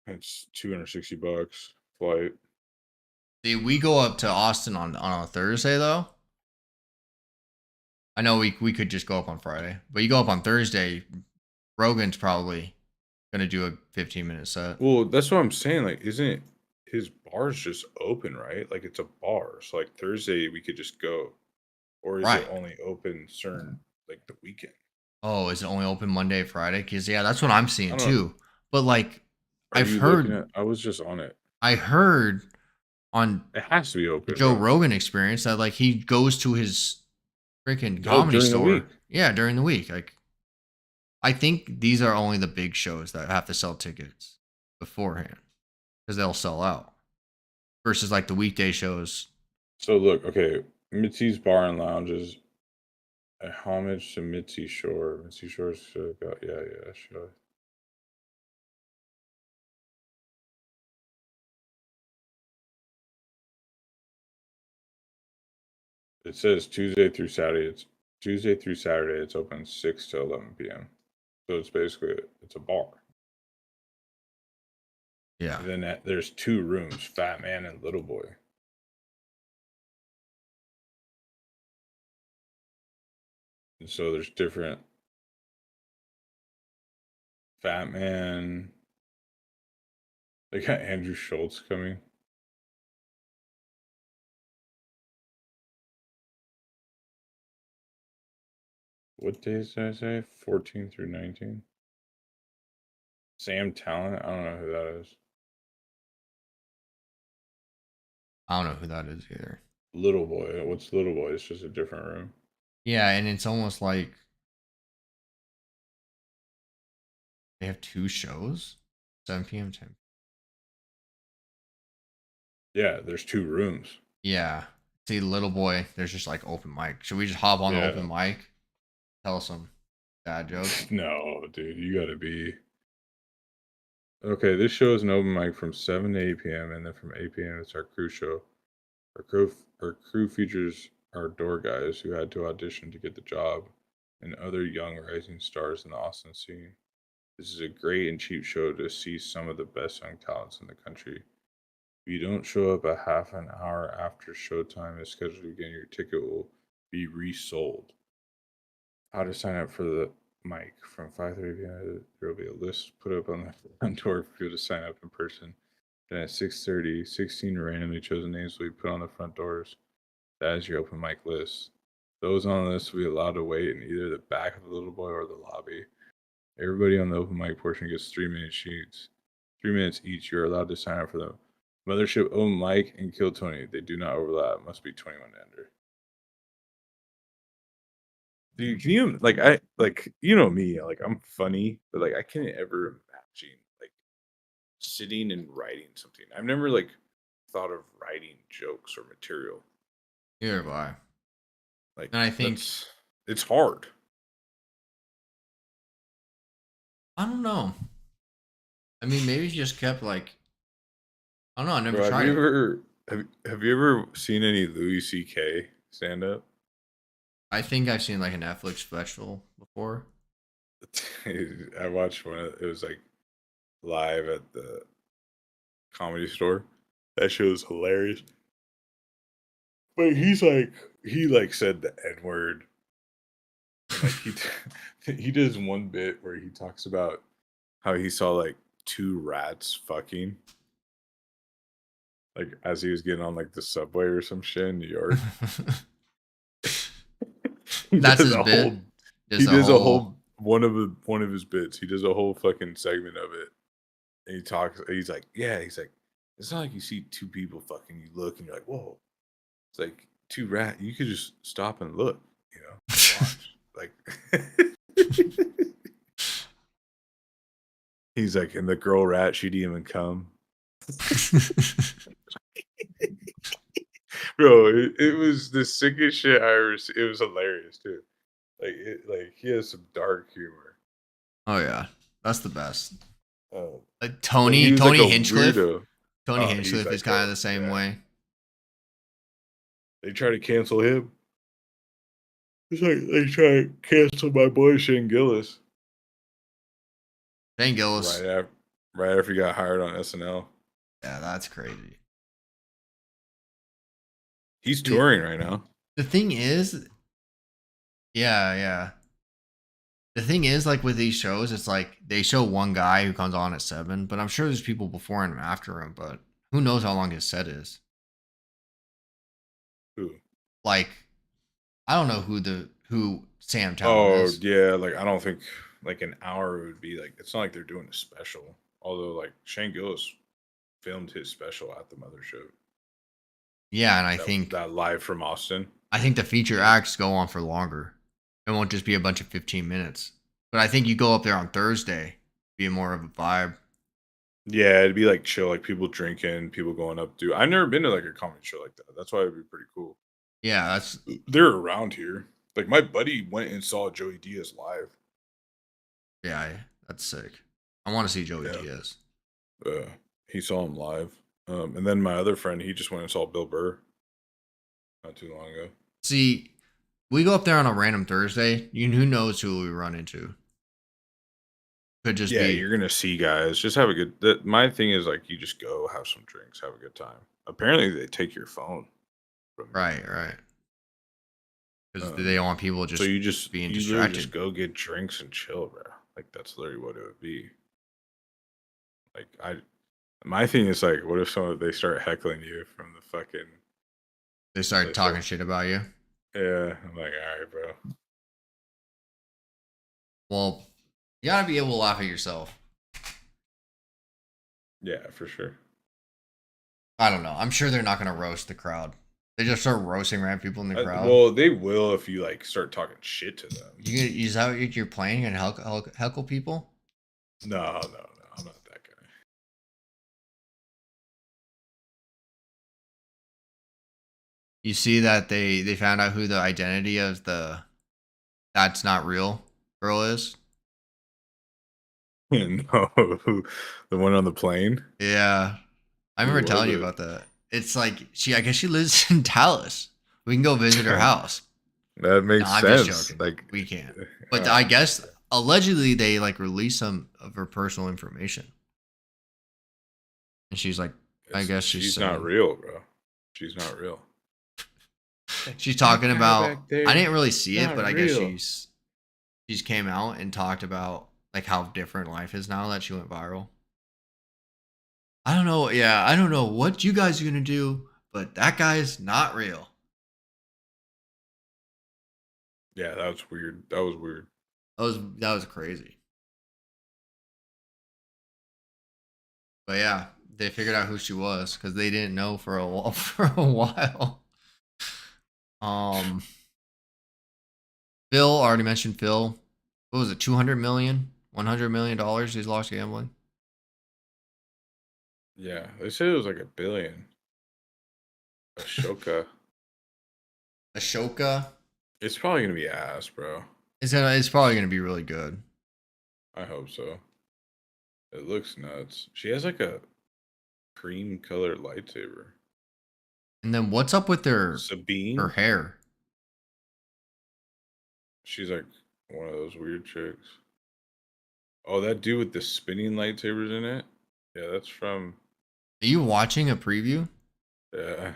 It's $260 flight. See, we go up to Austin on a Thursday though. I know we could just go up on Friday, but you go up on Thursday. Rogan's probably gonna do a 15-minute set. Well, that's what I'm saying. Like, isn't his bar's just open, right? Like, it's a bar. So, like, Thursday we could just go, or is Right. it only open certain like the weekend? Oh, is it only open Monday, Friday? Because yeah, that's what I'm I seeing don't know. too. But like, Are I've you looking heard, at? I was just on it. I heard on It has to be the open, Joe bro. Rogan Experience that like he goes to his freaking Oh, comedy during the week. store. Yeah, during the week. Like, I think these are only the big shows that have to sell tickets beforehand because they'll sell out. Versus like the weekday shows. So look, okay, Mitzi's Bar and Lounge is a homage to Mitzi Shore. Mitzi Shore's sure. It says Tuesday through Saturday. It's open 6 to 11 p.m. So it's basically it's a bar. Yeah. And then there's 2 rooms, Fat Man and Little Boy. And so there's different Fat Man. They got Andrew Schultz coming. What days did I say? 14 through 19. Sam Talent. I don't know who that is. I don't know who that is either. Little Boy. What's Little Boy? It's just a different room. Yeah, and it's almost like they have 2 shows, 7 p.m. 10. Yeah, there's 2 rooms. Yeah. See, Little Boy, there's just like open mic. Should we just hop on the Yeah. open mic? Tell some bad jokes. No, dude, you gotta be. Okay, this show is an open mic from 7 to 8 p.m. and then from 8 p.m. it's our crew show. Our crew features our door guys who had to audition to get the job and other young rising stars in the Austin scene. This is a great and cheap show to see some of the best young talents in the country. If you don't show up a half an hour after showtime is scheduled again, your ticket will be resold. How to sign up for the mic from 5:30 p.m. There will be a list put up on the front door for you to sign up in person. Then at 6:30, 16 randomly chosen names will be put on the front doors. That is your open mic list. Those on the list will be allowed to wait in either the back of the Little Boy or the lobby. Everybody on the open mic portion gets 3-minute sheets. 3 minutes each. You're allowed to sign up for the Mothership Open Mic and Kill Tony. They do not overlap. Must be 21 and under. Dude, can you you know me, like I'm funny, but like I can't ever imagine like sitting and writing something. I've never like thought of writing jokes or material. Here have I. Like, and I think it's hard. I don't know. I mean, maybe he just kept like I don't know. I never Bro, tried it. have you ever seen any Louis C.K. stand up? I think I've seen like a Netflix special before. I watched one. It was like live at the Comedy Store. That show was hilarious. But he like said the N word. Like he does one bit where he talks about how he saw like 2 rats fucking, like as he was getting on like the subway or some shit in New York. That's his bit. He does a whole one of his bits. He does a whole fucking segment of it. And he talks. He's like, it's not like you see 2 people fucking. You look and you're like, whoa. It's like 2 rat. You could just stop and look. You know, watch. Like. He's like, and the girl rat, she didn't even come. Bro, it was the sickest shit I ever seen. It was hilarious too. Like he has some dark humor. Oh yeah. That's the best. Oh, Tony he was like a Hinchcliffe. weirdo. Tony Oh, he's Hinchcliffe is like kind of the same yeah. way. They try to cancel him. It's like they try to cancel my boy Shane Gillis. Shane Gillis. Right after he got hired on SNL. Yeah, that's crazy. He's touring right now. The thing is, yeah. The thing is, like with these shows, it's like they show one guy who comes on at 7, but I'm sure there's people before and after him. But who knows how long his set is? Who? Like, I don't know who Sam Town Oh is. yeah, like I don't think like an hour would be like. It's not like they're doing a special. Although like Shane Gillis filmed his special at the mothership. Yeah, and I think that live from Austin. I think the feature acts go on for longer. It won't just be a bunch of 15 minutes. But I think you go up there on Thursday, be more of a vibe. Yeah, it'd be like chill, like people drinking, people going up. Dude, I've never been to like a comedy show like that. That's why it'd be pretty cool. Yeah, they're around here. Like my buddy went and saw Joey Diaz live. Yeah, that's sick. I want to see Joey Diaz. He saw him live. And then my other friend, he just went and saw Bill Burr not too long ago. See, we go up there on a random Thursday. Who knows who we run into? Could just be. You're gonna see guys. Just have a good. My thing is like you just go have some drinks, have a good time. Apparently, they take your phone. Right. Because they don't want people just. So you just being distracted. Just go get drinks and chill, bro. Like that's literally what it would be. Like my thing is like, what if they start heckling you from the fucking? They start talking shit about you. Yeah, I'm like, all right, bro. Well, you gotta be able to laugh at yourself. Yeah, for sure. I don't know. I'm sure they're not gonna roast the crowd. They just start roasting random people in the crowd. Well, they will if you like start talking shit to them. Is that what you're playing and heckle people? No, I'm not that guy. You see that they found out who the identity of that's not real girl is? No, the one on the plane? Yeah. I remember telling you about that. It's like I guess she lives in Dallas. We can go visit her house. That makes sense. I'm just joking. Like we can't. But I guess allegedly they like released some of her personal information. And she's like, I guess she's not real, bro. She's not real. She's talking about I didn't really see it, but I guess she's came out and talked about like how different life is now that she went viral. I don't know. Yeah, I don't know what you guys are gonna do, but that guy's not real. Yeah, that was weird. That was crazy. But yeah, they figured out who she was because they didn't know for a while. Phil already mentioned Phil. What was it? 200 million, $100 million he's lost gambling. Yeah, they said it was like $1 billion. Ashoka. It's probably gonna be ass, bro. It's probably gonna be really good. I hope so. It looks nuts. She has like a cream colored lightsaber. And then what's up with Sabine? Her hair? She's like one of those weird chicks. Oh, that dude with the spinning lightsabers in it? Yeah, that's from. Are you watching a preview? Yeah.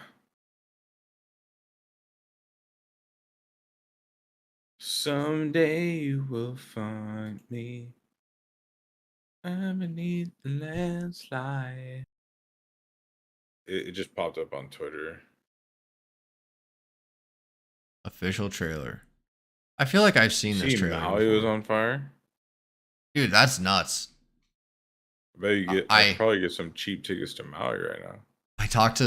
Someday you will find me underneath the landslide. It just popped up on Twitter. Official trailer. I feel like I've seen this trailer. Maui was on fire. Dude, that's nuts. I bet you I probably get some cheap tickets to Maui right now. I talked to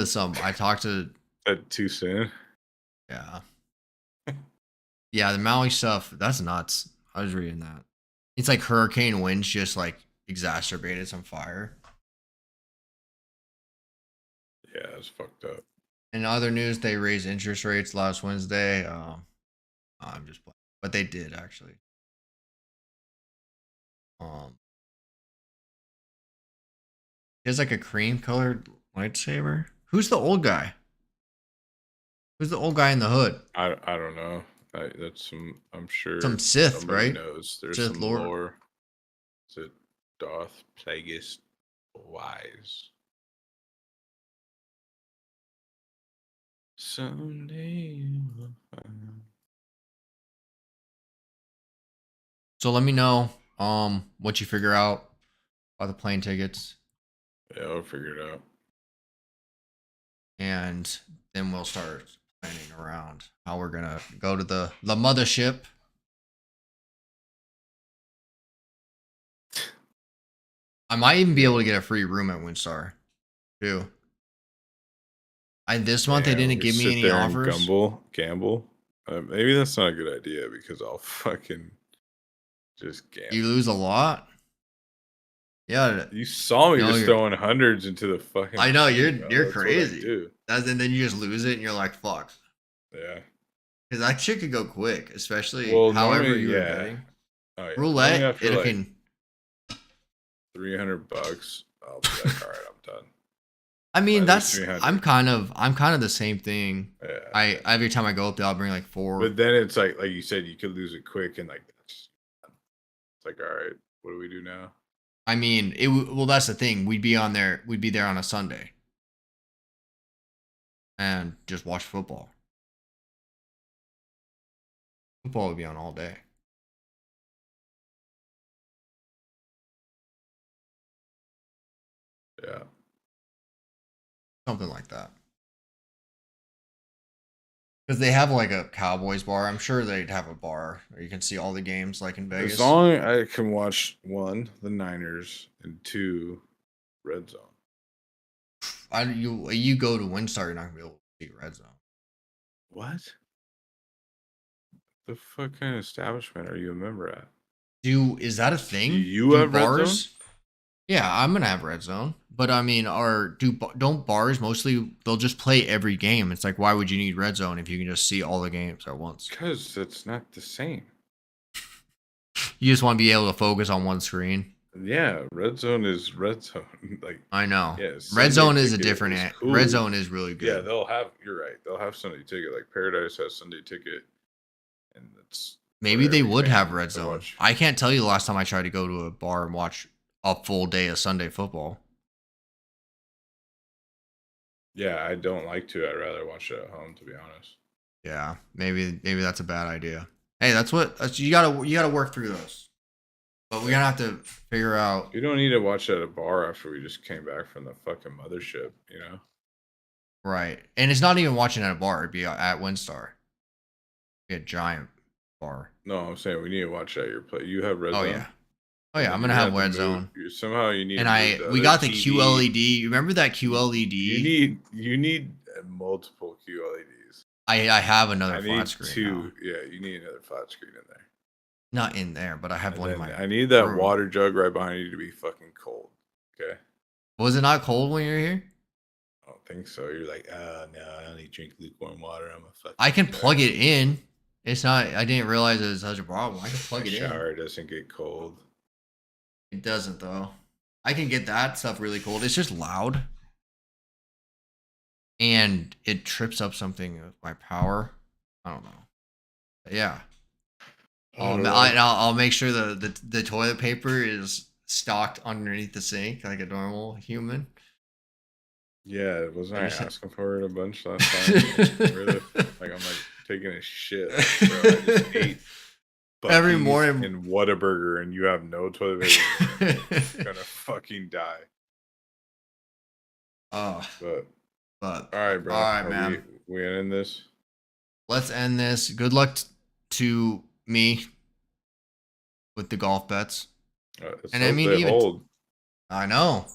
that too soon. Yeah. Yeah, the Maui stuff, that's nuts. I was reading that. It's like hurricane winds just like exacerbated some fire. Yeah, it's fucked up. In other news, they raised interest rates last Wednesday. I'm just playing. But they did actually. He has like a cream colored lightsaber. Who's the old guy? Who's the old guy in the hood? I don't know. That's some. I'm sure Some Sith, somebody right? knows. There's Sith some Lord. lore. Is it Darth Plagueis Wise? Someday you will find. So let me know what you figure out about the plane tickets. Yeah, I'll figure it out. And then we'll start planning around how we're gonna go to the mothership. I might even be able to get a free room at Windstar, too. This month they didn't give me any offers. Gamble. Maybe that's not a good idea because I'll fucking just gamble. You lose a lot. Yeah, you saw me just throwing hundreds into the fucking. I know you're crazy, dude. And then you just lose it, and you're like, "Fuck." Yeah, because that shit could go quick, especially however you were betting. Oh, yeah. Roulette, it can. $300. I'll be like, all right, I'm done. I mean, I'm kind of the same thing. Yeah. Every time I go up there, I'll bring like 4. But then it's like you said, you could lose it quick, and like it's like, all right, what do we do now? I mean, well, that's the thing. We'd be there on a Sunday, and just watch football. Football would be on all day. Yeah. Something like that. Because they have like a Cowboys bar. I'm sure they'd have a bar where you can see all the games like in Vegas. As long as I can watch 1, the Niners, and 2, Red Zone. You go to Windstar, you're not gonna be able to see Red Zone. What? The fuck kind of establishment are you a member at? Is that a thing? Do you have bars? Red Zone? Yeah, I'm gonna have Red Zone, but I mean, don't bars mostly? They'll just play every game. It's like, why would you need Red Zone if you can just see all the games at once? Because it's not the same. You just want to be able to focus on one screen. Yeah, Red Zone is Red Zone. Like I know. Yes, Red Zone is a different. Cool. Red Zone is really good. Yeah, they'll have. You're right. They'll have Sunday Ticket. Like Paradise has Sunday Ticket, and it's maybe they would have Red Zone. Watch. I can't tell you the last time I tried to go to a bar and watch a full day of Sunday football. Yeah, I don't like to. I'd rather watch it at home, to be honest. Yeah, maybe that's a bad idea. Hey, that's you gotta work through those. But we're gonna have to figure out. You don't need to watch at a bar after we just came back from the fucking mothership, you know? Right, and it's not even watching at a bar. It'd be at Windstar. It'd be a giant bar. No, I'm saying we need to watch at your place. You have Red Zone. Yeah. Oh yeah, I'm gonna have Red Zone. Somehow you need. And we got the TV. QLED. You remember that QLED? You need multiple QLEDs. I have another flat screen. 2. Now. Yeah, you need another flat screen in there. Not in there, but I have one in my. I need that water jug right behind you to be fucking cold. Okay. Was it not cold when you were here? I don't think so. You're like, no, I only drink lukewarm water. I'm a fucking. I can plug it in. It's not. I didn't realize it was such a problem. I can plug it in. Shower doesn't get cold. It doesn't though. I can get that stuff really cold. It's just loud. And it trips up something with my power. I don't know. But yeah. I'll make sure the toilet paper is stocked underneath the sink like a normal human. Yeah, wasn't I asking for it a bunch last time? I'm like taking a shit. Bro, I just ate every morning in Whataburger, and you have no toilet paper. You're gonna fucking die. But all right, bro. All right, man. We end this. Let's end this. Good luck to me with the golf bets. And I mean, even hold. I know.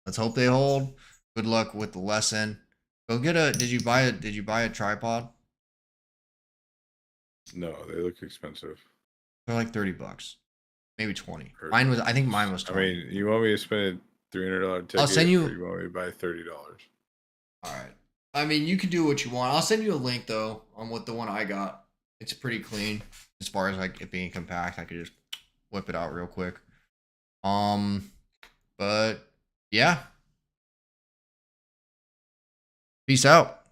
Let's hope they hold. Good luck with the lesson. Go get a. Did you buy a tripod? No, they look expensive. They're like $30, maybe 20. I think mine was 20. I mean, you want me to spend a $300 ticket? I'll send you. Or you want me to buy $30? All right. I mean, you can do what you want. I'll send you a link though on what the one I got. It's pretty clean as far as like it being compact. I could just whip it out real quick. But yeah, Peace out.